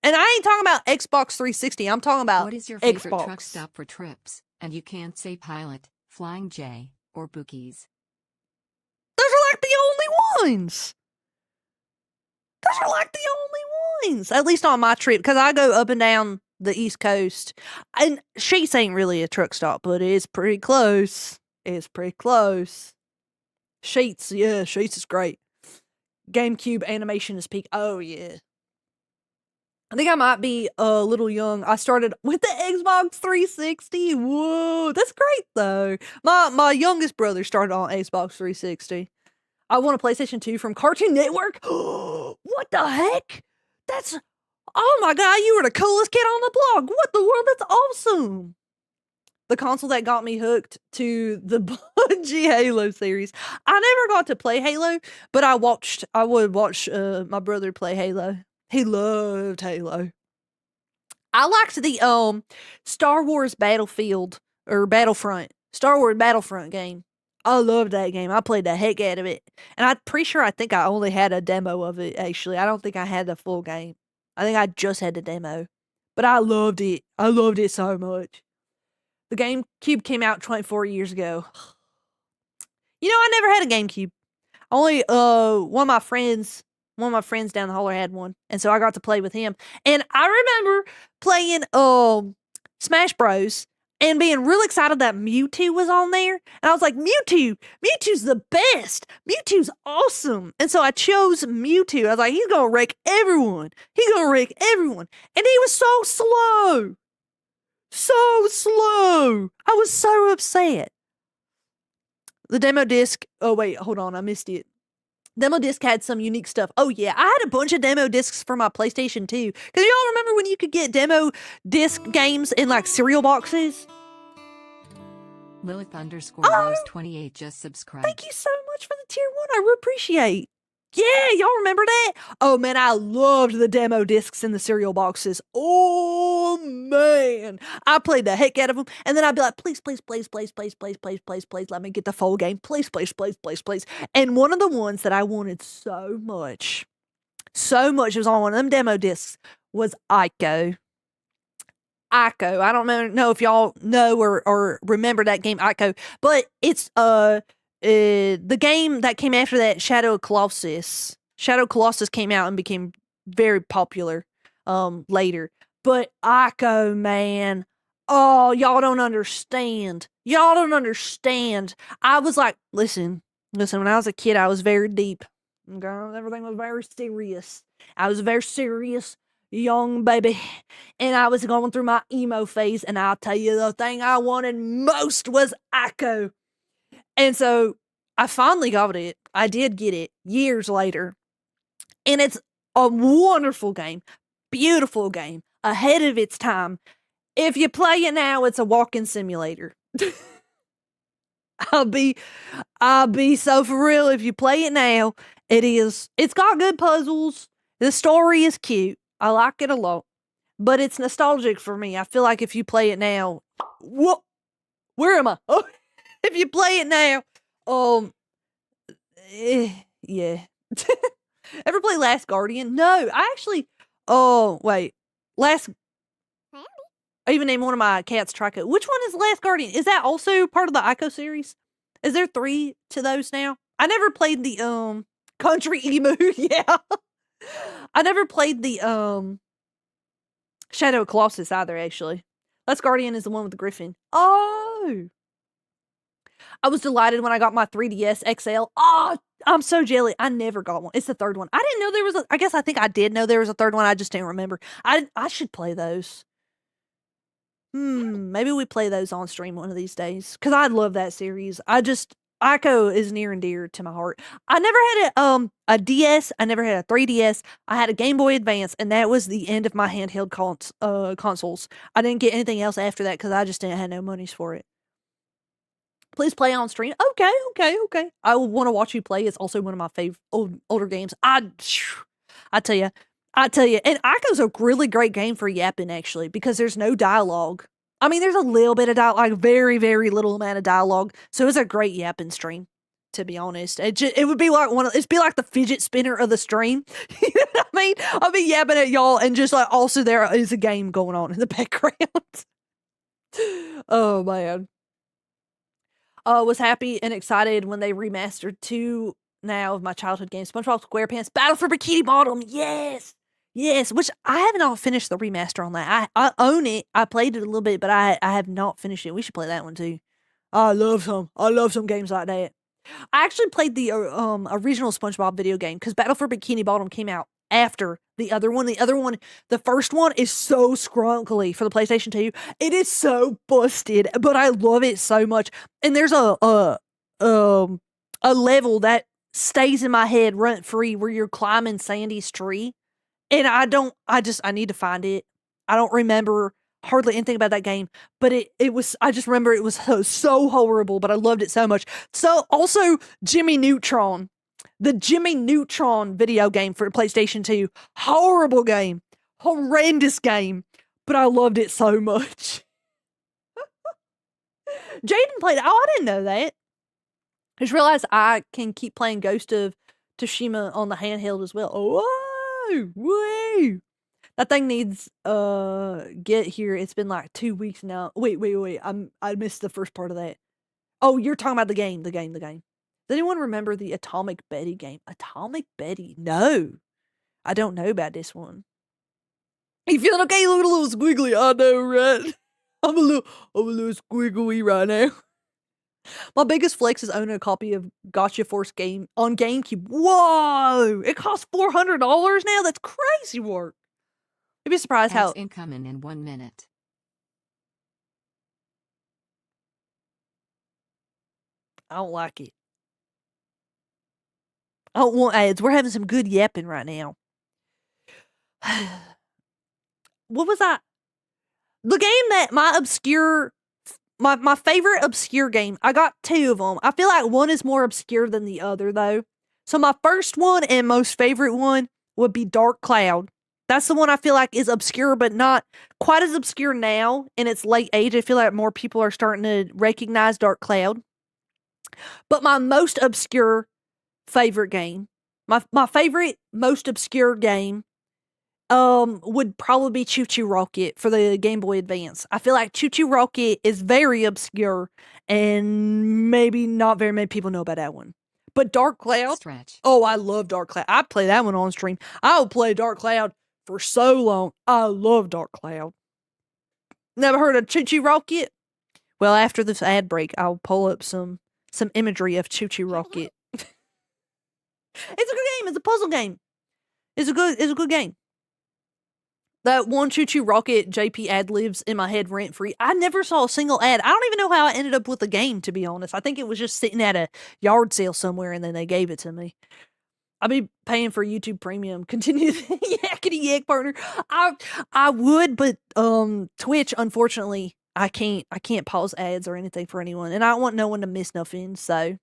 And I ain't talking about Xbox 360. I'm talking about What is your favorite Xbox. truck stop for trips? And you can't say Pilot, Flying J, or Bookies. Those are like the only ones. At least on my trip, because I go up and down the East Coast. And Sheets ain't really a truck stop, but it's pretty close. Sheets is great. GameCube animation is peak. Oh, yeah. I think I might be a little young. I started with the Xbox 360. Whoa, that's great, though. My youngest brother started on Xbox 360. I won a PlayStation 2 from Cartoon Network. What the heck? Oh my god, you were the coolest kid on the block. What the world? That's awesome. the console that got me hooked to the Bungie Halo series. I never got to play Halo, but I would watch my brother play Halo. He loved Halo. I liked the Star Wars Battlefield or Battlefront. Star Wars Battlefront game. I loved that game. I played the heck out of it. And I'm pretty sure I think I only had a demo of it, actually. I don't think I had the full game. I think I just had the demo. But I loved it. I loved it so much. The GameCube came out 24 years ago. You know, I never had a GameCube. Only one of my friends down the holler had one. And so I got to play with him. And I remember playing Smash Bros. And being real excited that Mewtwo was on there. And I was like, Mewtwo's the best. Mewtwo's awesome. And so I chose Mewtwo. I was like, he's going to wreck everyone. And he was so slow. So slow. I was so upset. The demo disc. Oh, wait, hold on. I missed it. Demo disc had some unique stuff. Oh, yeah. I had a bunch of demo discs for my PlayStation 2. Because y'all remember when you could get demo disc games in like cereal boxes? Lilith _Rose 28 just subscribed. Thank you so much for the tier 1. I really appreciate. Yeah, y'all remember that? Oh, man, I loved the demo discs in the cereal boxes. Oh, man. I played the heck out of them. And then I'd be like, please, let me get the full game. Please. And one of the ones that I wanted so much, it was on one of them demo discs, was Ico. I don't know if y'all know or remember that game, Ico, but it's the game that came after that, Shadow of Colossus. Shadow of Colossus came out and became very popular later. But Ico, man, oh, y'all don't understand. I was like, listen, when I was a kid, I was very deep. Okay? Everything was very serious. I was a very serious young baby. And I was going through my emo phase. And I'll tell you, the thing I wanted most was Ico. And so I finally got it. I did get it years later. And it's a wonderful game. Beautiful game. Ahead of its time. If you play it now, it's a walking simulator. I'll be so for real. If you play it now, it's got good puzzles. The story is cute. I like it a lot. But it's nostalgic for me. I feel like if you play it now, where am I? Oh, if you play it now, yeah. Ever play Last Guardian? No, I actually, I even named one of my cats Trico. Which one is Last Guardian? Is that also part of the Ico series? Is there 3 to those now? I never played the, Country Emu, yeah. I never played the, Shadow of Colossus either, actually. Last Guardian is the one with the griffin. Oh! I was delighted when I got my 3DS XL. Oh, I'm so jelly. I never got one. It's the third one. I didn't know there was I think I did know there was a third one. I just didn't remember. I should play those. Maybe we play those on stream one of these days. Because I love that series. Ico is near and dear to my heart. I never had a DS. I never had a 3DS. I had a Game Boy Advance, and that was the end of my handheld consoles. I didn't get anything else after that because I just didn't have no monies for it. Please play on stream. Okay. I want to watch you play. It's also one of my favorite older games. I tell you. And Ico's a really great game for yapping, actually, because there's no dialogue. I mean, there's a little bit of dialogue, very, very little amount of dialogue. So it's a great yapping stream, to be honest. It would be like it'd be like the fidget spinner of the stream. You know what I mean? I'll be yapping at y'all, and just like also there is a game going on in the background. Oh man. Was happy and excited when they remastered 2 now of my childhood games. SpongeBob SquarePants, Battle for Bikini Bottom. Yes, which I have not finished the remaster on that. I own it. I played it a little bit, but I have not finished it. We should play that one too. I love some games like that. I actually played the original SpongeBob video game because Battle for Bikini Bottom came out after the other one. The first one is so scrunkly for the PlayStation 2. It is so busted, but I love it so much. And there's a level that stays in my head rent free where you're climbing Sandy's tree. And I need to find it. I don't remember hardly anything about that game, but it was, I just remember it was so horrible, but I loved it so much. So also Jimmy Neutron, the Jimmy Neutron video game for PlayStation 2, horrible game, horrendous game, but I loved it so much. Jaden played it. Oh, I didn't know that. I just realized I can keep playing Ghost of Tsushima on the handheld as well. Oh, woo! That thing needs get here. It's been like 2 weeks now. Wait. I missed the first part of that. Oh, you're talking about the game. Does anyone remember the Atomic Betty game? Atomic Betty? No. I don't know about this one. You feeling okay? You look a little squiggly. I know, right? I'm a little squiggly right now. My biggest flex is owning a copy of Gotcha Force game on GameCube. Whoa! It costs $400 now? That's crazy work. You'd be surprised how... Ads incoming in 1 minute. I don't like it. I don't want ads. We're having some good yapping right now. What was that? The game that my favorite obscure game, I got 2 of them. I feel like one is more obscure than the other, though. So my first one and most favorite one would be Dark Cloud. That's the one I feel like is obscure, but not quite as obscure now in its late age. I feel like more people are starting to recognize Dark Cloud. But my most obscure favorite game, my favorite most obscure game, would probably be Choo Choo Rocket for the Game Boy Advance. I feel like Choo Choo Rocket is very obscure, and maybe not very many people know about that one. But Dark Cloud, Stretch. oh, I love Dark Cloud. I play that one on stream. I'll play Dark Cloud for so long. I love Dark Cloud. Never heard of Choo Choo Rocket? Well, after this ad break, I'll pull up some imagery of Choo Choo Rocket. It's a good game. It's a puzzle game. It's a good game. That one Choo Choo Rocket JP ad lives in my head rent free. I never saw a single ad. I don't even know how I ended up with the game, to be honest. I think it was just sitting at a yard sale somewhere and then they gave it to me. I'd be paying for YouTube Premium. Continue the yakety yak partner. I would, but Twitch, unfortunately, I can't pause ads or anything for anyone, and I don't want no one to miss nothing. So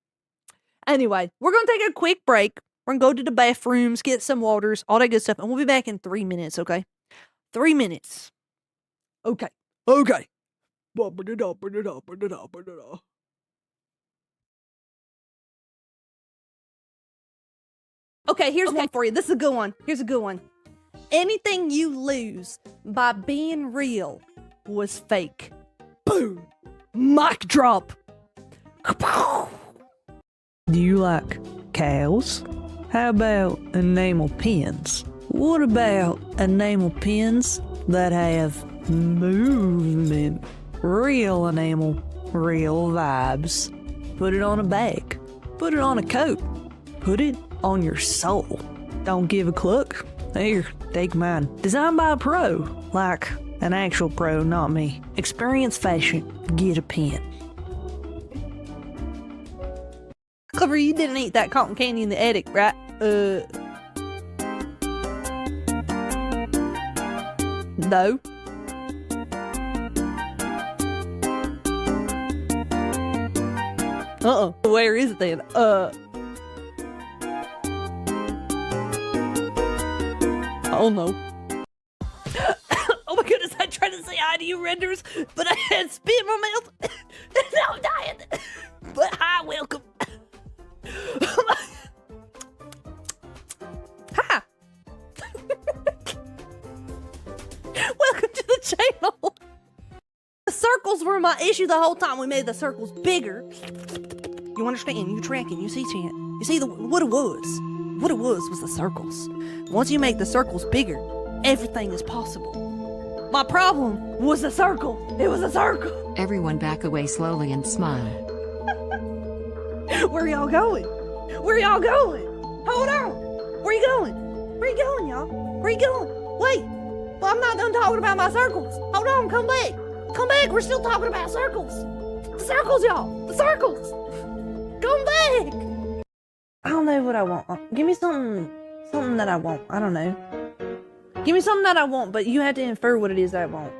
anyway, we're gonna take a quick break. We're gonna go to the bathrooms, get some waters, all that good stuff, and we'll be back in 3 minutes, okay? 3 minutes. Okay. Okay, here's one for you. This is a good one. Here's a good one. Anything you lose by being real was fake. Boom. Mic drop. Do you like cows? How about enamel pins? What about enamel pins that have movement? Real enamel, real vibes. Put it on a bag. Put it on a coat. Put it on your soul. Don't give a cluck. Here, take mine. Designed by a pro. Like an actual pro, not me. Experience fashion. Get a pin. Clever, you didn't eat that cotton candy in the attic, right? No. Where is it then? Oh no. Oh my goodness, I tried to say hi to you, Renders, but I had spit in my mouth. Now I'm dying. But hi, welcome. Hi. Welcome to the channel. The circles were my issue the whole time. We made the circles bigger. You understand? You tracking? You see, chat? You see what it was? What it was the circles. Once you make the circles bigger, everything is possible. My problem was the circle. It was a circle. Everyone back away slowly and smile. Where y'all going? Where y'all going? Hold on. Where you going? Where you going, y'all? Where you going? Wait. Well, I'm not done talking about my circles. Hold on. Come back. Come back. We're still talking about circles. The circles, y'all. The circles. Come back. I don't know what I want. Give me something that I want. I don't know. Give me something that I want, but you have to infer what it is that I want.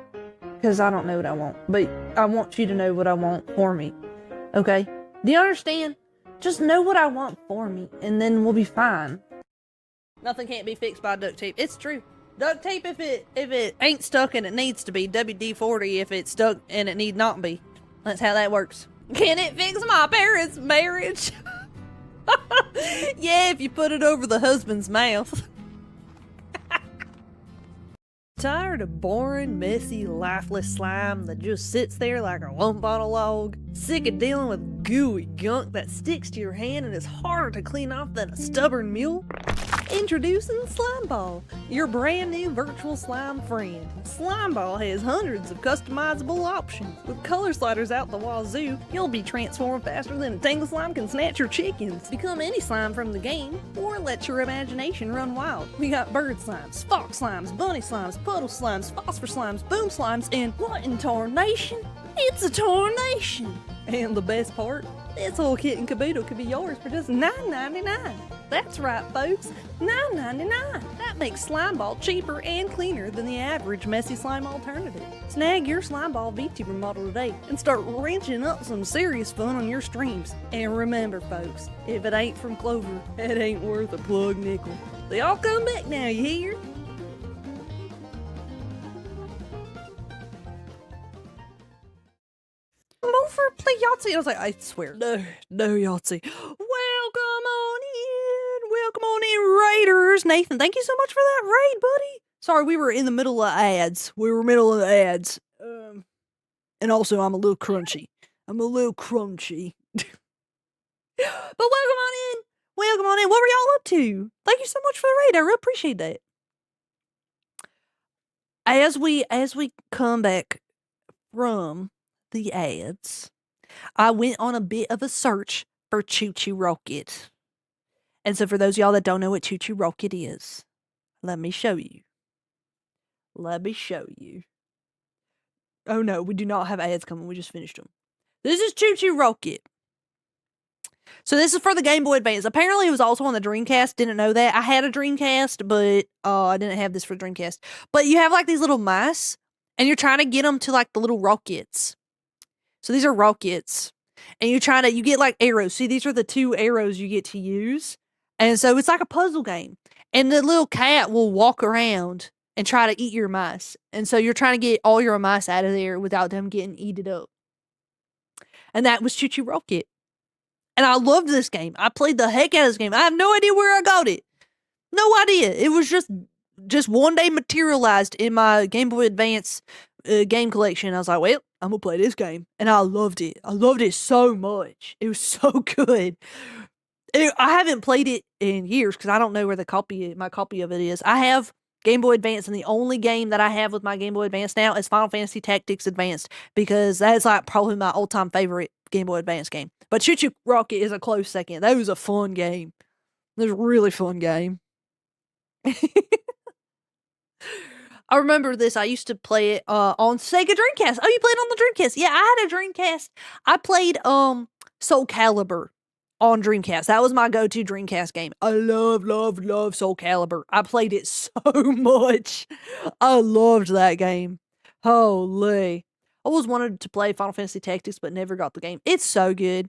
because I don't know what I want. But I want you to know what I want for me. Okay? Do you understand? Just know what I want for me, and then we'll be fine. Nothing can't be fixed by duct tape. It's true. Duct tape if it ain't stuck and it needs to be. WD-40 if it's stuck and it need not be. That's how that works. Can it fix my parents' marriage? Yeah, if you put it over the husband's mouth. Tired of boring, messy, lifeless slime that just sits there like a lump on a log? Sick of dealing with gooey gunk that sticks to your hand and is harder to clean off than a stubborn mule? Introducing Slime Ball, your brand new virtual slime friend. Slime Ball has hundreds of customizable options. With color sliders out the wazoo, you'll be transformed faster than a tangle slime can snatch your chickens. Become any slime from the game, or let your imagination run wild. We got bird slimes, fox slimes, bunny slimes, puddle slimes, phosphor slimes, boom slimes, and what in tarnation? It's a tarnation! And the best part? This whole kit and caboodle could be yours for just $9.99. That's right, folks, $9.99. That makes Slime Ball cheaper and cleaner than the average messy slime alternative. Snag your Slime Ball VTuber model today and start wrenching up some serious fun on your streams. And remember, folks, if it ain't from Clover, it ain't worth a plug nickel. They all come back now, you hear? Come over, play Yahtzee. I was like, I swear, no Yahtzee. Welcome on in, Raiders. Nathan, thank you so much for that raid, buddy. Sorry, we were in the middle of ads. And also, I'm a little crunchy. But welcome on in. Welcome on in. What were y'all up to? Thank you so much for the raid. I really appreciate that. As we come back from the ads, I went on a bit of a search for Choo Choo Rocket. And so for those of y'all that don't know what Choo Choo Rocket is, let me show you. Oh no, we do not have ads coming. We just finished them. This is Choo Choo Rocket. So this is for the Game Boy Advance. Apparently it was also on the Dreamcast. Didn't know that. I had a Dreamcast, but I didn't have this for the Dreamcast. But you have like these little mice, and you're trying to get them to like the little rockets. So these are rockets. And you get like arrows. See, these are the 2 arrows you get to use. And so it's like a puzzle game. And the little cat will walk around and try to eat your mice. And so you're trying to get all your mice out of there without them getting eaten up. And that was Choo Choo Rocket. And I loved this game. I played the heck out of this game. I have no idea where I got it. No idea. It was just one day materialized in my Game Boy Advance game collection. I was like, well, I'm going to play this game. And I loved it. I loved it so much. It was so good. I haven't played it in years because I don't know where my copy of it is. I have Game Boy Advance, and the only game that I have with my Game Boy Advance now is Final Fantasy Tactics Advanced, because that's like probably my all-time favorite Game Boy Advance game. But Choo Choo Rocket is a close second. That was a fun game. It was a really fun game. I remember this. I used to play it on Sega Dreamcast. Oh, you played on the Dreamcast? Yeah, I had a Dreamcast. I played Soul Calibur on Dreamcast. That was my go-to Dreamcast game. I love Soul Calibur. I played it so much. I loved that game. Holy. I always wanted to play Final Fantasy Tactics, but never got the game. It's so good.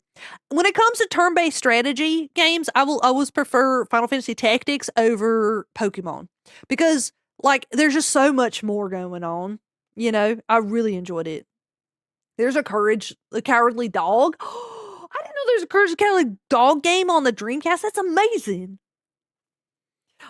When it comes to turn-based strategy games, I always prefer Final Fantasy Tactics over Pokemon. Because, like, there's just so much more going on. You know, I really enjoyed it. There's a Cowardly Dog. I didn't know there's a Courage the Cowardly Dog game on the Dreamcast. That's amazing.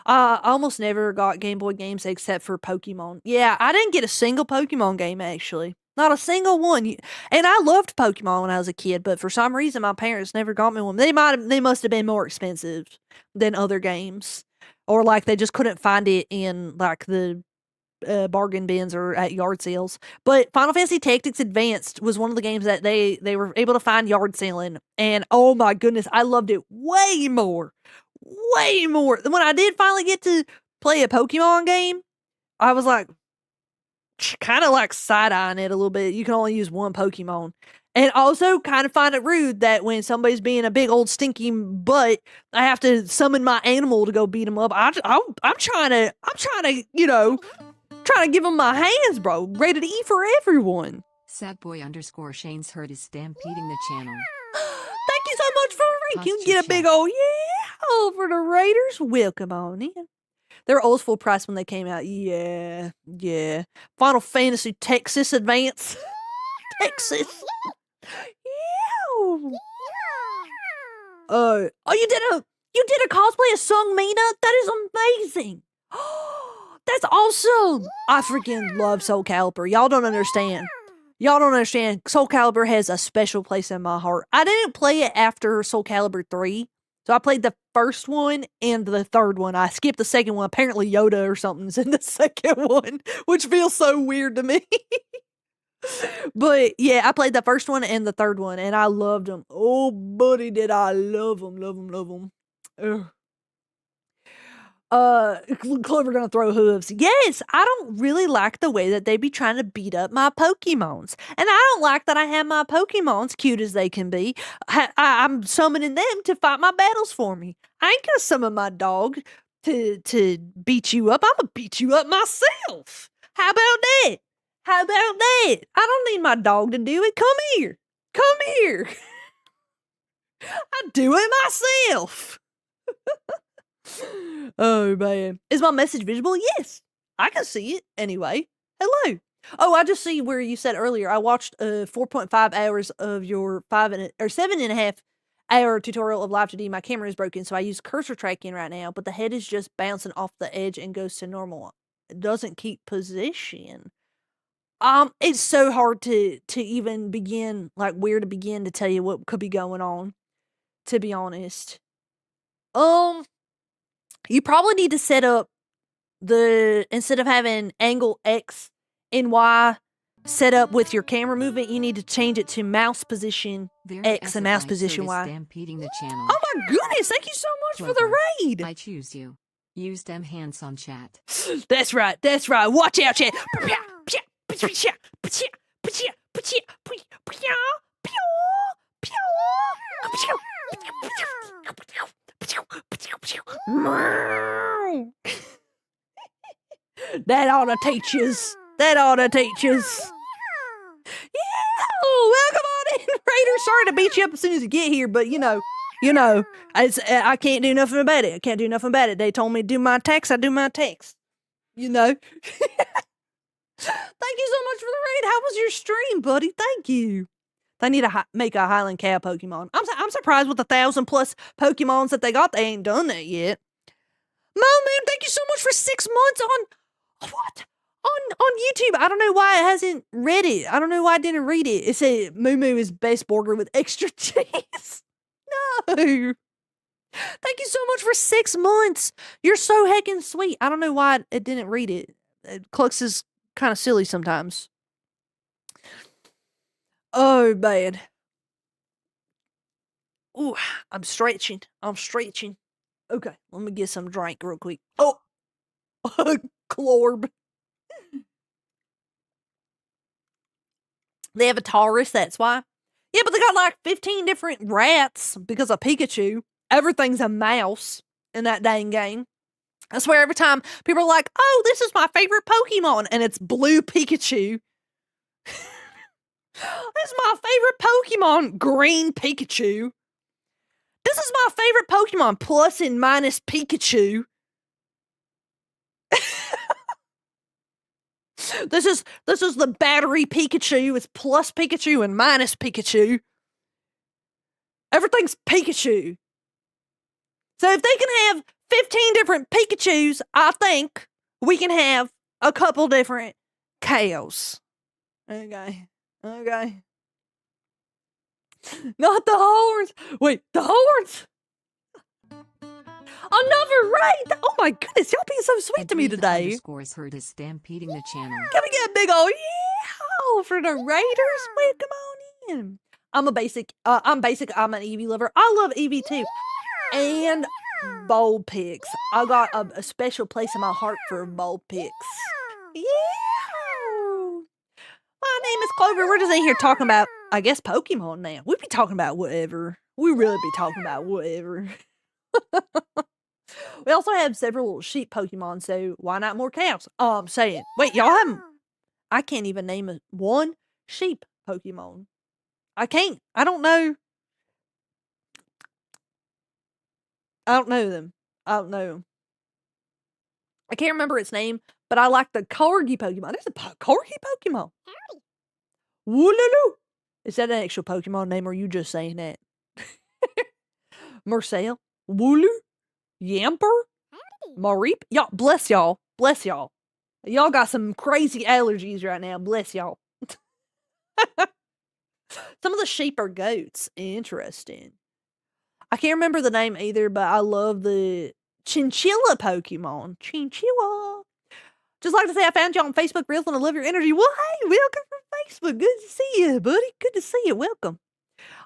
I almost never got Game Boy games except for Pokemon. Yeah, I didn't get a single Pokemon game, actually. Not a single one. And I loved Pokemon when I was a kid, but for some reason my parents never got me one. They must have been more expensive than other games. Or like they just couldn't find it in like the bargain bins or at yard sales. But Final Fantasy Tactics Advanced was one of the games that they were able to find yard selling. And oh my goodness, I loved it way more. Way more. When I did finally get to play a Pokemon game, I was like, kind of like side-eyeing it a little bit. You can only use one Pokemon. And also kind of find it rude that when somebody's being a big old stinky butt, I have to summon my animal to go beat them up. I'm trying to, you know, Trying to give them my hands, bro. Rated E for everyone. Sadboy_Shane's herd is stampeding the channel. Thank you so much for the rank. You Posture get a big check. old yeah for the Raiders. Welcome on in. They were always full price when they came out. Yeah. Final Fantasy Texas Advance. Texas. Yeah. Oh, you did a cosplay of Sung Mina? That is amazing. That's awesome. I freaking love Soul Calibur. Y'all don't understand. Soul Calibur has a special place in my heart. I didn't play it after Soul Calibur 3. So I played the first one and the third one. I skipped the second one. Apparently Yoda or something's in the second one, which feels so weird to me. But yeah, I played the first one and the third one, and I loved them. Oh, buddy, did I love them. Ugh. Clover gonna throw hooves. Yes, I don't really like the way that they be trying to beat up my Pokemons. And I don't like that I have my Pokemons, cute as they can be. I'm summoning them to fight my battles for me. I ain't gonna summon my dog to beat you up. I'm gonna beat you up myself. How about that? I don't need my dog to do it. Come here. I do it myself. Oh, man. Is my message visible? Yes. I can see it. Anyway. Hello. Oh, I just see where you said earlier. I watched 4.5 hours of your 7.5 hour tutorial of Live 2D. My camera is broken, so I use cursor tracking right now, but the head is just bouncing off the edge and goes to normal. It doesn't keep position. It's so hard to even begin, like where to begin to tell you what could be going on, to be honest. You probably need to set up instead of having angle X and Y set up with your camera movement, you need to change it to mouse position X and mouse position Y. Stampeding the channel. Oh my goodness, thank you so much for the Clover, raid. I choose you. Use them hands on chat. That's right. Watch out, chat. That ought to teach us. Yeah, welcome on in, Raider. Sorry to beat you up as soon as you get here, but you know, I can't do nothing about it. They told me to do my text, I do my text. You know. Thank you so much for the raid. How was your stream, buddy? Thank you. They need to make a Highland Cow Pokemon. I'm surprised with the 1,000+ Pokemons that they got. They ain't done that yet. Mo Moon, thank you so much for 6 months on what? On YouTube. I don't know why it hasn't read it. I don't know why I didn't read it. It said Moo Moo is best burger with extra cheese. No. Thank you so much for 6 months. You're so heckin' sweet. I don't know why it didn't read it. Clux is kind of silly sometimes. Oh, bad. Ooh, I'm stretching. Okay, let me get some drink real quick. Oh, Clorb. They have a Taurus, that's why. Yeah, but they got like 15 different rats because of Pikachu. Everything's a mouse in that dang game. I swear every time people are like, oh, this is my favorite Pokemon, and it's blue Pikachu. This is my favorite Pokemon, green Pikachu. This is my favorite Pokemon, plus and minus Pikachu. This is the battery Pikachu. It's plus Pikachu and minus Pikachu. Everything's Pikachu. So if they can have 15 different Pikachus, I think we can have a couple different cows. Okay. Not the horns. Wait, the horns. Another raid. Oh my goodness, y'all being so sweet to me today. Underscores herd is stampeding the channel. Can we get a big old yeah for the Raiders? Wait, come on in. I'm an Eevee lover. I love Eevee too. And bold pics. I got a special place in my heart for bold pics. Yeah. My name is Clover. We're just in here talking about, I guess, Pokemon now. We be talking about whatever. We really be talking about whatever. We also have several sheep Pokemon, so why not more cows? I'm saying. Wait, y'all have... I can't even name one sheep Pokemon. I can't. I don't know. I don't know them. I don't know. I can't remember its name, but I like the Corgi Pokemon. There's a Corgi Pokemon. Wooloo. Is that an actual Pokemon name, or are you just saying that? Marcel? Wooloo? Yamper? Mareep? Y'all, bless y'all. Bless y'all. Y'all got some crazy allergies right now. Bless y'all. Some of the sheep are goats. Interesting. I can't remember the name either, but I love the Chinchilla Pokemon. Chinchilla. Just like to say, I found you on Facebook Reels and I love your energy. Well, hey, welcome from Facebook. Good to see you, buddy. Good to see you. Welcome.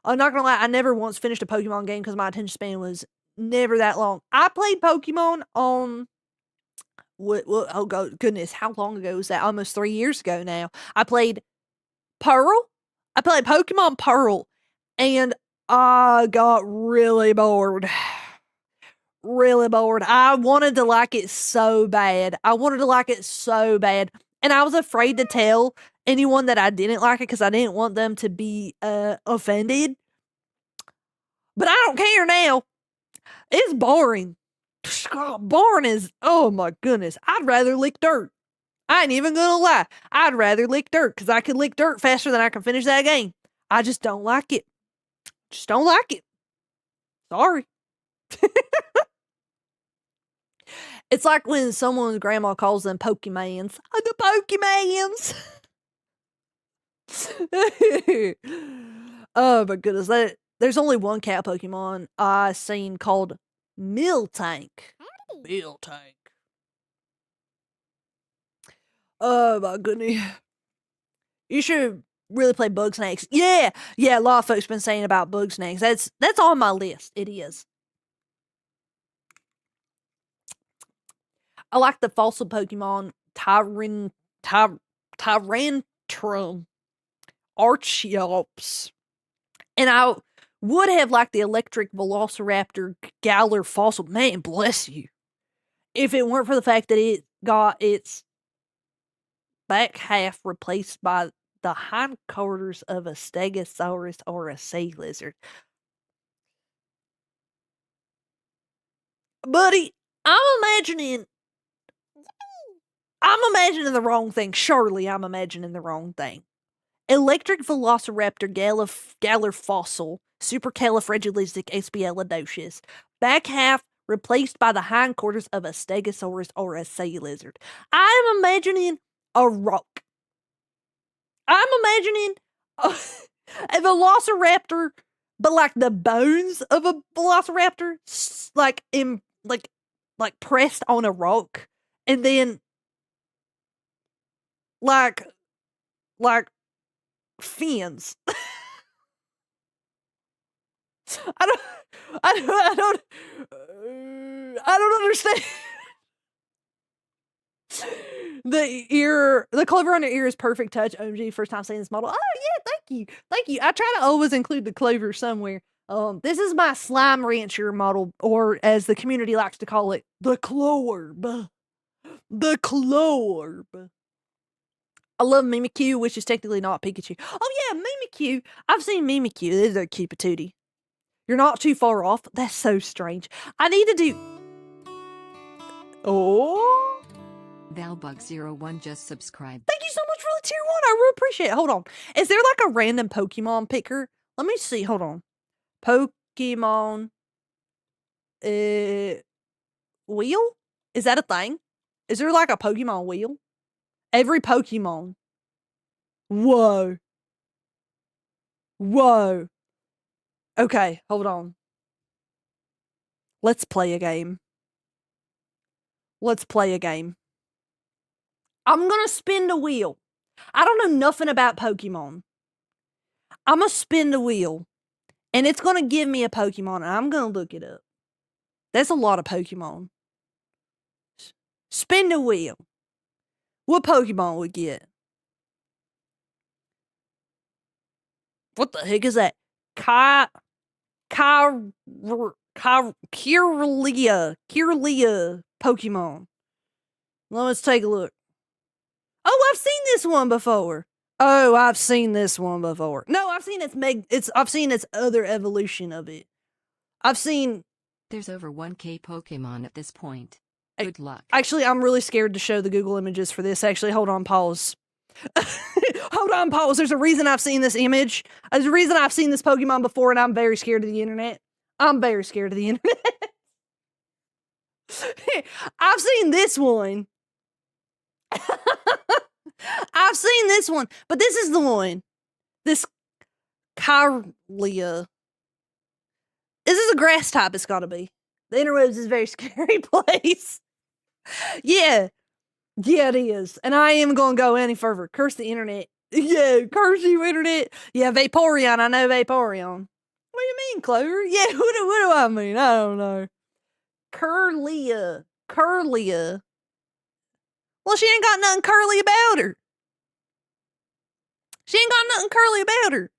I'm not gonna lie, I never once finished a Pokemon game because my attention span was never that long. I played Pokemon on oh goodness, how long ago was that? Almost 3 years ago now. I played Pearl. I played Pokemon Pearl, and I got really bored. Really bored. I wanted to like it so bad. And I was afraid to tell anyone that I didn't like it because I didn't want them to be offended. But I don't care now. It's boring. Boring is, oh my goodness. I'd rather lick dirt. I ain't even gonna lie. I'd rather lick dirt because I could lick dirt faster than I can finish that game. I just don't like it. Just don't like it. Sorry. It's like when someone's grandma calls them Pokemans. Oh, the Pokemans. Oh my goodness. There's only one cat Pokemon I seen called Miltank. Miltank. Oh my goodness. You should really play Bugsnax. Yeah, a lot of folks been saying about Bugsnax. That's on my list. It is. I like the fossil Pokemon Tyrantrum, Archeops. And I would have liked the electric Velociraptor Galar fossil. Man, bless you. If it weren't for the fact that it got its back half replaced by the hindquarters of a Stegosaurus or a sea lizard. Buddy, I'm imagining the wrong thing. Surely I'm imagining the wrong thing. Electric Velociraptor Galar fossil, supercalifragilisticexpialidocious, back half replaced by the hindquarters of a Stegosaurus or a sea lizard. I'm imagining a rock. I'm imagining a Velociraptor, but like the bones of a Velociraptor, like pressed on a rock, and then like fins. I don't understand. The clover on the ear is perfect touch. OMG, first time seeing this model. Oh yeah, thank you. I try to always include the clover somewhere. This is my slime rancher model, or as the community likes to call it, the Clorb. The Clorb. I love Mimikyu, which is technically not Pikachu. Oh yeah, Mimikyu. I've seen Mimikyu. This is a cute patootie. You're not too far off. That's so strange. I need to do... Oh... Valbug01 just subscribed. Thank you so much for the tier 1. I really appreciate it. Hold on. Is there like a random Pokemon picker? Let me see. Hold on. Pokemon... Wheel? Is that a thing? Is there like a Pokemon wheel? Every Pokemon. Whoa. Whoa. Okay, hold on. Let's play a game. Let's play a game. I'm gonna spin the wheel. I don't know nothing about Pokemon. I'm gonna spin the wheel. And it's gonna give me a Pokemon, and I'm gonna look it up. That's a lot of Pokemon. Spin the wheel. What Pokemon we get? What the heck is that? Kirlia Pokemon. Let's take a look. Oh, I've seen this one before. No, I've seen its I've seen its other evolution of it. There's over 1K Pokemon at this point. Hey, Good luck. Actually, I'm really scared to show the Google images for this. Actually, hold on, pause. Hold on, pause. There's a reason I've seen this image. There's a reason I've seen this Pokemon before, and I'm very scared of the internet. I'm very scared of the internet. I've seen this one. I've seen this one, but this is the one. This Kyria. This is a grass type, it's gotta be. The interwebs is a very scary place. Yeah, it is. And I am gonna go any further. Curse the internet. Yeah, curse you, internet. Yeah, Vaporeon. I know Vaporeon. What do you mean, Clover? Yeah, what do I mean? I don't know. Curlia. Well, she ain't got nothing curly about her.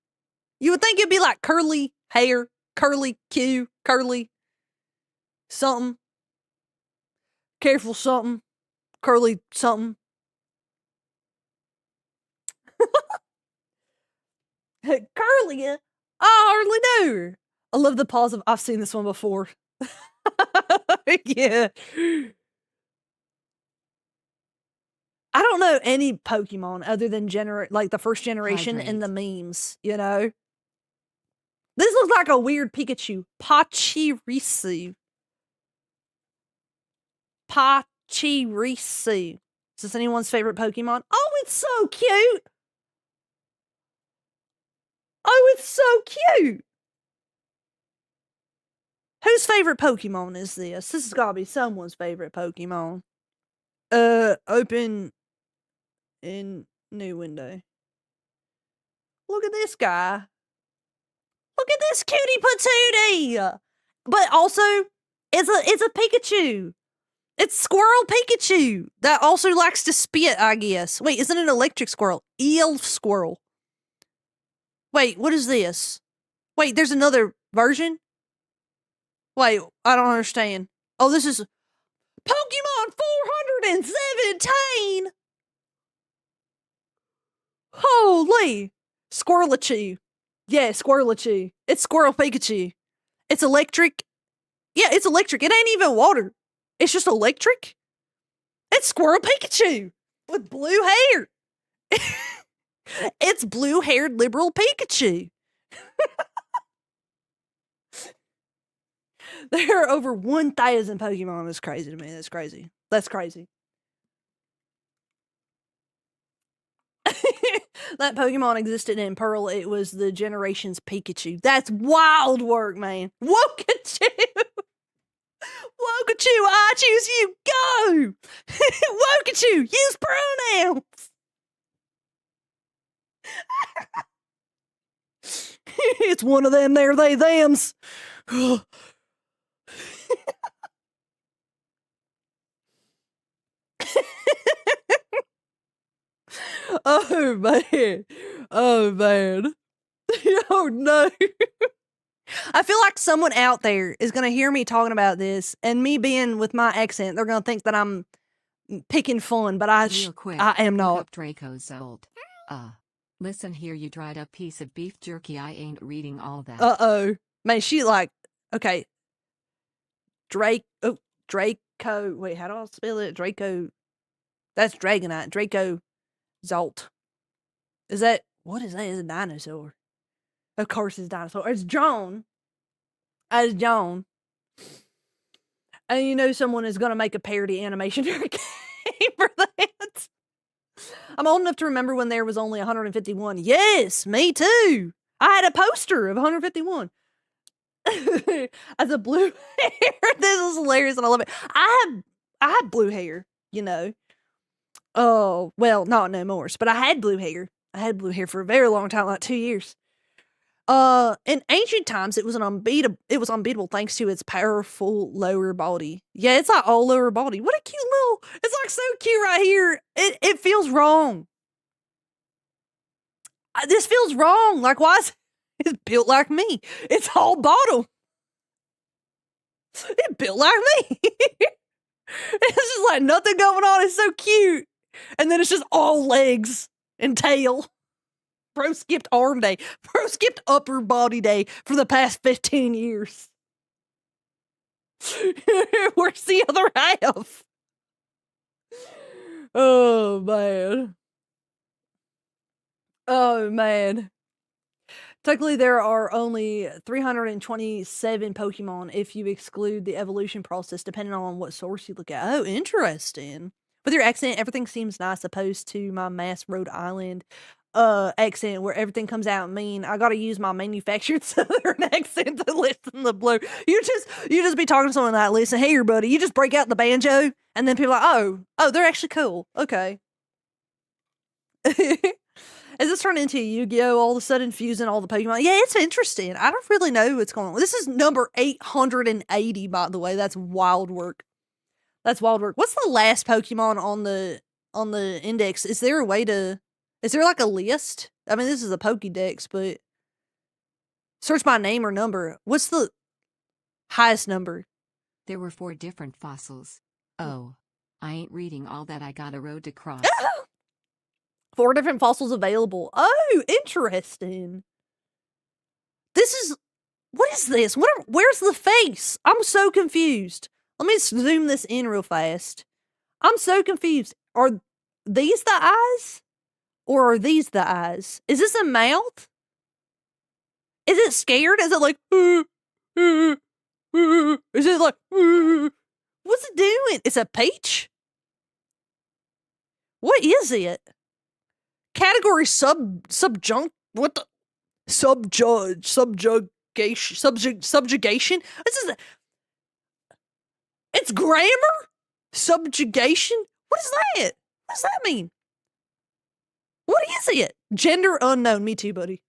You would think it'd be like curly hair, curly Q, curly something. Careful something. Curly something. Curlia? I hardly know her. I love the pause of, I've seen this one before. Yeah. I don't know any Pokemon other than like the first generation in the memes, you know? This looks like a weird Pikachu. Pachirisu. Is this anyone's favorite Pokemon? Oh, it's so cute! Whose favorite Pokemon is this? This has got to be someone's favorite Pokemon. Open in new window. Look at this guy. Look at this cutie patootie. But also, it's a Pikachu. It's Squirrel Pikachu that also likes to spit, I guess. Wait, isn't it an electric squirrel? Eel squirrel. Wait, what is this? Wait, there's another version? Wait, I don't understand. Oh, this is Pokemon 417! Holy! Squirrelachu. Yeah, Squirrelachu. It's Squirrel Pikachu. It's electric. Yeah, it's electric. It ain't even water. It's just electric. It's Squirrel Pikachu with blue hair. It's blue-haired liberal Pikachu. There are over 1,000 Pokemon. That's crazy to me. That's crazy. That Pokemon existed in Pearl. It was the generation's Pikachu. That's wild work, man. Wokachu! Wokachu, I choose you. Go! Wokachu, use pronouns. It's one of them there, they, thems. Oh man. Oh no. I feel like someone out there is going to hear me talking about this, and me being with my accent, they're going to think that I'm picking fun, but I am not. Up Draco's old. Listen here, you dried up piece of beef jerky. I ain't reading all that. Uh-oh. Man, she like, okay. Draco. Wait, how do I spell it? Draco. That's Dragonite. Draco Zolt. Is that, what is that? It's a dinosaur. Of course it's a dinosaur. It's John. As John. And you know someone is going to make a parody animation for that. I'm old enough to remember when there was only 151. Yes, me too. I had a poster of 151. As a blue hair. This is hilarious and I love it. I had blue hair, you know. Oh, well, not no more, but I had blue hair. I had blue hair for a very long time, like 2 years. In ancient times, it was unbeatable thanks to its powerful lower body. Yeah, it's like all lower body. What a cute little, it's like so cute right here. It feels wrong. This feels wrong. Like, why is it's built like me? It's all bottom. It built like me. It's just like nothing going on. It's so cute. And then it's just all legs and tail. Bro skipped arm day. Bro skipped upper body day for the past 15 years. Where's the other half? Oh, man. Oh, man. Technically, there are only 327 Pokemon if you exclude the evolution process, depending on what source you look at. Oh, interesting. With your accent, everything seems nice, opposed to my Mass Rhode Island accent where everything comes out mean. I gotta use my manufactured Southern accent to listen to Blue. You just be talking to someone like, listen, hey, buddy, you just break out the banjo, and then people are like, oh, they're actually cool. Okay. Is this turned into Yu-Gi-Oh! All of a sudden fusing all the Pokemon? Yeah, it's interesting. I don't really know what's going on. This is number 880, by the way. That's wild work. That's wild work. What's the last Pokemon on the index? Is there like a list? I mean, this is a Pokédex, but search by name or number. What's the highest number? There were 4 different fossils. Oh, I ain't reading all that. I got a road to cross. 4 different fossils available. Oh, interesting. What is this? Where's the face? I'm so confused. Let me zoom this in real fast. I'm so confused. Are these the eyes? Or are these the eyes? Is this a mouth? Is it scared? Is it like, is it like, what's it doing? It's a peach? What is it? Category subjugation? What the? Subjugation? This is it's grammar? Subjugation? What is that? What does that mean? What is it? Gender unknown. Me too, buddy.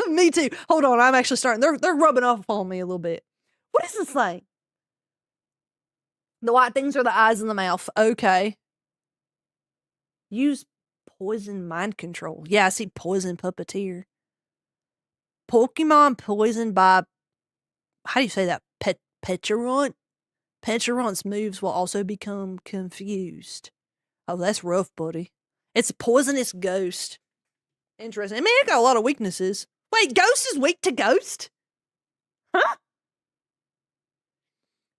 Me too. Hold on, I'm actually starting. They're rubbing off on me a little bit. What is this thing? The white things are the eyes and the mouth. Okay. Use poison mind control. Yeah, I see poison puppeteer. Pokemon poisoned by, how do you say that? Petulant? Petulant's moves will also become confused. Oh, that's rough, buddy. It's a poisonous ghost. Interesting. I mean, it got a lot of weaknesses. Wait, ghost is weak to ghost? Huh?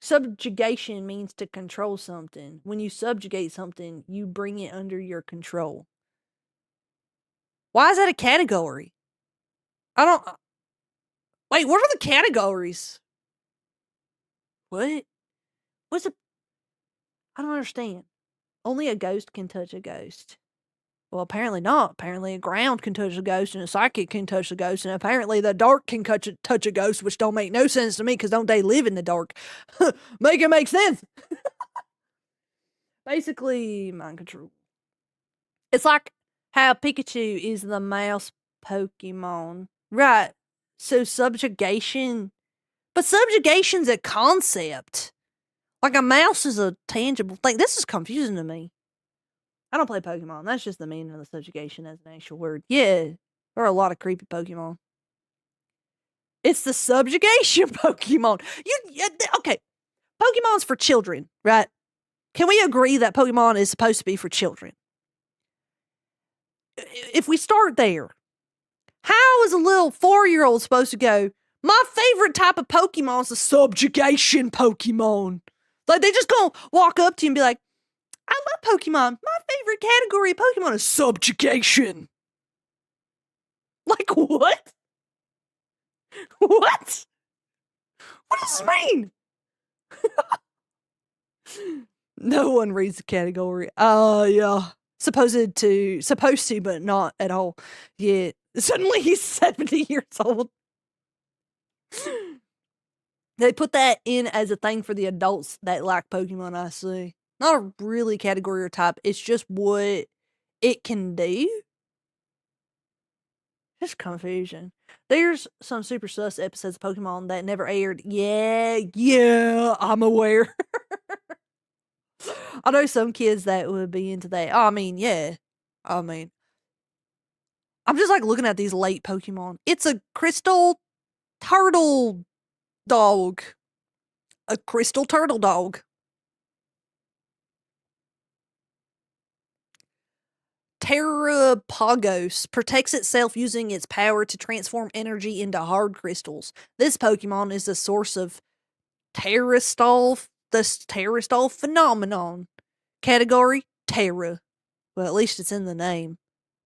Subjugation means to control something. When you subjugate something, you bring it under your control. Why is that a category? Wait, what are the categories? What? What's a... I don't understand. Only a ghost can touch a ghost. Well, apparently not. Apparently a ground can touch a ghost and a psychic can touch a ghost, and apparently the dark can touch a ghost, which don't make no sense to me because don't they live in the dark? Make it make sense. Basically, mind control. It's like how Pikachu is the mouse Pokemon. Right. So subjugation. But subjugation's a concept. Like a mouse is a tangible thing. This is confusing to me. I don't play Pokemon. That's just the meaning of the subjugation as an actual word. Yeah, there are a lot of creepy Pokemon. It's the subjugation Pokemon. Okay. Pokemon's for children, right? Can we agree that Pokemon is supposed to be for children? If we start there, how is a little 4-year-old supposed to go, my favorite type of Pokemon is a subjugation Pokemon? Like, they just gonna walk up to you and be like, I love Pokemon. My favorite category of Pokemon is subjugation. Like, what? What? What does this mean? No one reads the category. Yeah. Supposed to, but not at all. Yeah. Suddenly he's 70 years old. They put that in as a thing for the adults that like Pokemon, I see. Not a really category or type. It's just what it can do. Just confusion. There's some super sus episodes of Pokemon that never aired. Yeah, I'm aware. I know some kids that would be into that. I mean, yeah. I mean, I'm just like looking at these late Pokemon. It's a crystal turtle dog. a crystal turtle dog. Terrapagos protects itself using its power to transform energy into hard crystals. This Pokemon is the source of the Terrastall phenomenon. Category, Terra. Well, at least it's in the name.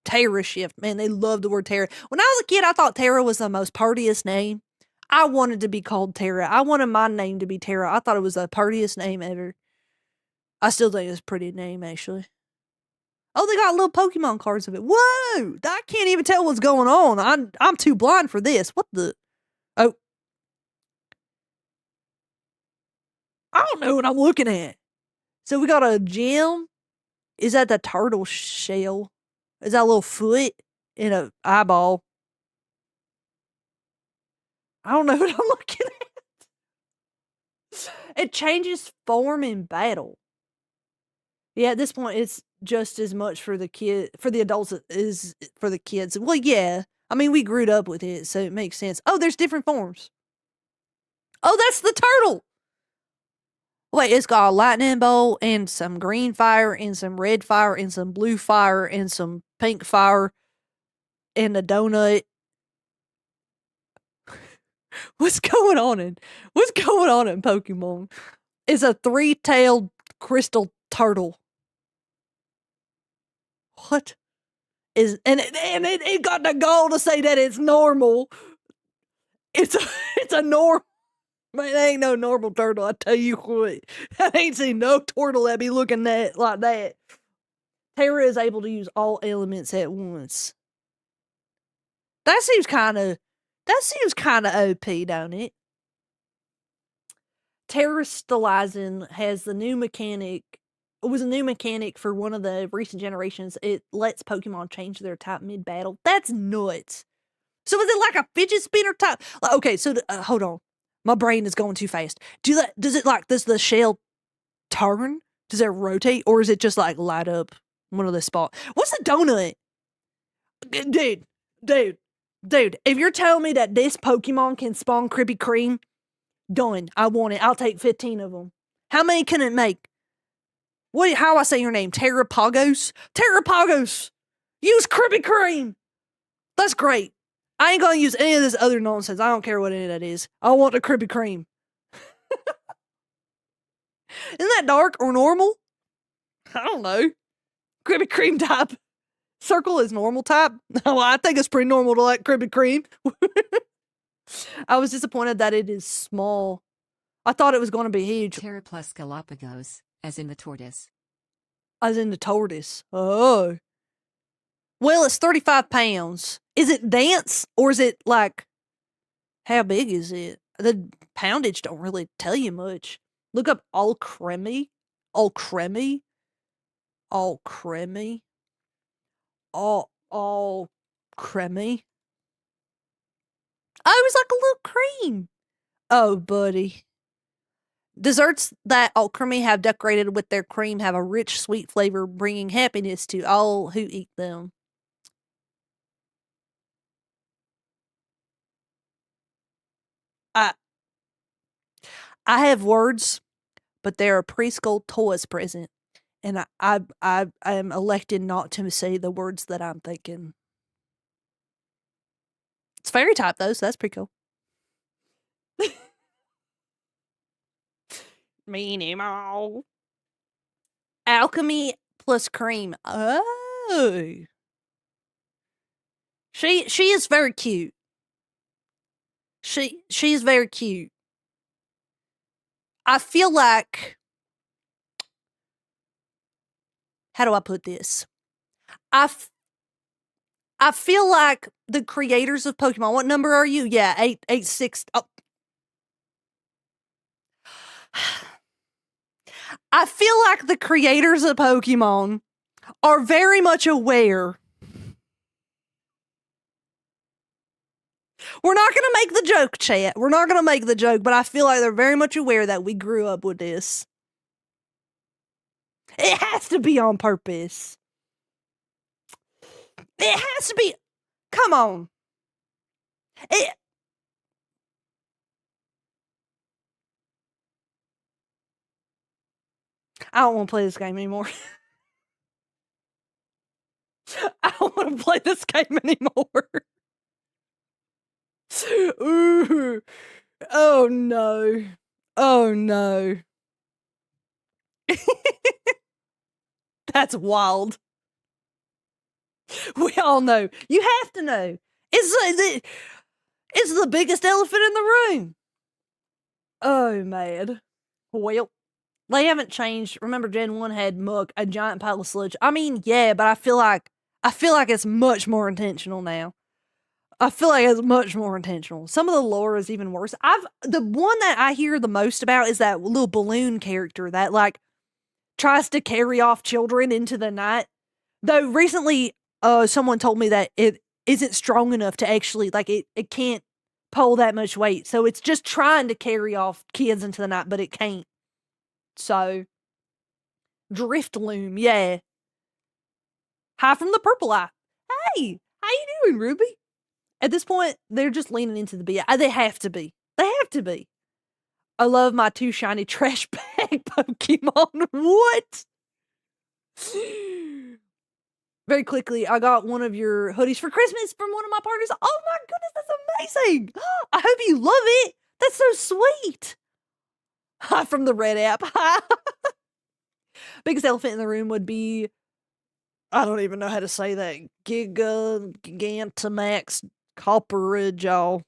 Terra shift. Man, they love the word Terra. When I was a kid, I thought Terra was the most purtiest name. I wanted to be called Terra. I wanted my name to be Terra. I thought it was the purtiest name ever. I still think it's a pretty name, actually. Oh, they got little Pokemon cards of it. Whoa! I can't even tell what's going on. I'm too blind for this. What the? Oh. I don't know what I'm looking at. So we got a gem. Is that the turtle shell? Is that a little foot and an eyeball? I don't know what I'm looking at. It changes form in battle. Yeah, at this point, it's just as much for the adults as for the kids. Well, yeah. I mean, we grew up with it, so it makes sense. Oh, there's different forms. Oh, that's the turtle. Wait, it's got a lightning bolt and some green fire and some red fire and some blue fire and some pink fire and a donut. What's going on in Pokemon? It's a 3-tailed crystal turtle. What is and it got the goal to say that it's normal. It's a normal. Man, that ain't no normal turtle, I tell you what. I ain't seen no turtle that be looking like that. Terra is able to use all elements at once. That seems kind of OP, don't it? Terrestrializing has the new mechanic. It was a new mechanic for one of the recent generations. It lets Pokemon change their type mid-battle. That's nuts. So is it like a fidget spinner type? Like, okay, so hold on. My brain is going too fast. Does the shell turn? Does it rotate? Or is it just like light up one of the spots? What's the donut? Dude, if you're telling me that this Pokemon can spawn Krispy Kreme, done. I want it. I'll take 15 of them. How many can it make? How do I say your name? Terrapagos? Terrapagos! Use Krispy Kreme! That's great. I ain't gonna use any of this other nonsense. I don't care what any of that is. I want the Krispy Kreme. Isn't that dark or normal? I don't know. Krispy Kreme type. Circle is normal type. Well, I think it's pretty normal to like Krispy Kreme. I was disappointed that it is small. I thought it was going to be huge. Terra plus Galapagos, as in the tortoise. As in the tortoise. Oh. Well, it's 35 pounds. Is it dense or is it like, how big is it? The poundage don't really tell you much. Look up all creamy. All creamy. All creamy. All creamy. Oh, it was like a little cream. Oh, buddy. Desserts that all creamy have decorated with their cream have a rich, sweet flavor, bringing happiness to all who eat them. I have words, but there are preschool toys present, and I am elected not to say the words that I'm thinking. It's fairy type though, so that's pretty cool. Meanie Mouse. Alchemy plus cream. Oh. She is very cute. She is very cute. I feel like, how do I put this? I feel like the creators of Pokemon. What number are you? Yeah, 886. Oh. I feel like the creators of Pokemon are very much aware. We're not going to make the joke, chat. We're not going to make the joke, but I feel like they're very much aware that we grew up with this. It has to be on purpose. It has to be. Come on. I don't want to play this game anymore. I don't want to play this game anymore. Ooh. Oh no. Oh no. That's wild. We all know. You have to know. It's the biggest elephant in the room. Oh man. Well, they haven't changed. Remember, Gen 1 had muck, a giant pile of sludge. I mean, yeah, but I feel like it's much more intentional now. I feel like it's much more intentional. Some of the lore is even worse. The one that I hear the most about is that little balloon character that like tries to carry off children into the night. Though recently, someone told me that it isn't strong enough to actually like it can't pull that much weight. So it's just trying to carry off kids into the night, but it can't. So drift loom, yeah. Hi from the purple eye. Hey, how you doing, Ruby? At this point, they're just leaning into the BS. They have to be. They have to be. I love my 2 shiny trash bag Pokemon. What? Very quickly, I got one of your hoodies for Christmas from one of my partners. Oh my goodness, that's amazing. I hope you love it. That's so sweet. Hi from the red app. Biggest elephant in the room would be, I don't even know how to say that. Gigantamax Copperidge, y'all.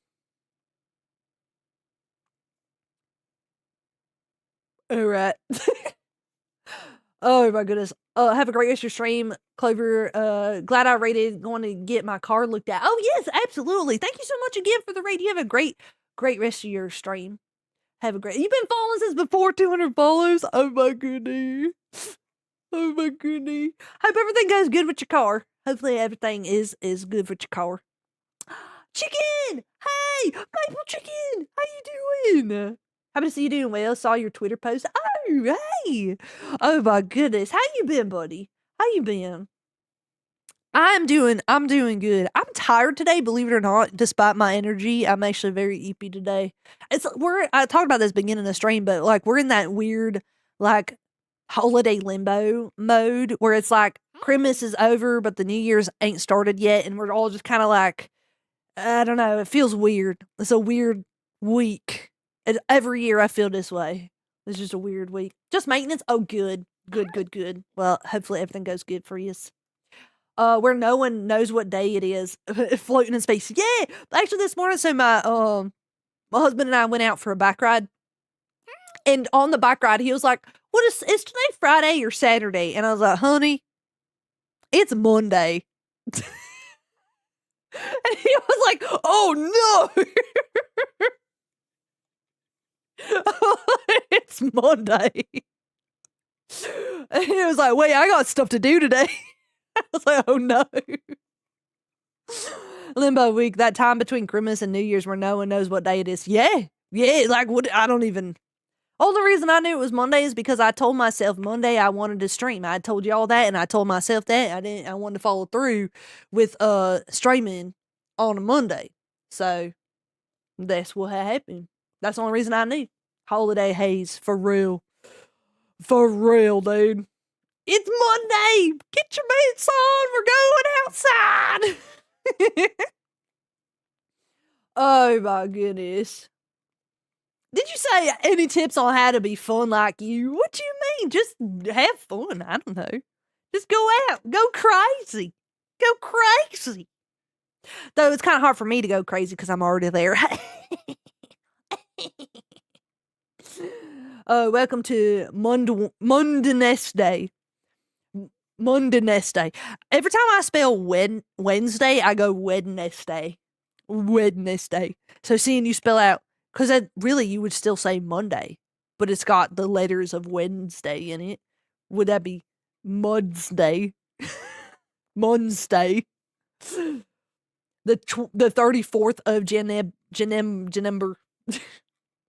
Alright. Oh my goodness. Have a great rest of your stream, Clover. Glad I rated going to get my car looked at. Oh yes, absolutely. Thank you so much again for the raid. You have a great rest of your stream. Have a great. You've been following since before 200 follows. Oh my goodness. Oh my goodness. Hope everything goes good with your car. Hopefully everything is good with your car. Chicken! Hey! Maple Chicken! How you doing? Happy to see you doing well. Saw your Twitter post. Oh, hey! Oh my goodness. How you been, buddy? How you been? I'm doing good. I'm tired today, believe it or not, despite my energy. I'm actually very eepy today. I talked about this beginning of the stream, but like we're in that weird like holiday limbo mode where it's like Christmas is over, but the New Year's ain't started yet, and we're all just kind of like, I don't know, it feels weird. It's a weird week. And every year I feel this way. It's just a weird week. Just maintenance. Oh, good. Good. Well, hopefully everything goes good for you. Where no one knows what day it is, floating in space. Yeah, actually this morning, so my husband and I went out for a bike ride, and on the bike ride he was like, "What is today Friday or Saturday?" And I was like, "Honey, it's Monday." And he was like, "Oh no." It's Monday. And he was like, "Wait, I got stuff to do today." I was like, "Oh no." Limbo week, that time between Christmas and New Year's where no one knows what day it is. Yeah, like what? I don't even. Only reason I knew it was Monday is because I told myself Monday I wanted to stream. I told you all that, and I told myself that I wanted to follow through with streaming on a Monday. So that's what happened. That's the only reason I knew. Holiday haze, for real. For real, dude. It's Monday! Get your boots on! We're going outside! Oh my goodness. Did you say any tips on how to be fun like you? What do you mean? Just have fun. I don't know. Just go out. Go crazy. Go crazy. Though it's kind of hard for me to go crazy because I'm already there. Welcome to Mondaneste. Mondaneste. Every time I spell Wednesday, I go Wednesday. Wednesday. So seeing you spell out, because really you would still say Monday, but it's got the letters of Wednesday in it. Would that be Mudsday? Munsday. The 34th of Janember.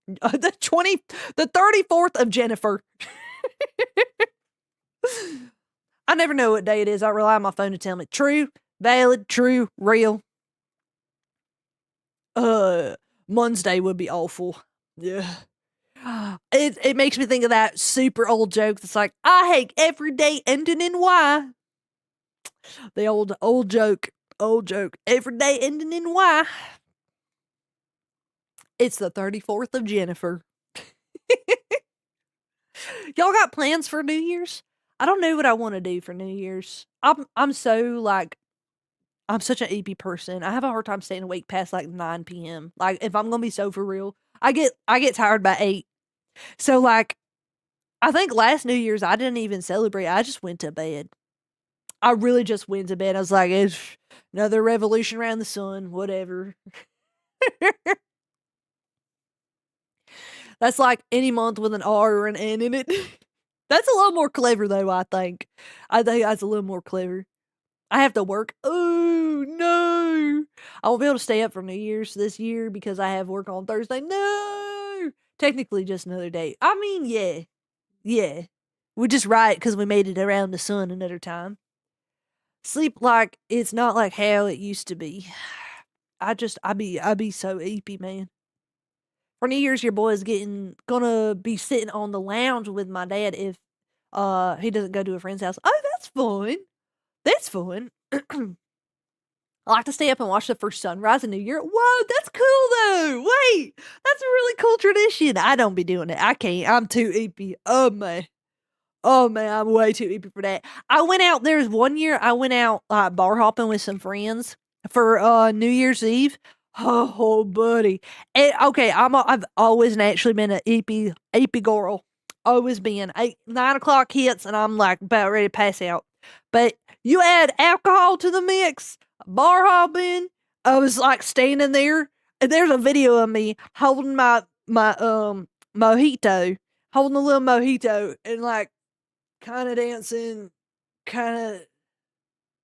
The 34th of Jennifer. I never know what day it is. I rely on my phone to tell me. True, valid, true, real. Monday would be awful. Yeah. It makes me think of that super old joke that's like, I hate every day ending in Y. The old joke. Every day ending in Y. It's the 34th of Jennifer. Y'all got plans for New Year's? I don't know what I want to do for New Year's. I'm so like, I'm such an Eepy person. I have a hard time staying awake past like 9 p.m. Like if I'm gonna be so for real, I get tired by 8. So like, I think last New Year's I didn't even celebrate. I just went to bed. I really just went to bed. I was like, it's another revolution around the sun, whatever. That's like any month with an R or an N in it. That's a little more clever though, I think. I think that's a little more clever. I have to work. Oh no. I won't be able to stay up for New Year's this year because I have work on Thursday. No. Technically just another day. I mean, yeah. Yeah. We're just right because we made it around the sun another time. Sleep like it's not like how it used to be. I be so Eepy, man. For New Year's, your boy is gonna be sitting on the lounge with my dad if he doesn't go to a friend's house. Oh, that's fun. That's fun. I like to stay up and watch the first sunrise in New Year. Whoa, that's cool though. Wait, that's a really cool tradition. I don't be doing it. I can't. I'm too Eepy. Oh man, I'm way too Eepy for that. I went out. There's one year I went out bar hopping with some friends for New Year's Eve. Oh, buddy. Okay, I've always naturally been an Eepy girl. Always been. 9 o'clock hits and I'm like about ready to pass out. But you add alcohol to the mix, bar hopping. I was like standing there, and there's a video of me holding my mojito, holding a little mojito, and like kind of dancing, kind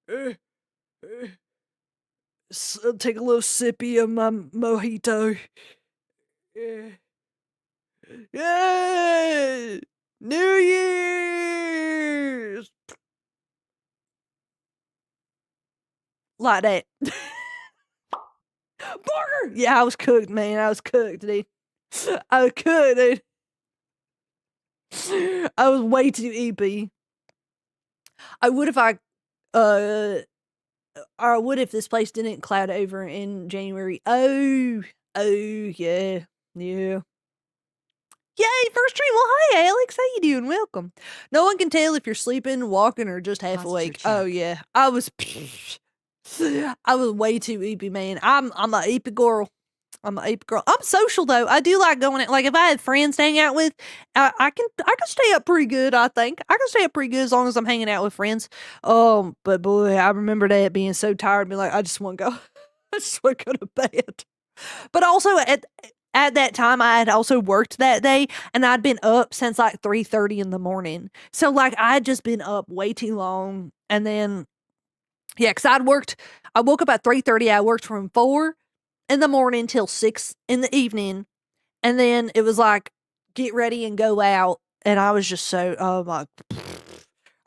of. Take a little sippy of my mojito. Yeah. New Year's. Like that. Burger. Yeah, I was cooked, man. I was cooked, dude. I was cooked, dude. I was way too Eepy. I would if this place didn't cloud over in January. Oh, yeah. Yay, first stream. Well, hi, Alex. How you doing? Welcome. No one can tell if you're sleeping, walking, or just half Posture awake. check. Oh, yeah. I was way too Eepy, man. I'm a Eepy girl. I'm social, though. I do like going, like, if I had friends to hang out with, I can stay up pretty good, I think. I can stay up pretty good as long as I'm hanging out with friends. But boy, I remember that being so tired, being like, I just want to go. I just want to go to bed. But also, at that time, I had also worked that day, and I'd been up since like 3:30 in the morning. So, like, I had just been up way too long. And then, yeah, because I woke up at 3:30. I worked from 4 in the morning till 6 in the evening. And then it was like, get ready and go out. And I was just I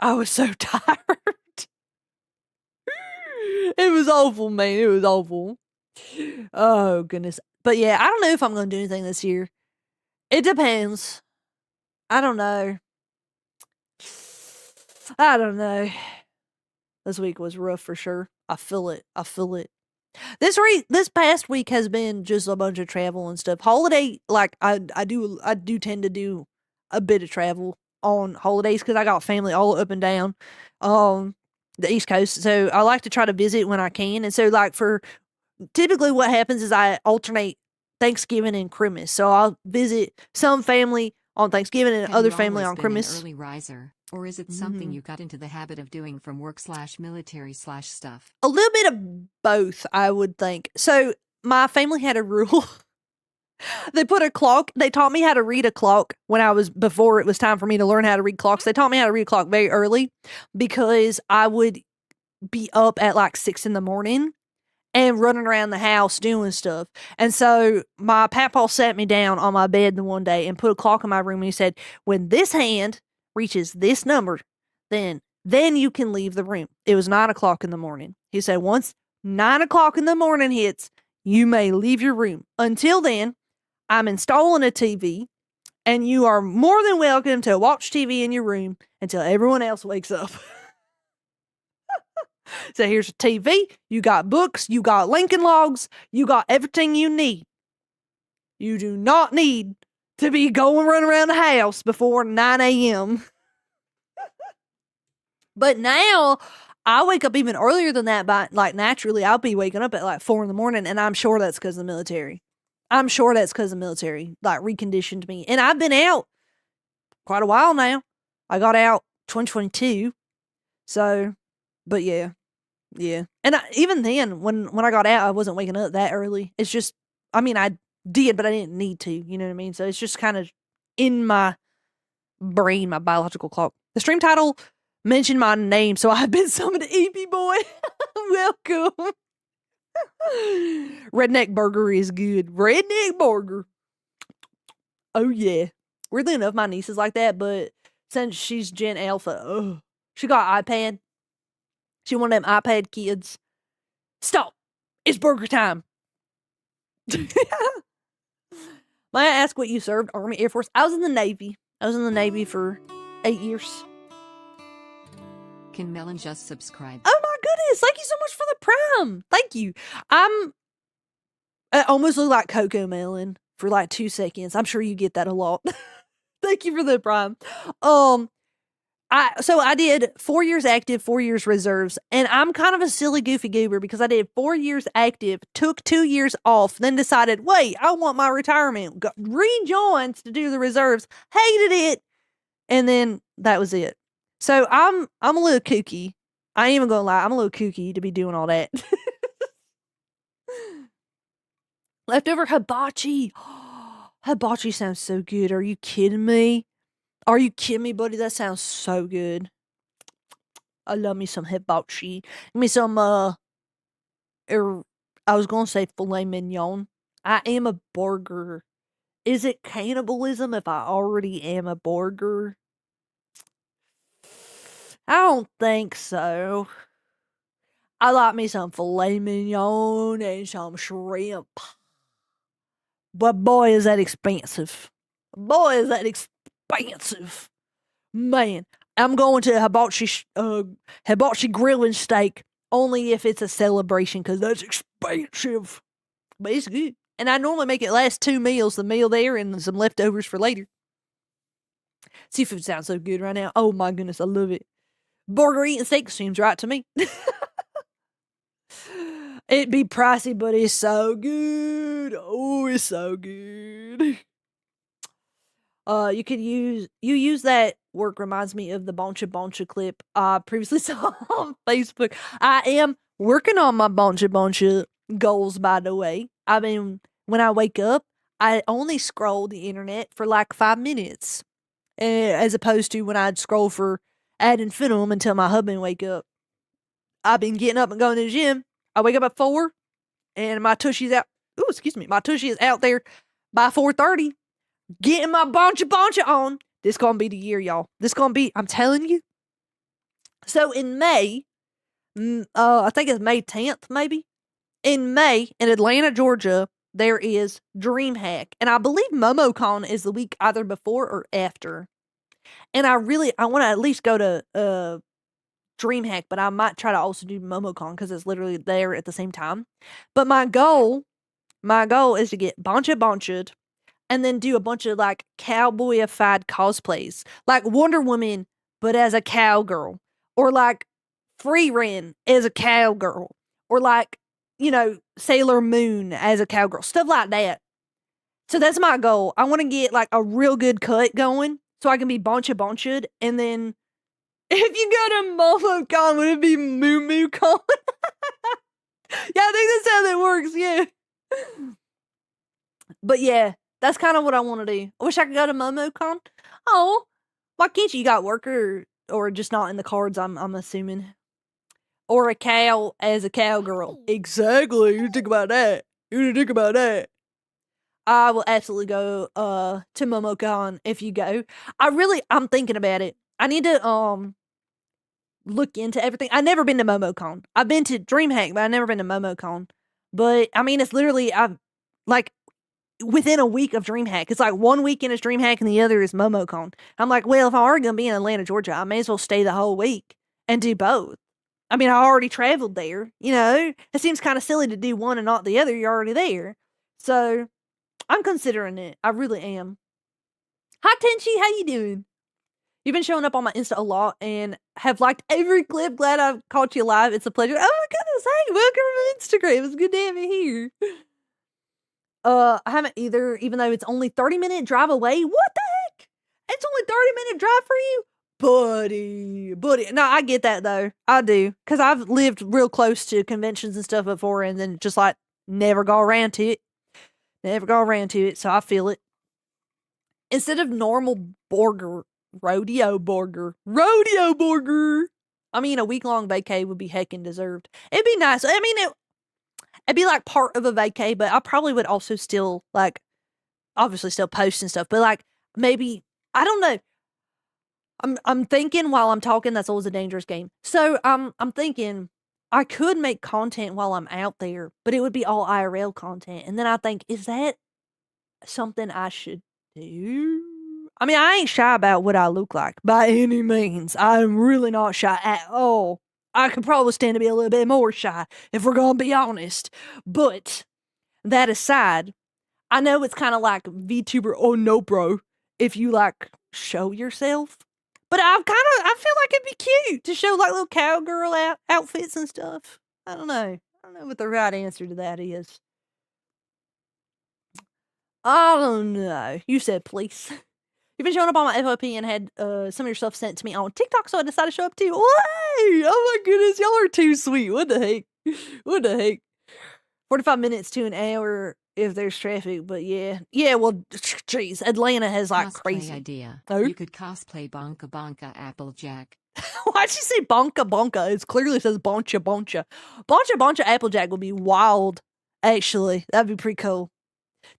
was so tired. It was awful, man. It was awful. Oh, goodness. But yeah, I don't know if I'm going to do anything this year. It depends. I don't know. This week was rough for sure. I feel it. This past week has been just a bunch of travel and stuff. Holiday, like I do tend to do a bit of travel on holidays because I got family all up and down the East Coast. So I like to try to visit when I can. And so like typically what happens is I alternate Thanksgiving and Christmas. So I'll visit some family on Thanksgiving and Have other you family always on been an Christmas. early riser, or is it something you got into the habit of doing from work/military/stuff? A little bit of both, I would think. So my family had a rule. They put a clock. They taught me how to read a clock before it was time for me to learn how to read clocks. They taught me how to read a clock very early because I would be up at like 6 in the morning and running around the house doing stuff. And so my papaw sat me down on my bed the one day and put a clock in my room, and he said, when this hand reaches this number, then you can leave the room. It was 9 o'clock in the morning. He said, once 9 o'clock in the morning hits, you may leave your room. Until then, I'm installing a TV And you are more than welcome to watch TV in your room until everyone else wakes up. So here's a TV. You got books. You got Lincoln Logs. You got everything you need. You do not need to be running around the house before 9 a.m. But now I wake up even earlier than that. By like naturally, I'll be waking up at like 4 in the morning, and I'm sure that's because of the military. I'm sure that's because the military like reconditioned me. And I've been out quite a while now. I got out 2022. So, but yeah. And even then, when I got out, I wasn't waking up that early. It's just, I mean, I did, but I didn't need to. You know what I mean? So it's just kind of in my brain, my biological clock. The stream title mentioned my name, so I've been summoned to Eepy boy. Welcome. Redneck burger is good. Redneck burger. Oh yeah. Weirdly enough, my niece is like that, but since she's Gen Alpha, she got iPad. She one of them iPad kids. Stop. It's burger time. May I ask what you served? Army, Air Force? I was in the Navy. I was in the Navy for 8 years. Can Melon just subscribe? Oh my goodness. Thank you so much for the prime. Thank you. I almost look like Coco Melon for like 2 seconds. I'm sure you get that a lot. Thank you for the prime. So I did 4 years active, 4 years reserves, and I'm kind of a silly goofy goober because I did 4 years active, took 2 years off, then decided, wait, I want my retirement, rejoined to do the reserves, hated it, and then that was it. So I'm a little kooky. I ain't even gonna lie, I'm a little kooky to be doing all that. Leftover hibachi. Hibachi sounds so good. Are you kidding me? Are you kidding me, buddy? That sounds so good. I love me some hibachi. Give me some, I was gonna say filet mignon. I am a burger. Is it cannibalism if I already am a burger? I don't think so. I like me some filet mignon and some shrimp. But boy, is that expensive. Boy, is that expensive. Man, I'm going to hibachi grilling steak only if it's a celebration because that's expensive. But it's good. And I normally make it last 2 meals, the meal there and some leftovers for later. Seafood sounds so good right now. Oh my goodness, I love it. Burger eating steak seems right to me. It'd be pricey, but it's so good. Oh, it's so good. You use that work reminds me of the Boncha Boncha clip I previously saw on Facebook. I am working on my Boncha goals, by the way. I mean, when I wake up, I only scroll the internet for like 5 minutes, as opposed to when I'd scroll for ad infinitum until my husband wake up. I've been getting up and going to the gym. I wake up at 4, and my tushy's out. Ooh, excuse me. My tushy is out there by 4:30, getting my Boncha on. This gonna be the year, y'all. This gonna be, I'm telling you. So in May, I think it's May 10th, maybe. In May, in Atlanta, Georgia, there is DreamHack. And I believe MomoCon is the week either before or after. And I want to at least go to DreamHack, but I might try to also do MomoCon because it's literally there at the same time. But my goal is to get Boncha'd and then do a bunch of like cowboyified cosplays, like Wonder Woman, but as a cowgirl, or like Free-Ren as a cowgirl, or like, Sailor Moon as a cowgirl, stuff like that. So that's my goal. I want to get like a real good cut going so I can be Boncha'd, and then if you go to MomoCon, would it be Moo Con? Yeah, I think that's how that works, yeah. But yeah, that's kind of what I want to do. I wish I could go to MomoCon. Oh, why can't you? You got work or just not in the cards, I'm assuming. Or a cow as a cowgirl. Exactly. You think about that. I will absolutely go to MomoCon if you go. I'm thinking about it. I need to look into everything. I've never been to MomoCon. I've been to DreamHack, but I've never been to MomoCon. But I mean, it's literally within a week of DreamHack. It's like 1 weekend is DreamHack and the other is MomoCon. I'm like, well, if I are going to be in Atlanta, Georgia, I may as well stay the whole week and do both. I mean, I already traveled there, you know? It seems kind of silly to do one and not the other. You're already there. So I'm considering it. I really am. Hi, Tenchi. How you doing? You've been showing up on my Insta a lot and have liked every clip. Glad I've caught you live. It's a pleasure. Oh my goodness. Hey, welcome to Instagram. It's good to have you here. I haven't either, even though it's only 30-minute drive away. What the heck? It's only 30-minute drive for you? Buddy. No, I get that though. I do. Because I've lived real close to conventions and stuff before and then just like never got around to it. So I feel it. Instead of normal rodeo burger. I mean, a week-long vacay would be heckin' deserved. It'd be nice. I mean, it'd be like part of a vacay, but I probably would also still, like, obviously still post and stuff, but like, maybe, I don't know. I'm thinking while I'm talking, that's always a dangerous game. So, I'm thinking I could make content while I'm out there, but it would be all IRL content. And then I think, is that something I should do? I mean, I ain't shy about what I look like by any means. I'm really not shy at all. I could probably stand to be a little bit more shy if we're going to be honest. But that aside, I know it's kind of like VTuber, oh no, bro, if you like show yourself. But I feel like it'd be cute to show like little cowgirl outfits and stuff. I don't know what the right answer to that is. I don't know. You said please. You've been showing up on my FOP and had some of your stuff sent to me on TikTok, so I decided to show up too. Way! Oh my goodness, y'all are too sweet. What the heck? 45 minutes to an hour if there's traffic, but yeah. Yeah, well, jeez, Atlanta has like Cosplay crazy. idea. Oh? You could cosplay Bonka Bonka Applejack. Why'd you say bonka bonka? It clearly says boncha boncha. Boncha boncha Applejack would be wild, actually. That'd be pretty cool.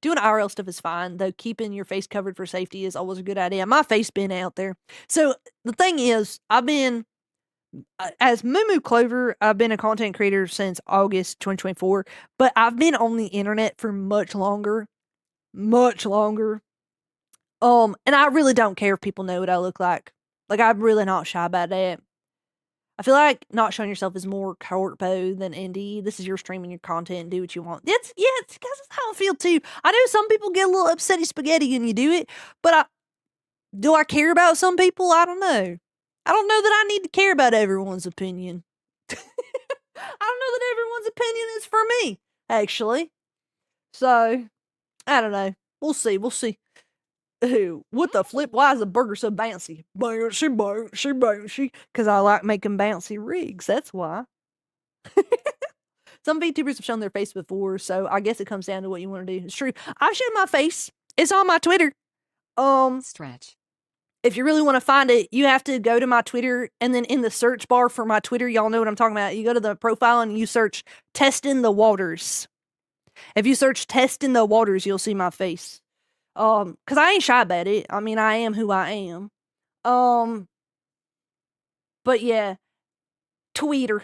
Doing IRL stuff is fine, though keeping your face covered for safety is always a good idea. My face been out there. So the thing is, I've been, as Moo Clover, I've been a content creator since August 2024, but I've been on the internet for much longer. And I really don't care if people know what I look like. Like, I'm really not shy about that. I feel like not showing yourself is more corpo than indie. This is your streaming your content, do what you want. It's that's how I feel too. I know some people get a little upsetty spaghetti when you do it, but do I care about some people? I don't know. I don't know that I need to care about everyone's opinion. I don't know that everyone's opinion is for me, actually. So, I don't know. We'll see. Ooh, what the flip? Why is the burger so bouncy? Bouncy. Because I like making bouncy rigs. That's why. Some VTubers have shown their face before, so I guess it comes down to what you want to do. It's true. I've shown my face. It's on my Twitter. Stretch. If you really want to find it, you have to go to my Twitter, and then in the search bar for my Twitter, y'all know what I'm talking about. You go to the profile and you search Testing the Waters. If you search Testing the Waters, you'll see my face. Cause I ain't shy about it. I mean, I am who I am. But yeah, Tweeter.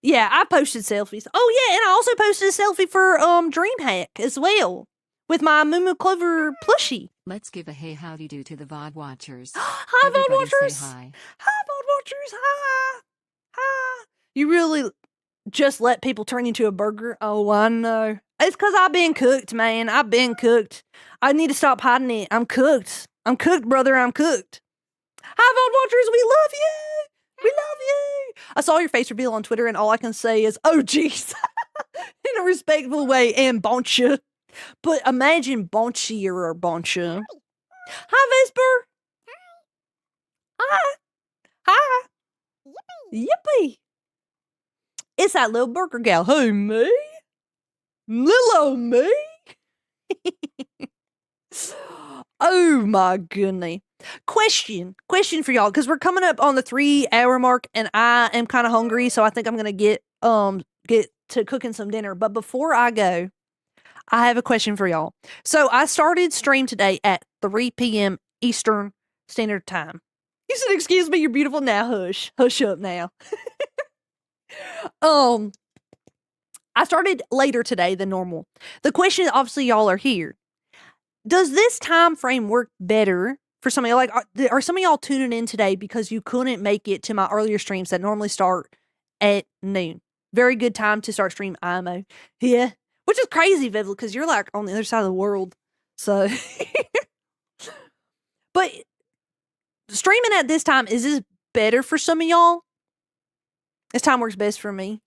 Yeah, I posted selfies. Oh yeah, and I also posted a selfie for DreamHack as well with my Moo Clover plushie. Let's give a hey howdy do to the VOD watchers. Hi, VOD Everybody watchers. say hi. Hi, VOD watchers. Hi. You really just let people turn into a burger? Oh, I know. It's because I've been cooked, man. I've been cooked. I need to stop hiding it. I'm cooked. I'm cooked, brother. I'm cooked. Hi, VOD watchers. We love you. We love you. I saw your face reveal on Twitter, and all I can say is, oh, jeez. In a respectful way, and boncha. But imagine bonchier or boncha. Hi, Vesper. Hi. Yippee. It's that little burger gal. Who, me? Little old me? Oh my goodness. Question for y'all, because we're coming up on the 3-hour mark and I am kind of hungry, so I think I'm gonna get to cooking some dinner. But before I go, I have a question for y'all. So I started stream today at 3 p.m. Eastern Standard Time. You said, excuse me, you're beautiful. Now hush up now. I started later today than normal. The question is, obviously, y'all are here. Does this time frame work better for some of y'all? Like, are some of y'all tuning in today because you couldn't make it to my earlier streams that normally start at noon? Very good time to start stream IMO. Yeah. Which is crazy, Viv, because you're like on the other side of the world. So, but streaming at this time, is this better for some of y'all? This time works best for me.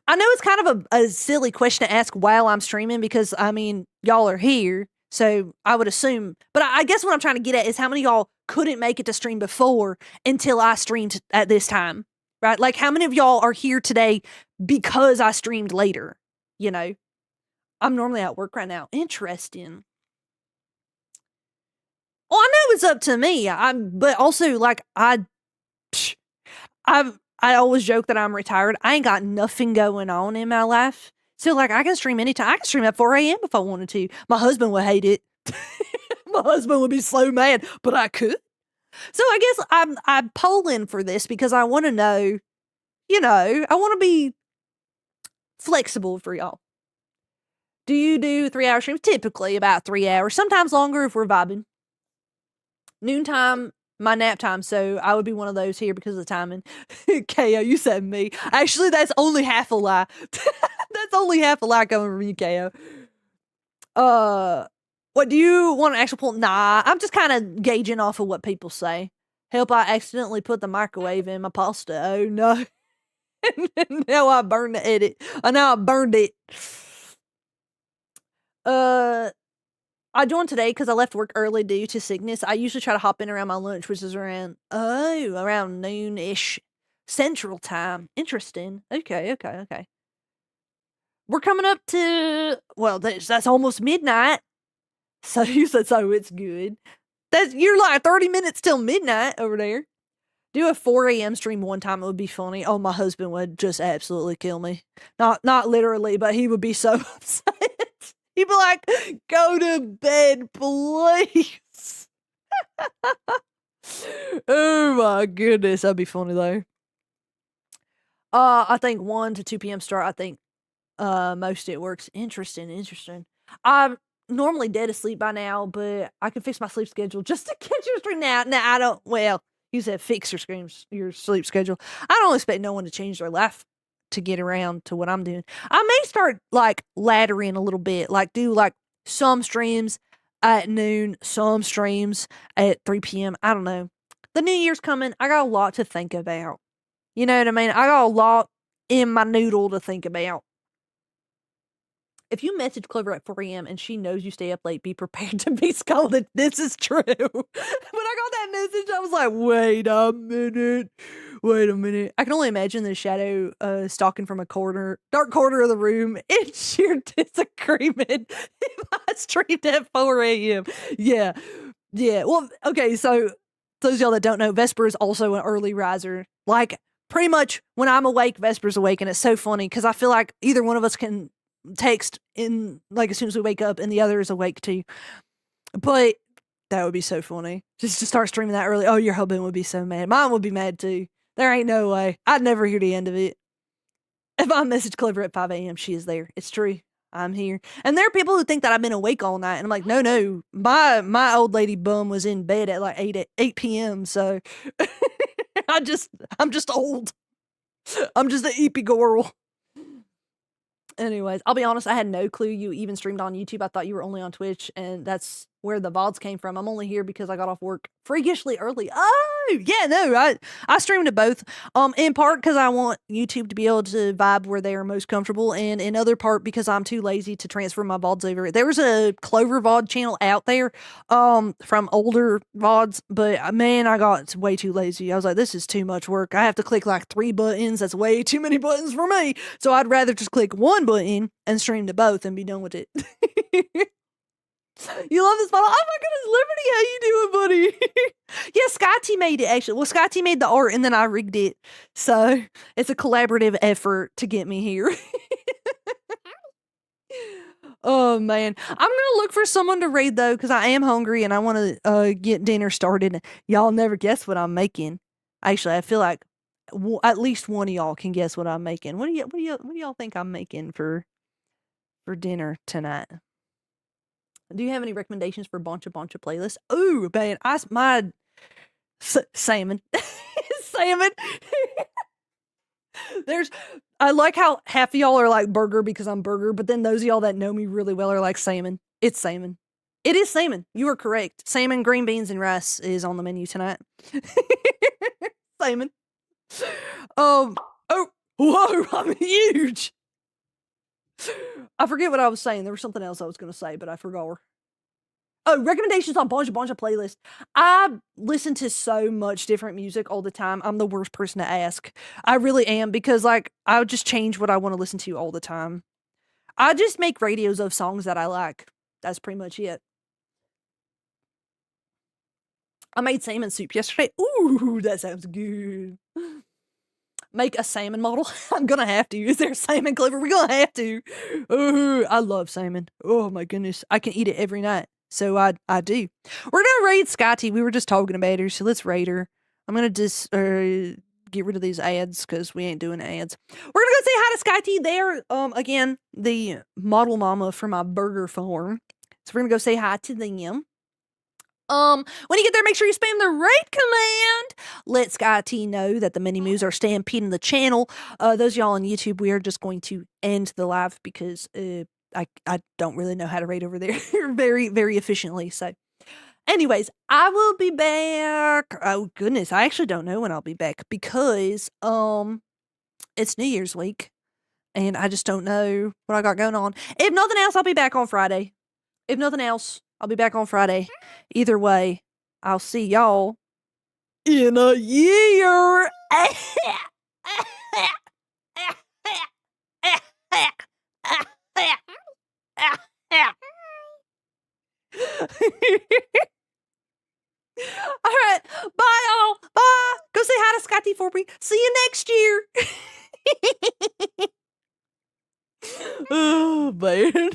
I know it's kind of a silly question to ask while I'm streaming because, I mean, y'all are here. So I would assume, but I guess what I'm trying to get at is how many of y'all couldn't make it to stream before until I streamed at this time, right? Like how many of y'all are here today because I streamed later, you know? I'm normally at work right now. Interesting. Well, I know it's up to me. But also like I always joke that I'm retired. I ain't got nothing going on in my life. So, like, I can stream anytime. I can stream at 4 a.m. if I wanted to. My husband would hate it. My husband would be so mad, but I could. So, I guess I'm polling for this because I want to know, you know, I want to be flexible for y'all. Do you do 3-hour streams? Typically about 3 hours. Sometimes longer if we're vibing. Noontime, my nap time, so I would be one of those here because of the timing. KO, you said me. Actually, that's only half a lie. That's only half a lie coming from you, KO. What, do you want an actual point? Nah, I'm just kind of gauging off of what people say. Help, I accidentally put the microwave in my pasta. Oh, no. Now I burned the edit. Now I burned it. I joined today because I left work early due to sickness. I usually try to hop in around my lunch, which is around noon-ish Central Time. Interesting. Okay. We're coming up to, well, that's almost midnight. So you said, so it's good. You're like 30 minutes till midnight over there. Do a 4 a.m. stream one time. It would be funny. Oh, my husband would just absolutely kill me. Not literally, but he would be so upset. He'd be like, go to bed, please. Oh my goodness. That'd be funny though. I think 1 to 2 p.m. start. I think most it works. Interesting. I'm normally dead asleep by now, but I can fix my sleep schedule just to catch your stream now. Now I don't, well, you said fix your sleep schedule. I don't expect no one to change their life to get around to what I'm doing. I may start like laddering a little bit, like do like some streams at noon, some streams at 3 p.m. I don't know. The new year's coming. I got a lot to think about. You know what I mean? I got a lot in my noodle to think about. If you message Clover at 4 a.m. and she knows you stay up late, be prepared to be scolded. This is true. When I got that message, I was like, wait a minute. I can only imagine the shadow stalking from a dark corner of the room in sheer disagreement if I streamed at 4 a.m. Yeah. Well, okay, so those of y'all that don't know, Vesper is also an early riser. Like, pretty much when I'm awake, Vesper's awake, and it's so funny because I feel like either one of us can text in like as soon as we wake up and the other is awake too. But that would be so funny just to start streaming that early. Oh, your husband would be so mad. Mine would be mad too. There ain't no way. I'd never hear the end of it. If I message Clover at 5 a.m., she is there. It's true. I'm here. And there are people who think that I've been awake all night. And I'm like, no. My old lady bum was in bed at like 8 p.m. So I'm just old. I'm just an Eepy girl. Anyways, I'll be honest, I had no clue you even streamed on YouTube. I thought you were only on Twitch, and that's where the VODs came from. I'm only here because I got off work freakishly early. Oh, yeah, no, I streamed to both. In part because I want YouTube to be able to vibe where they are most comfortable, and in other part because I'm too lazy to transfer my VODs over. There was a Clover VOD channel out there, from older VODs, but man, I got way too lazy. I was like, this is too much work. I have to click like 3 buttons. That's way too many buttons for me. So I'd rather just click one button and stream to both and be done with it. You love this model? Oh my goodness, Liberty, how you doing, buddy? Yeah, Scotty made it actually. Well, Scotty made the art and then I rigged it. So it's a collaborative effort to get me here. Oh man, I'm gonna look for someone to raid though because I am hungry and I want to get dinner started. Y'all never guess what I'm making. Actually, I feel like at least one of y'all can guess what I'm making. What do y'all think I'm making for for dinner tonight? Do you have any recommendations for bunch of playlists? Ooh, man, salmon. Salmon. I like how half of y'all are like burger because I'm burger, but then those of y'all that know me really well are like salmon. It's salmon. It is salmon. You are correct. Salmon, green beans, and rice is on the menu tonight. Salmon. Oh, whoa, I'm huge. I forget what I was saying. There was something else I was going to say, but I forgot. Oh, recommendations on bunch of playlists. I listen to so much different music all the time. I'm the worst person to ask. I really am, because like I would just change what I want to listen to all the time. I just make radios of songs that I like. That's pretty much it. I made salmon soup yesterday. Ooh, that sounds good. Make a salmon model. I'm gonna have to. Is there a salmon clipper? We're gonna have to. Oh, I love salmon. Oh my goodness. I can eat it every night. So I do. We're gonna raid Scotty. We were just talking about her, so let's raid her. I'm gonna just get rid of these ads because we ain't doing ads. We're gonna go say hi to Scotty. They're again the model mama for my burger farm. So we're gonna go say hi to them. When you get there, make sure you spam the raid command. Let Scotty know that the mini moves are stampeding the channel. Those of y'all on YouTube, we are just going to end the live because I don't really know how to raid over there very, very efficiently. So anyways, I will be back. Oh goodness, I actually don't know when I'll be back because it's New Year's week and I just don't know what I got going on. If nothing else, I'll be back on Friday. If nothing else, I'll be back on Friday. Either way, I'll see y'all in a year. All right. Bye, all. Bye. Go say hi to Scotty for me. See you next year. Oh, man.